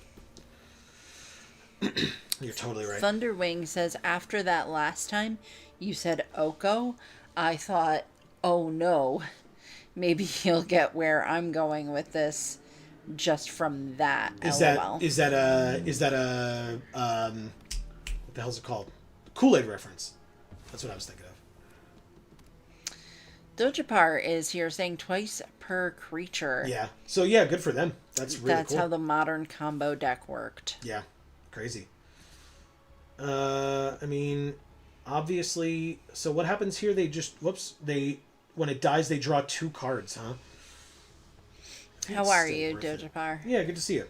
You're totally right. Thunderwing says, after that last time you said Oko, I thought, oh no, maybe he'll get where I'm going with this just from that. Is LOL. that a what the hell's it called? Kool-Aid reference. That's what I was thinking of. Dojapar is here saying twice per creature. Yeah. So yeah, good for them. That's really That's cool. how the modern combo deck worked. Yeah. Crazy. I mean, obviously, so what happens here? They just, when it dies, they draw 2 cards, huh? How are you, Dojapar? Yeah, good to see you.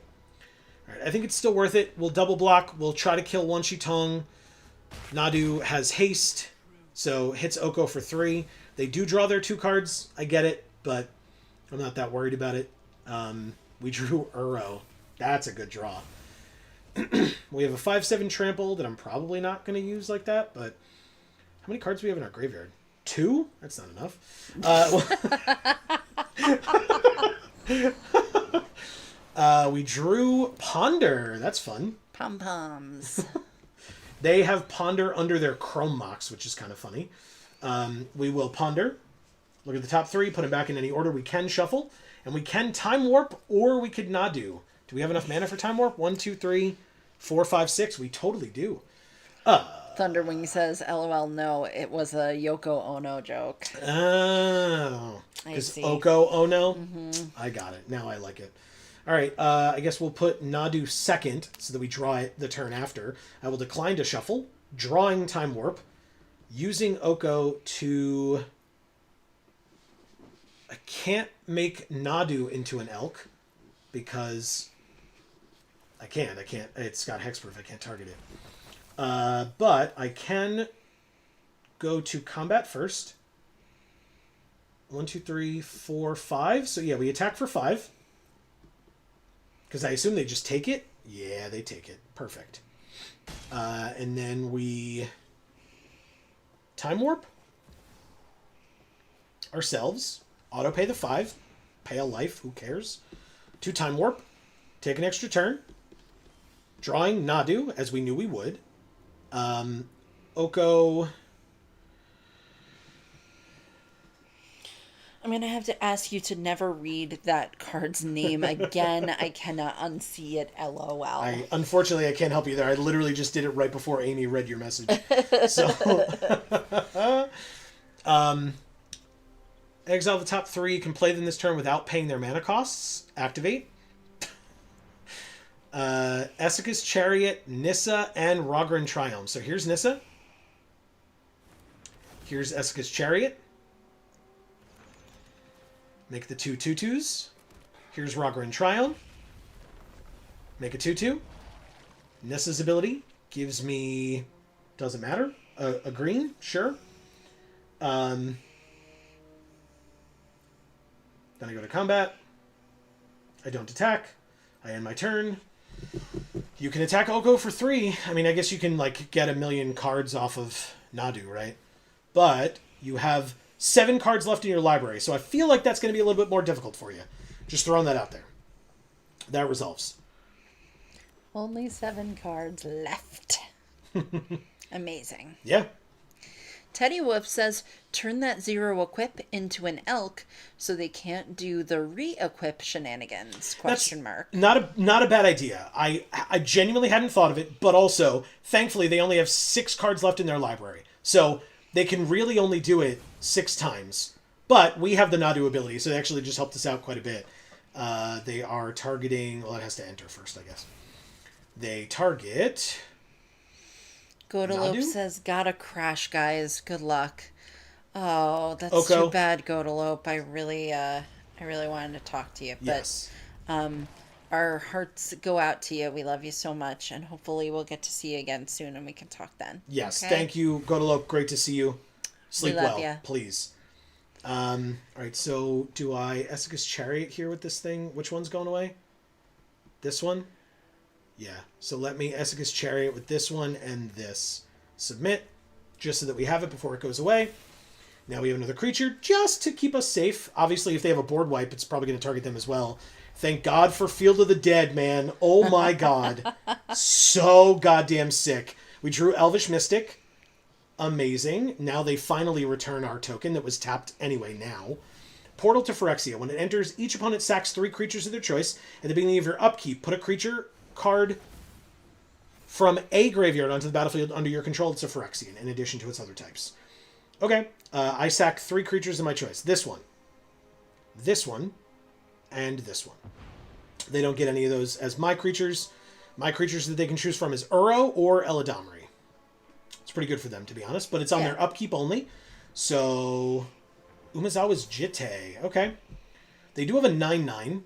All right, I think it's still worth it. We'll double block. We'll try to kill Wan Shi Tong. Nadu has haste, so hits Oko for 3. They do draw their 2 cards. I get it, but I'm not that worried about it. We drew Uro. That's a good draw. We have a 5/7 trample that I'm probably not going to use like that, but how many cards do we have in our graveyard? 2? That's not enough. We drew Ponder. That's fun. Pom-poms. They have Ponder under their Chrome Mox, which is kind of funny. We will Ponder. Look at the top 3, put them back in any order we can shuffle. And we can Time Warp, or we could Nadu. Do we have enough mana for Time Warp? 1, 2, 3, 4, 5, 6. We totally do. Thunderwing says, LOL, no, it was a Yoko Ono joke. Oh. I Because see. Oko Ono? I got it. Now I like it. All right, I guess we'll put Nadu second so that we draw it the turn after. I will decline to shuffle, drawing Time Warp, using Oko to... I can't make Nadu into an elk because I can't. It's got hexproof. I can't target it. But I can go to combat first. 1, 2, 3, 4, 5. So yeah, we attack for 5. Because I assume they just take it. Yeah, they take it. Perfect. And then we Time Warp ourselves. Auto pay the 5. Pay a life. Who cares? 2 Time Warp. Take an extra turn. Drawing Nadu, as we knew we would. Oko... I'm going to have to ask you to never read that card's name again. I cannot unsee it, LOL. Unfortunately, I can't help you there. I literally just did it right before Amy read your message. So, exile the top 3. You can play them this turn without paying their mana costs. Activate. Essica's Chariot, Nissa, and Rogran Triumph. So here's Nissa. Here's Essica's Chariot. Make the 2 2/2s. Here's Rogran Triumph. Make a 2/2. Nissa's ability gives me... Doesn't matter. A green? Sure. Then I go to combat. I don't attack. I end my turn. You can attack Oko for 3. I mean, I guess you can, like, get a million cards off of Nadu, right? But you have 7 cards left in your library, so I feel like that's going to be a little bit more difficult for you. Just throwing that out there. That resolves. Only 7 cards left. Amazing. Yeah. Teddy Wolf says, turn that 0 equip into an elk so they can't do the re-equip shenanigans, question mark. Not a bad idea. I genuinely hadn't thought of it, but also, thankfully, they only have 6 cards left in their library. So they can really only do it 6 times. But we have the Nadu ability, so they actually just helped us out quite a bit. They are targeting... Well, it has to enter first, I guess. They target... Godalope Nadu? says, gotta crash, guys. Good luck. Oh, that's Oko. too bad, Godalope. I really wanted to talk to you. But Yes. our hearts go out to you. We love you so much, and hopefully we'll get to see you again soon, and we can talk then. Yes, Okay? thank you, Godalope. Great to see you. Sleep love well, ya. please. All right, so do I Essica's Chariot here with this thing? Which one's going away? This one? Yeah, so let me Essica's Chariot with this one and this. Submit, just so that we have it before it goes away. Now we have another creature, just to keep us safe. Obviously, if they have a board wipe, it's probably going to target them as well. Thank God for Field of the Dead, man. Oh my God. So goddamn sick. We drew Elvish Mystic. Amazing. Now they finally return our token that was tapped anyway now. Portal to Phyrexia. When it enters, each opponent sacks 3 creatures of their choice. At the beginning of your upkeep, put a creature card from a graveyard onto the battlefield under your control. It's a Phyrexian, in addition to its other types. Okay. I sack 3 creatures of my choice. This one, and this one. They don't get any of those as my creatures. My creatures that they can choose from is Uro or Eladamri. It's pretty good for them, to be honest, but it's on their upkeep only. So, Umezawa's Jitte. Okay. They do have a 9/9.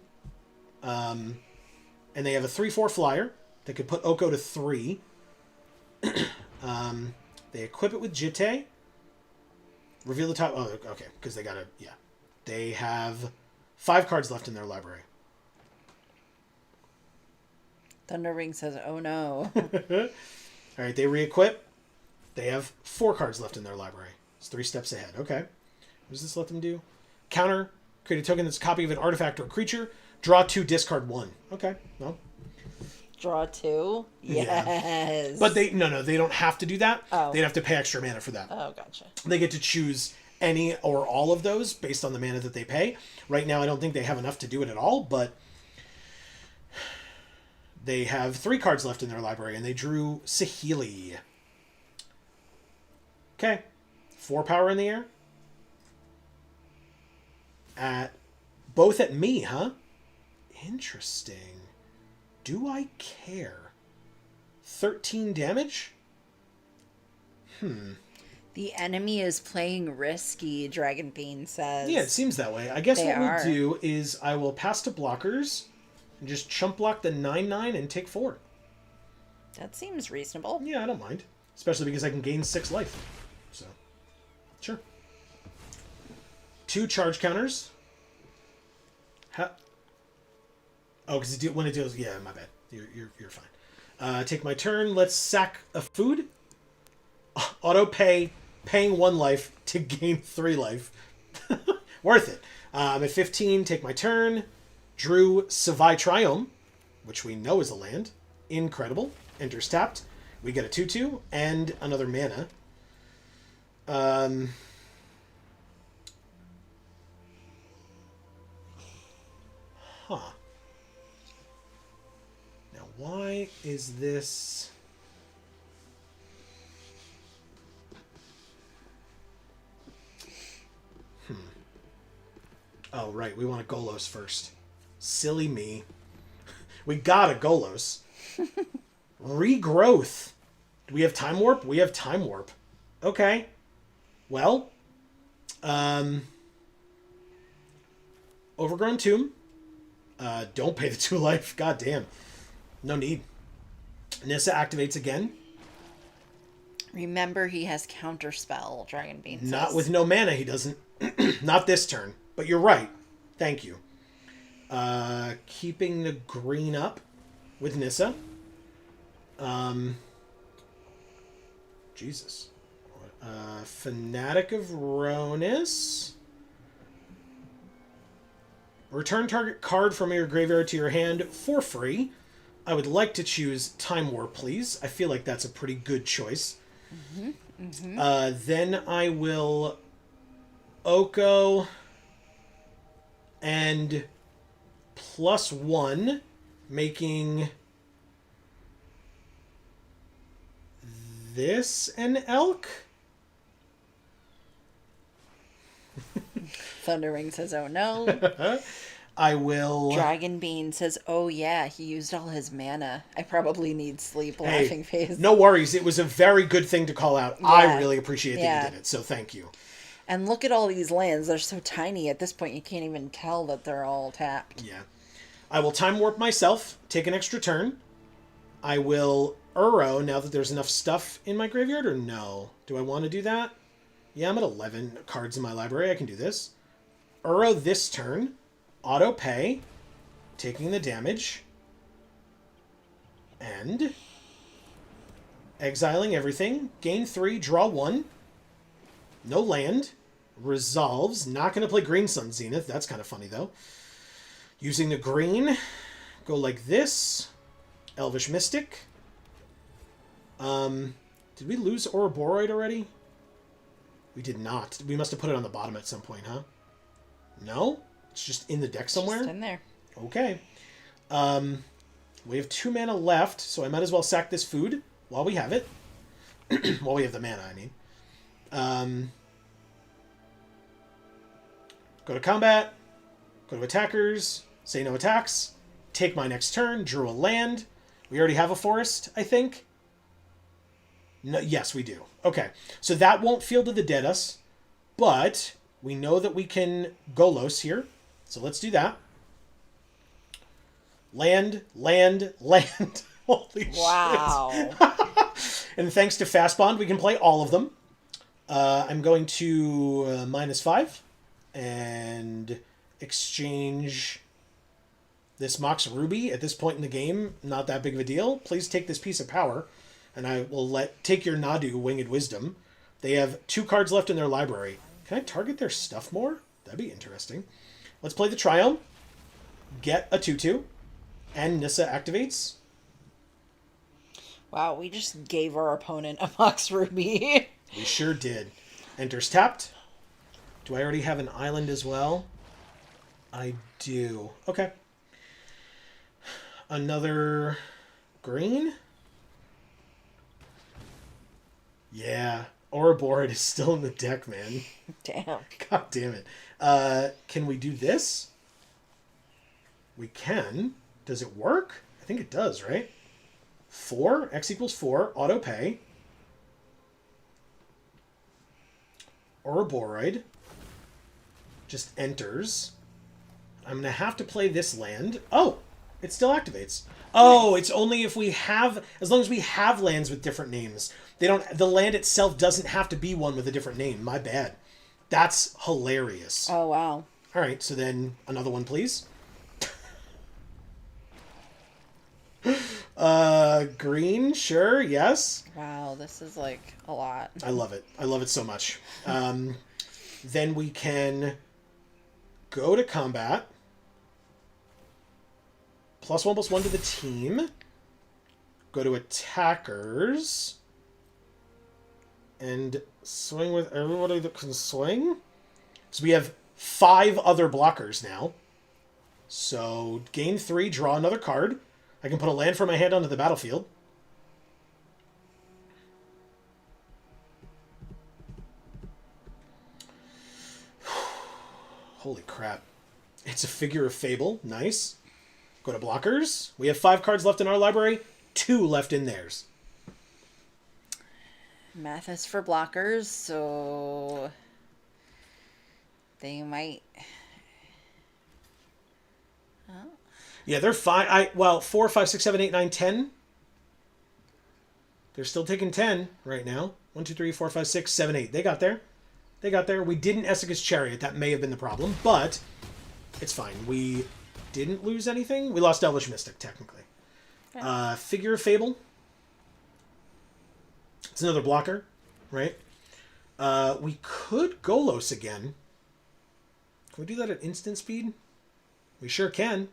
And they have a 3/4 flyer. They could put Oko to 3. They equip it with Jitte. Reveal the top... Oh, okay, because they got to... Yeah. They have 5 cards left in their library. Thunderwing says, oh no. All right, they re-equip. They have 4 cards left in their library. It's 3 steps ahead. Okay. What does this let them do? Counter. Create a token that's a copy of an artifact or creature. Draw 2, discard 1. Okay. Well. Draw 2? Yes. Yeah. But they don't have to do that. Oh. They'd have to pay extra mana for that. Oh, gotcha. They get to choose any or all of those based on the mana that they pay. Right now, I don't think they have enough to do it at all, but they have 3 cards left in their library, and they drew Saheeli. Okay. 4 power in the air. Both at me, huh? Interesting. Do I care? 13 damage? The enemy is playing risky, Dragon Bean says. Yeah, it seems that way. I guess They what are. we'll do is I will pass to blockers and just chump block the 9/9 and take 4. That seems reasonable. Yeah, I don't mind. Especially because I can gain 6 life. So, sure. 2 charge counters. Oh, because when it deals... Yeah, my bad. You're fine. Take my turn. Let's sack a food. Auto pay. Paying 1 life to gain 3 life. Worth it. I'm at 15. Take my turn. Drew Savai Triome, which we know is a land. Incredible. Enters tapped. We get a 2/2 and another mana. Huh. Now, why is this... Oh, right. We want a Golos first. Silly me. We got a Golos. Regrowth. Do we have Time Warp? We have Time Warp. Okay. Well. Overgrown Tomb. Don't pay the 2 life. God damn. No need. Nissa activates again. Remember, he has Counterspell, Dragon Bean says. Not with no mana, he doesn't. Not this turn. But you're right. Thank you. Keeping the green up with Nissa. Jesus. Fanatic of Ronus. Return target card from your graveyard to your hand for free. I would like to choose Time Warp, please. I feel like that's a pretty good choice. Then I will Oko and +1, making this an elk? Thunderwing says, oh no. I will... Dragon Bean says, oh yeah, he used all his mana. I probably need sleep, laughing face. No worries. It was a very good thing to call out. Yeah. I really appreciate that you did it, so thank you. And look at all these lands. They're so tiny. At this point, you can't even tell that they're all tapped. Yeah. I will Time Warp myself, take an extra turn. I will Uro now that there's enough stuff in my graveyard, or no? Do I want to do that? Yeah, I'm at 11 cards in my library. I can do this. Uro this turn. Auto pay. Taking the damage. And exiling everything. Gain 3, draw 1. No land. Resolves. Not going to play Green Sun Zenith. That's kind of funny, though. Using the green. Go like this. Elvish Mystic. Did we lose Ouroboros already? We did not. We must have put it on the bottom at some point, huh? No? It's just in the deck somewhere? Just in there. Okay. We have 2 mana left, so I might as well sack this food while we have it. While we have the mana, I mean. Go to combat. Go to attackers. Say no attacks. Take my next turn. Drew a land. We already have a forest, I think. No, yes, we do. Okay. So that won't Field of the Dead us. But we know that we can Golos here. So let's do that. Land, land, land. Holy wow. shit. And thanks to Fast Bond, we can play all of them. I'm going to -5 and exchange This Mox Ruby, at this point in the game, not that big of a deal. Please take this piece of power, and I will take your Nadu, Winged Wisdom. They have 2 cards left in their library. Can I target their stuff more? That'd be interesting. Let's play the Triome. Get a 2/2. And Nissa activates. Wow, we just gave our opponent a Mox Ruby. We sure did. Enters tapped. Do I already have an island as well? I do. Okay. Another green? Yeah. Ouroboros is still in the deck, man. Damn. God damn it. Can we do this? We can. Does it work? I think it does, right? 4. X equals 4. Auto pay. Ouroboros just enters. I'm going to have to play this land. Oh, it still activates. Oh, it's only if we have, as long as we have lands with different names. The land itself doesn't have to be one with a different name. My bad. That's hilarious. Oh, wow. All right, so then another one, please. Green, sure, yes. Wow, this is like a lot. I love it. I love it so much. Then we can go to combat. +1/+1 to the team. Go to attackers. And swing with everybody that can swing. So we have 5 other blockers now. So gain 3, draw another card. I can put a land from my hand onto the battlefield. Holy crap. It's a Figure of Fable. Nice. Go to blockers. We have 5 cards left in our library. 2 left in theirs. Math is for blockers, so they might... Oh. Yeah, they're fine. 4, 5, 6, 7, 8, 9, 10. They're still taking 10 right now. 1, 2, 3, 4, 5, 6, 7, 8. They got there. They got there. We didn't Essica's Chariot. That may have been the problem, but it's fine. We didn't lose anything. We lost Elvish Mystic, technically. Okay. Figure of Fable. It's another blocker, right? We could Golos again. Can we do that at instant speed? We sure can.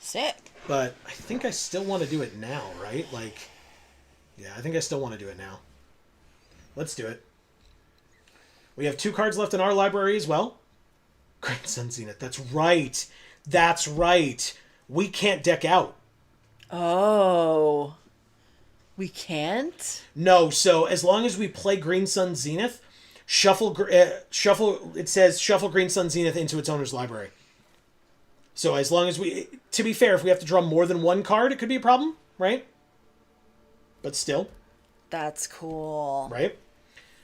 Sick. But I think I still want to do it now, right? Yeah, I think I still want to do it now. Let's do it. We have 2 cards left in our library as well. Great Sun Zenith. That's right. That's right. We can't deck out. Oh. We can't? No, so as long as we play Green Sun Zenith, it says shuffle Green Sun Zenith into its owner's library. So as long as to be fair, if we have to draw more than 1 card, it could be a problem, right? But still. That's cool. Right?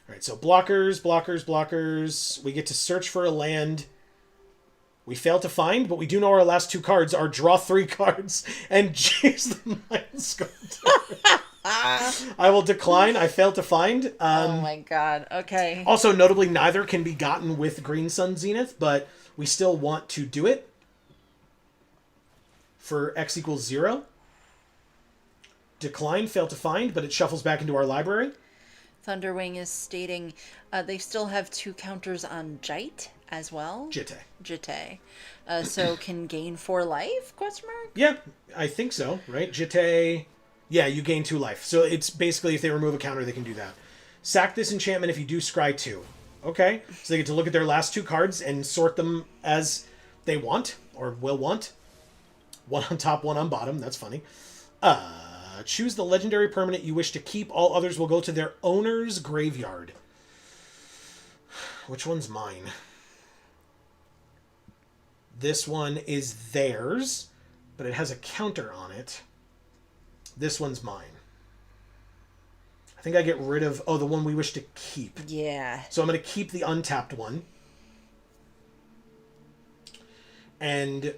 All right, so blockers, blockers, blockers. We get to search for a land. We fail to find, but we do know our last 2 cards are draw 3 cards and choose the Mind Sculptor. I will decline. I failed to find. Oh my god. Okay. Also, notably, neither can be gotten with Green Sun Zenith, but we still want to do it. For X equals 0. Decline, fail to find, but it shuffles back into our library. Thunderwing is stating they still have 2 counters on Jite as well. Jite. So can gain 4 life? Question mark? Yeah, I think so, right? Jite... Yeah, you gain 2 life. So it's basically if they remove a counter, they can do that. Sack this enchantment if you do scry 2. Okay, so they get to look at their last 2 cards and sort them as they want, or will want. 1 on top, 1 on bottom. That's funny. Choose the legendary permanent you wish to keep. All others will go to their owner's graveyard. Which one's mine? This one is theirs, but it has a counter on it. This one's mine. I think I get rid of... Oh, the one we wish to keep. Yeah. So I'm going to keep the untapped one. And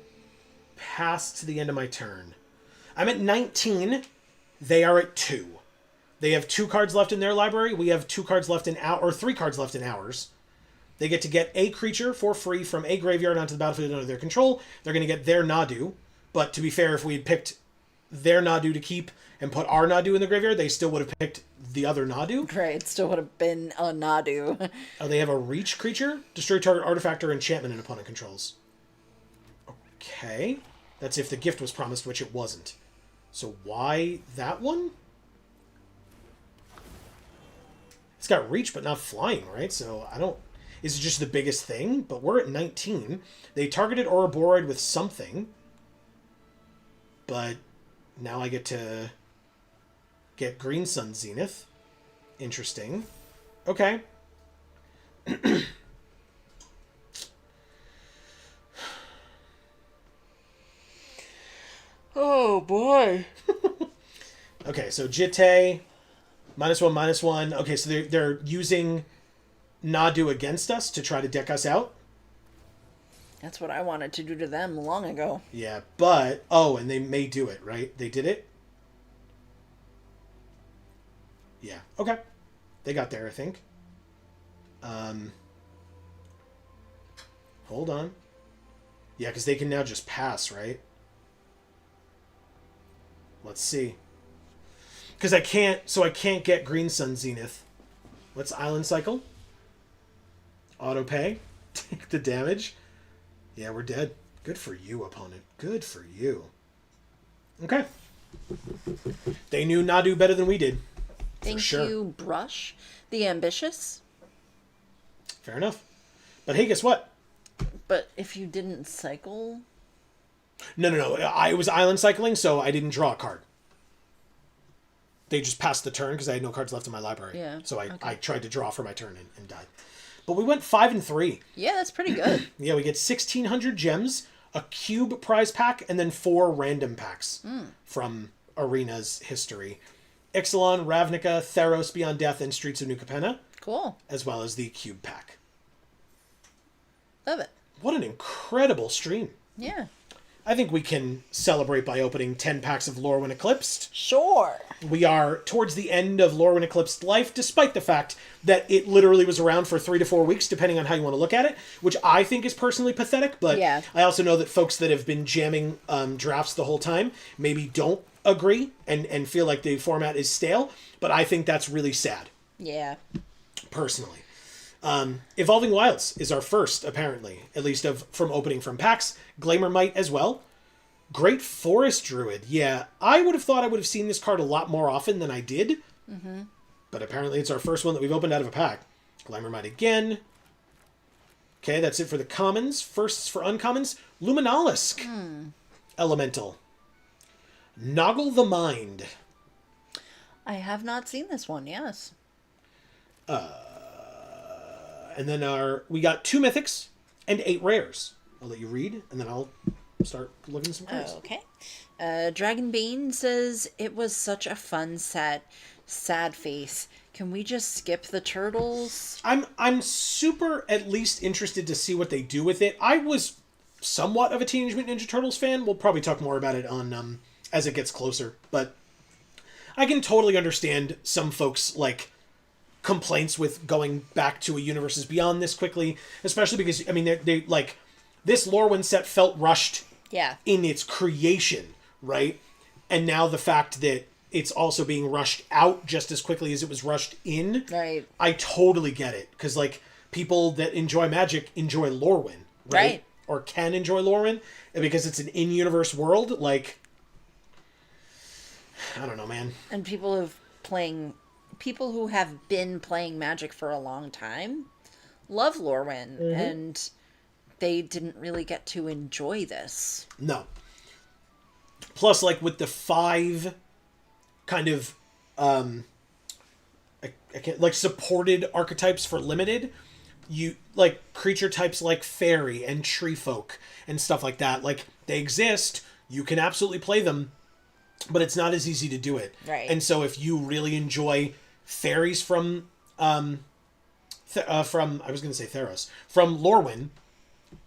pass to the end of my turn. I'm at 19. They are at 2. They have 2 cards left in their library. We have 2 cards left in our... Or 3 cards left in ours. They get to get a creature for free from a graveyard onto the battlefield under their control. They're going to get their Nadu. But to be fair, if we had picked their Nadu to keep and put our Nadu in the graveyard, they still would have picked the other Nadu. Right, it still would have been a Nadu. Oh, they have a reach creature. Destroy target artifact or enchantment an opponent controls. Okay. That's if the gift was promised, which it wasn't. So why that one? It's got reach, but not flying, right? So I don't... Is it just the biggest thing? But we're at 19. They targeted Ouroboros with something. But now I get to get Green Sun Zenith. Interesting. Okay. Oh, boy. Okay, so Jitte, -1/-1. Okay, so they're using Nadu against us to try to deck us out. That's what I wanted to do to them long ago. Yeah, but... Oh, and they may do it, right? They did it? Yeah, okay. They got there, I think. Hold on. Yeah, because they can now just pass, right? Let's see. Because I can't get Green Sun Zenith. Let's Island Cycle. Auto pay. Take the damage. Yeah, we're dead. Good for you, opponent. Good for you. Okay. They knew Nadu better than we did. Thank sure. you, Brush. The Ambitious. Fair enough. But hey, guess what? But if you didn't cycle... No. I was island cycling, so I didn't draw a card. They just passed the turn because I had no cards left in my library. Yeah. So I, okay. I tried to draw for my turn and died. But we went 5-3. Yeah, that's pretty good. Yeah, we get 1,600 gems, a cube prize pack, and then 4 random packs from Arena's history. Ixalan, Ravnica, Theros Beyond Death, and Streets of New Capenna. Cool. As well as the cube pack. Love it. What an incredible stream. Yeah. I think we can celebrate by opening 10 packs of Lorwyn Eclipsed. Sure. We are towards the end of Lorwyn Eclipsed life, despite the fact that it literally was around for 3 to 4 weeks, depending on how you want to look at it, which I think is personally pathetic, but yeah. I also know that folks that have been jamming drafts the whole time maybe don't agree and feel like the format is stale, but I think that's really sad. Yeah. Personally. Evolving Wilds is our first, apparently, at least from opening from packs. Glamourmite as well. Great Forest Druid. Yeah, I would have thought I would have seen this card a lot more often than I did. Mm-hmm. But apparently it's our first one that we've opened out of a pack. Glamourmite again. Okay, that's it for the commons. Firsts for uncommons. Luminalisk. Elemental. Noggle the Mind. I have not seen this one, yes. And then we got 2 mythics and 8 rares. I'll let you read, and then I'll start looking at some cards. Okay. Dragonbane says, it was such a fun set. Sad face. Can we just skip the turtles? I'm super at least interested to see what they do with it. I was somewhat of a Teenage Mutant Ninja Turtles fan. We'll probably talk more about it on as it gets closer. But I can totally understand some folks like complaints with going back to a Universes Beyond this quickly, especially because I mean they like this Lorwyn set felt rushed in its creation, right? And now the fact that it's also being rushed out just as quickly as it was rushed in, right? I totally get it, because like people that enjoy Magic enjoy Lorwyn, right? Or can enjoy Lorwyn, and because it's an in-universe world, like I don't know, man. And people who have been playing Magic for a long time love Lorwyn, and they didn't really get to enjoy this. No. Plus, like, with the 5 kind of, I can't, like, supported archetypes for limited, you, like, creature types like Fairy and Tree Folk and stuff like that, like, they exist, you can absolutely play them, but it's not as easy to do it. Right. And so if you really enjoy fairies from I was going to say Theros, from Lorwyn,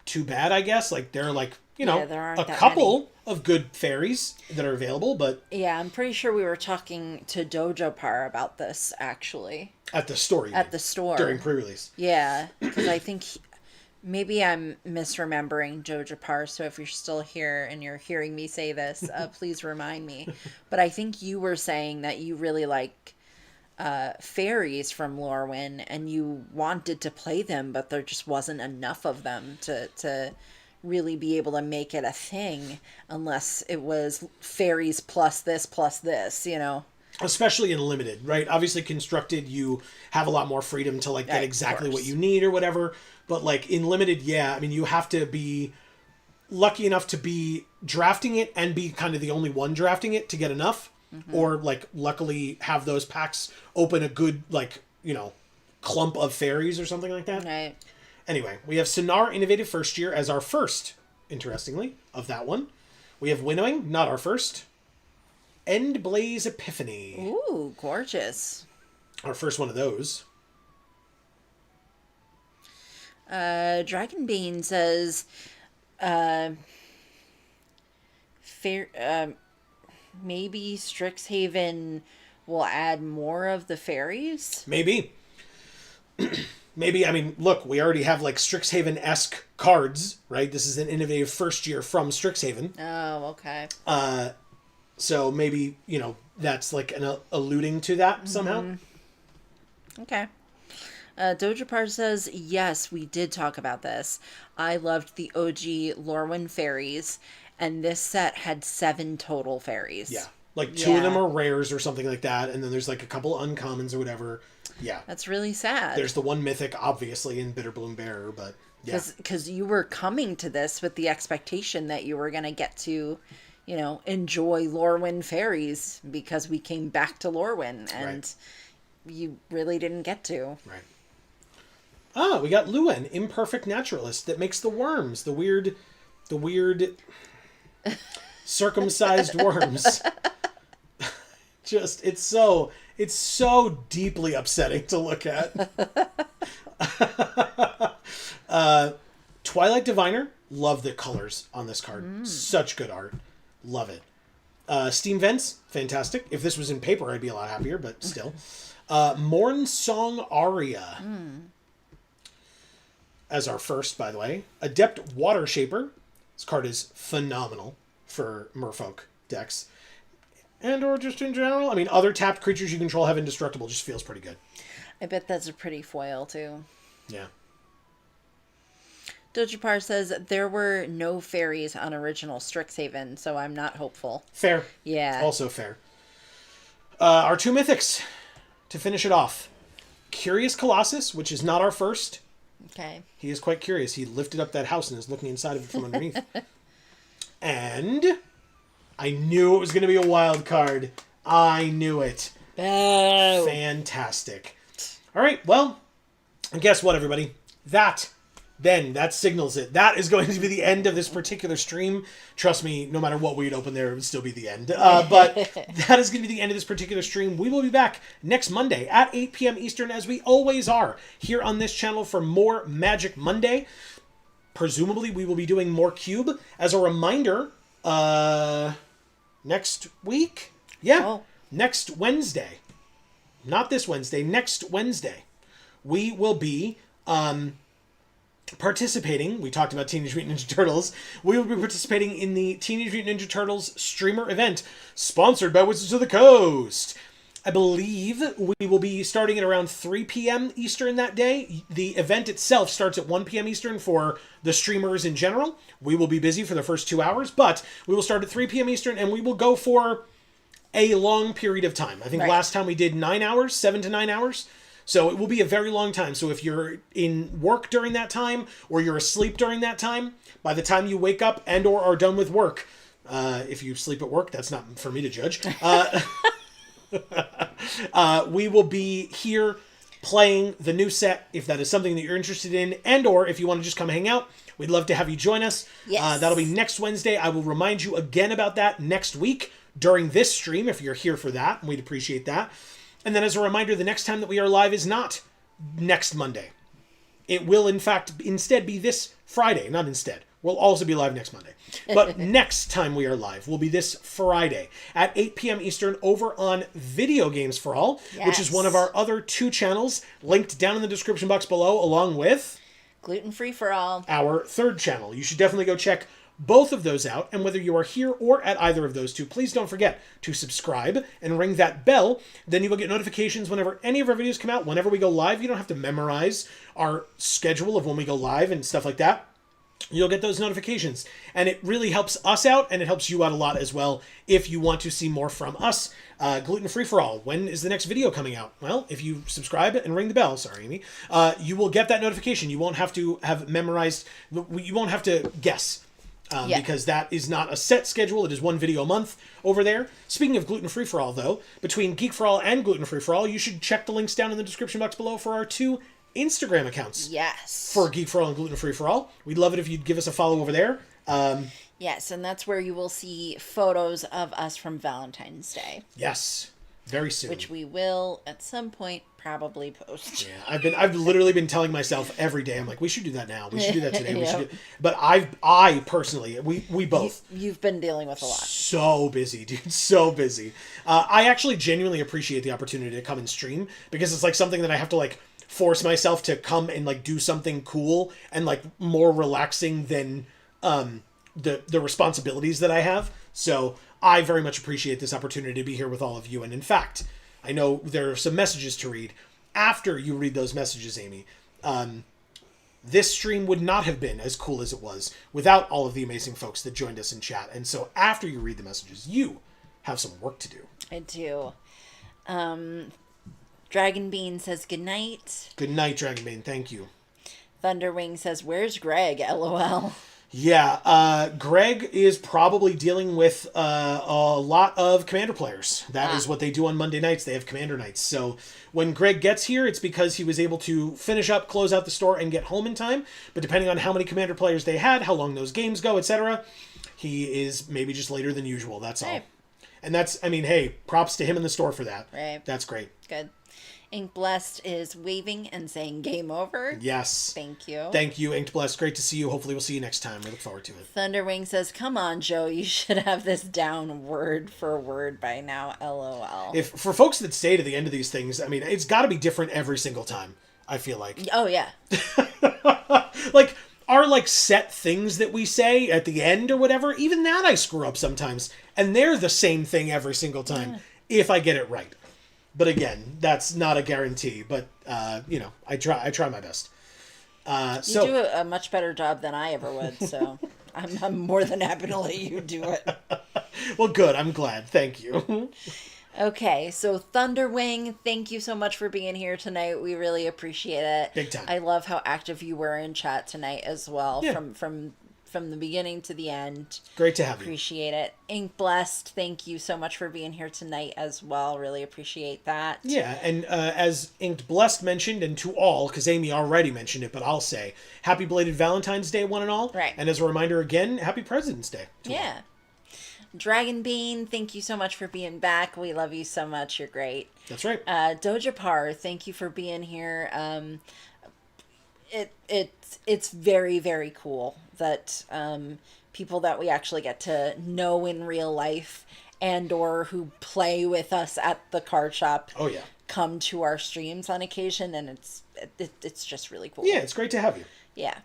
too bad, I guess. Like, there are, like, you know, a couple of good fairies that are available, but... Yeah, I'm pretty sure we were talking to Dojo Par about this, actually. At the store, At the store. During pre-release. Yeah, because I think Maybe I'm misremembering Joe Japar, so if you're still here and you're hearing me say this, please remind me. But I think you were saying that you really like fairies from Lorwyn and you wanted to play them, but there just wasn't enough of them to really be able to make it a thing unless it was fairies plus this, you know? Especially in limited, right? Obviously constructed, you have a lot more freedom to like get Right, exactly of what course. you need or whatever. But like in limited, yeah, I mean, you have to be lucky enough to be drafting it and be kind of the only one drafting it to get enough, or like luckily have those packs open a good like, you know, clump of fairies or something like that. Right. Anyway, we have Sonar Innovative First Year as our first, interestingly, of that one. We have Winnowing, not our first. End Blaze Epiphany, Ooh, gorgeous. our first one of those. Dragonbane says, fair, maybe Strixhaven will add more of the fairies. Maybe. Maybe, I mean, look, we already have like Strixhaven-esque cards, right? This is an innovative first year from Strixhaven. Oh, okay. So maybe, you know, that's like an alluding to that somehow. Okay. Dojapar says, yes, we did talk about this. I loved the OG Lorwyn fairies, and this set had 7 total fairies. Yeah. Like 2 of them Yeah. are rares or something like that, and then there's like a couple uncommons or whatever. Yeah. That's really sad. There's the one mythic, obviously, in Bitterbloom Bearer, but yeah. Because you were coming to this with the expectation that you were going to get to, you know, enjoy Lorwyn fairies because we came back to Lorwyn, and Right. you really didn't get to. Right. Ah, we got Luen, imperfect naturalist that makes the worms, the weird circumcised worms. Just it's so deeply upsetting to look at. Twilight Diviner, love the colors on this card. Such good art. Love it. Steam Vents, fantastic. If this was in paper, I'd be a lot happier, but still. Morn Song Aria. As our first, by the way. Adept Water Shaper. This card is phenomenal for Merfolk decks. And or just in general. I mean, other tapped creatures you control have indestructible. Just feels pretty good. I bet that's a pretty foil, too. Yeah. Dojapar says there were no fairies on original Strixhaven, so I'm not hopeful. Fair. Yeah. Also fair. Our 2 mythics to finish it off. Curious Colossus, which is not our first. Okay. He is quite curious. He lifted up that house and is looking inside of it from underneath. And I knew it was going to be a wild card. I knew it. Boo. Fantastic. All right, well, and guess what, everybody? That signals it. That is going to be the end of this particular stream. Trust me, no matter what we'd open there, it would still be the end. But that is going to be the end of this particular stream. We will be back next Monday at 8 p.m. Eastern, as we always are, here on this channel for more Magic Monday. Presumably, we will be doing more Cube. As a reminder, next week? Yeah, Oh. next Wednesday. Not this Wednesday, next Wednesday. We will be participating. We talked about Teenage Mutant Ninja Turtles. We will be participating in the Teenage Mutant Ninja Turtles streamer event sponsored by Wizards of the Coast. I believe we will be starting at around 3 p.m. Eastern that day. The event itself starts at 1 p.m. Eastern for the streamers in general. We will be busy for the first 2 hours, but we will start at 3 p.m. Eastern, and we will go for a long period of time. I think Right. last time we did 9 hours, 7 to 9 hours. So it will be a very long time. So if you're in work during that time, or you're asleep during that time, by the time you wake up and or are done with work, if you sleep at work, that's not for me to judge. We will be here playing the new set, if that is something that you're interested in, and or if you want to just come hang out, we'd love to have you join us. Yes. That'll be next Wednesday. I will remind you again about that next week during this stream, if you're here for that. We'd appreciate that. And then as a reminder, the next time that we are live is not next Monday. It will, in fact, instead be this Friday. Not instead. We'll also be live next Monday. But next time we are live will be this Friday at 8 p.m. Eastern over on Video Games for All, which is Yes. one of our other 2 channels linked down in the description box below, along with Gluten Free for All. our third channel. You should definitely go check both of those out. And whether you are here or at either of those two, please don't forget to subscribe and ring that bell. Then you will get notifications whenever any of our videos come out. Whenever we go live, you don't have to memorize our schedule of when we go live and stuff like that. You'll get those notifications. And it really helps us out, and it helps you out a lot as well if you want to see more from us. Gluten Free for All. When is the next video coming out? Well, if you subscribe and ring the bell, sorry, Amy, you will get that notification. You won't have to have memorized, you won't have to guess. Because that is not a set schedule. It is one video a month over there. Speaking of Gluten Free for All, though, between Geek for All and Gluten Free for All, you should check the links down in the description box below for our 2 Instagram accounts. Yes. For Geek for All and Gluten Free for All. We'd love it if you'd give us a follow over there. Yes, and that's where you will see photos of us from Valentine's Day. Yes. Very soon. Which we will, at some point, probably post. Yeah, I've literally been telling myself every day, I'm like, we should do that now. We should do that today. We should do. But I personally, we both. You've been dealing with a lot. So busy, dude. So busy. I actually genuinely appreciate the opportunity to come and stream, because it's like something that I have to like force myself to come and like do something cool and like more relaxing than the responsibilities that I have. So I very much appreciate this opportunity to be here with all of you. And in fact, I know there are some messages to read. After you read those messages, Amy, this stream would not have been as cool as it was without all of the amazing folks that joined us in chat. And so after you read the messages, you have some work to do. I do. Dragon Bean says good night. Good night, Dragon Bean. Thank you. Thunderwing says, where's Greg? LOL. Yeah, Greg is probably dealing with a lot of Commander players. That is what they do on Monday nights. They have Commander nights. So when Greg gets here, it's because he was able to finish up, close out the store, and get home in time. But depending on how many Commander players they had, how long those games go, etc., he is maybe just later than usual. That's all. And that's, I mean, hey, props to him in the store for that. Right. That's great. Good. Inked Blessed is waving and saying game over. Yes. Thank you. Thank you, Inked Blessed. Great to see you. Hopefully we'll see you next time. We look forward to it. Thunderwing says, come on, Joe. You should have this down word for word by now. LOL. If for folks that stay to the end of these things, I mean, it's got to be different every single time, I feel like. Oh, yeah. Like, our, like, set things that we say at the end or whatever, even that I screw up sometimes. And they're the same thing every single time, if I get it right. But again, that's not a guarantee. But, you know, I try my best. You do a much better job than I ever would, so I'm more than happy to let you do it. Well, good. I'm glad. Thank you. Okay, so Thunderwing, thank you so much for being here tonight. We really appreciate it. Big time. I love how active you were in chat tonight as well, Yeah. from the beginning to the end. Great to have you. Appreciate it. Ink Blessed, thank you so much for being here tonight as well. Really appreciate that. Yeah, and as Inked Blessed mentioned, and to all, because Amy already mentioned it, but I'll say, happy belated Valentine's Day, one and all. Right. And as a reminder again, happy President's Day. To all. Yeah. Dragon Bean, thank you so much for being back. We love you so much. You're great. That's right. Doja Par, thank you for being here. It's very, very cool that people that we actually get to know in real life and or who play with us at the card shop come to our streams on occasion, and it's just really cool. Yeah, it's great to have you. Yeah.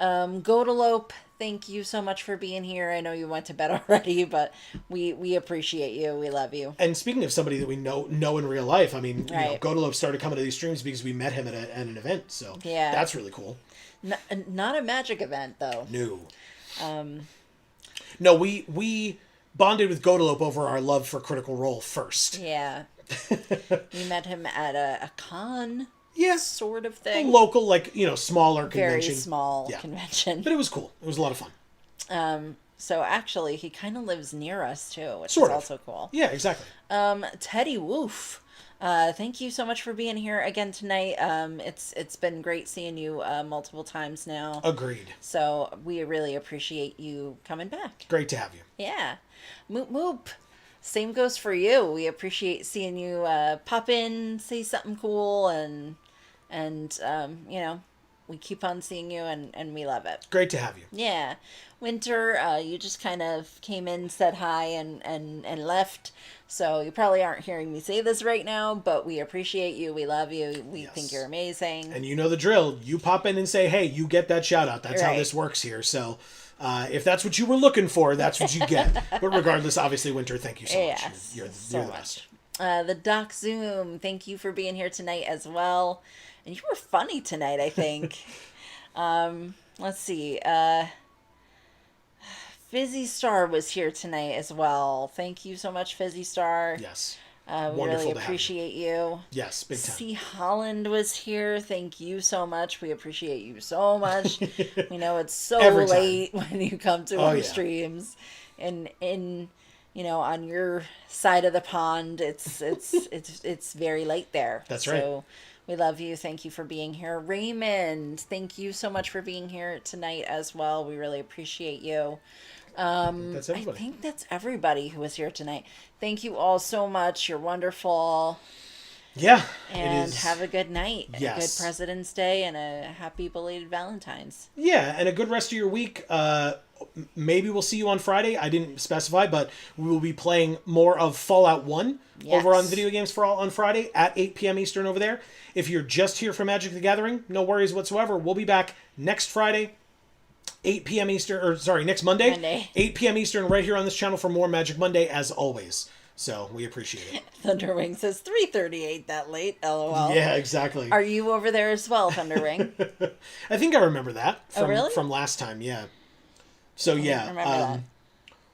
Godalope, thank you so much for being here. I know you went to bed already, but we appreciate you. We love you. And speaking of somebody that we know in real life, I mean, Right. you know, Godalope started coming to these streams because we met him at an event, so Yeah. that's really cool. Not a magic event, though. No. No, we bonded with Godalope over our love for Critical Role first. Yeah. We met him at a con. Yes. Sort of A thing. local, like, you know, smaller Very convention. small convention. But it was cool. It was a lot of fun. So actually, he kind of lives near us too, which Sort is of. also cool. Yeah, exactly. Teddy Woof, thank you so much for being here again tonight. It's been great seeing you multiple times now. Agreed. So we really appreciate you coming back. Great to have you. Yeah. Moop Moop. Same goes for you. We appreciate seeing you pop in, say something cool, and you know, we keep on seeing you, and we love it. Great to have you. Yeah. Winter, you just kind of came in, said hi, and left. So you probably aren't hearing me say this right now, but we appreciate you. We love you. We think you're amazing. And you know the drill. You pop in and say, hey, you get that shout out. That's how Right. this works here. So if that's what you were looking for, that's what you get. But regardless, obviously, Winter, thank you so much. Yes, You're so the much. best. The Doc Zoom, thank you for being here tonight as well. And you were funny tonight, I think. Let's see. Fizzy Star was here tonight as well. Thank you so much, Fizzy Star. Yes. We Wonderful really to have you. appreciate you. Yes, big time. C. Holland was here. Thank you so much. We appreciate you so much. We know it's so Every time. late when you come to our yeah. streams, and on your side of the pond, it's very late there. That's So we love you. Thank you for being here, Raymond. Thank you so much for being here tonight as well. We really appreciate you. That's everybody. I think that's everybody who was here tonight. Thank you all so much. You're wonderful. Yeah. And have a good night. Yes. A good President's Day and a happy belated Valentine's. Yeah, and a good rest of your week. Maybe we'll see you on Friday. I didn't specify, but we will be playing more of Fallout 1 over on Video Games for All on Friday at 8 p.m. Eastern over there. If you're just here for Magic the Gathering, no worries whatsoever. We'll be back next Friday, 8 p.m. Eastern, next Monday, 8 p.m. Eastern, right here on this channel for more Magic Monday, as always. So, we appreciate it. Thunderwing says 3:38 that late, LOL. Yeah, exactly. Are you over there as well, Thunderwing? I think I remember that really? from last time, yeah. So, yeah. Remember that.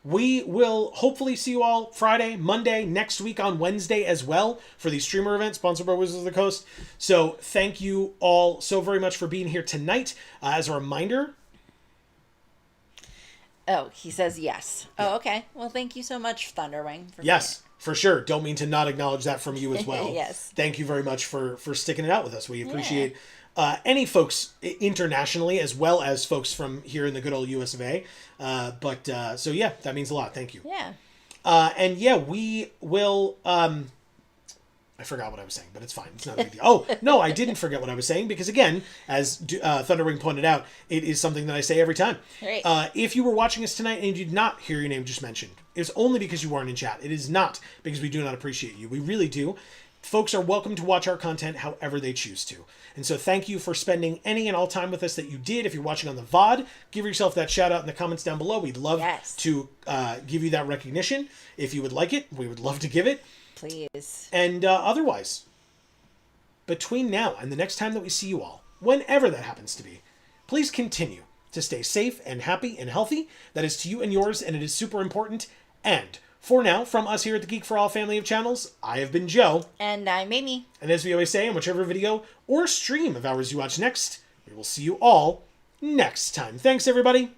We will hopefully see you all Friday, Monday, next week on Wednesday as well for the streamer event sponsored by Wizards of the Coast. So, thank you all so very much for being here tonight. As a reminder... Oh, he says yes. Yeah. Oh, okay. Well, thank you so much, Thunderwing. Yes, for sure. Don't mean to not acknowledge that from you as well. Yes. Thank you very much for sticking it out with us. We appreciate any folks internationally as well as folks from here in the good old US of A. So yeah, that means a lot. Thank you. Yeah. And yeah, we will... I forgot what I was saying, but it's fine. It's not a big deal. Oh, no, I didn't forget what I was saying because, again, as Thunderwing pointed out, it is something that I say every time. Right. If you were watching us tonight and you did not hear your name just mentioned, it's only because you weren't in chat. It is not because we do not appreciate you. We really do. Folks are welcome to watch our content however they choose to. And so thank you for spending any and all time with us that you did. If you're watching on the VOD, give yourself that shout out in the comments down below. We'd love to give you that recognition. If you would like it, we would love to give it. Please. And otherwise, between now and the next time that we see you all, whenever that happens to be, please continue to stay safe and happy and healthy. That is to you and yours, and it is super important. And for now, from us here at the Geek for All family of channels, I have been Joe. And I'm Amy. And as we always say, in whichever video or stream of ours you watch next, we will see you all next time. Thanks, everybody.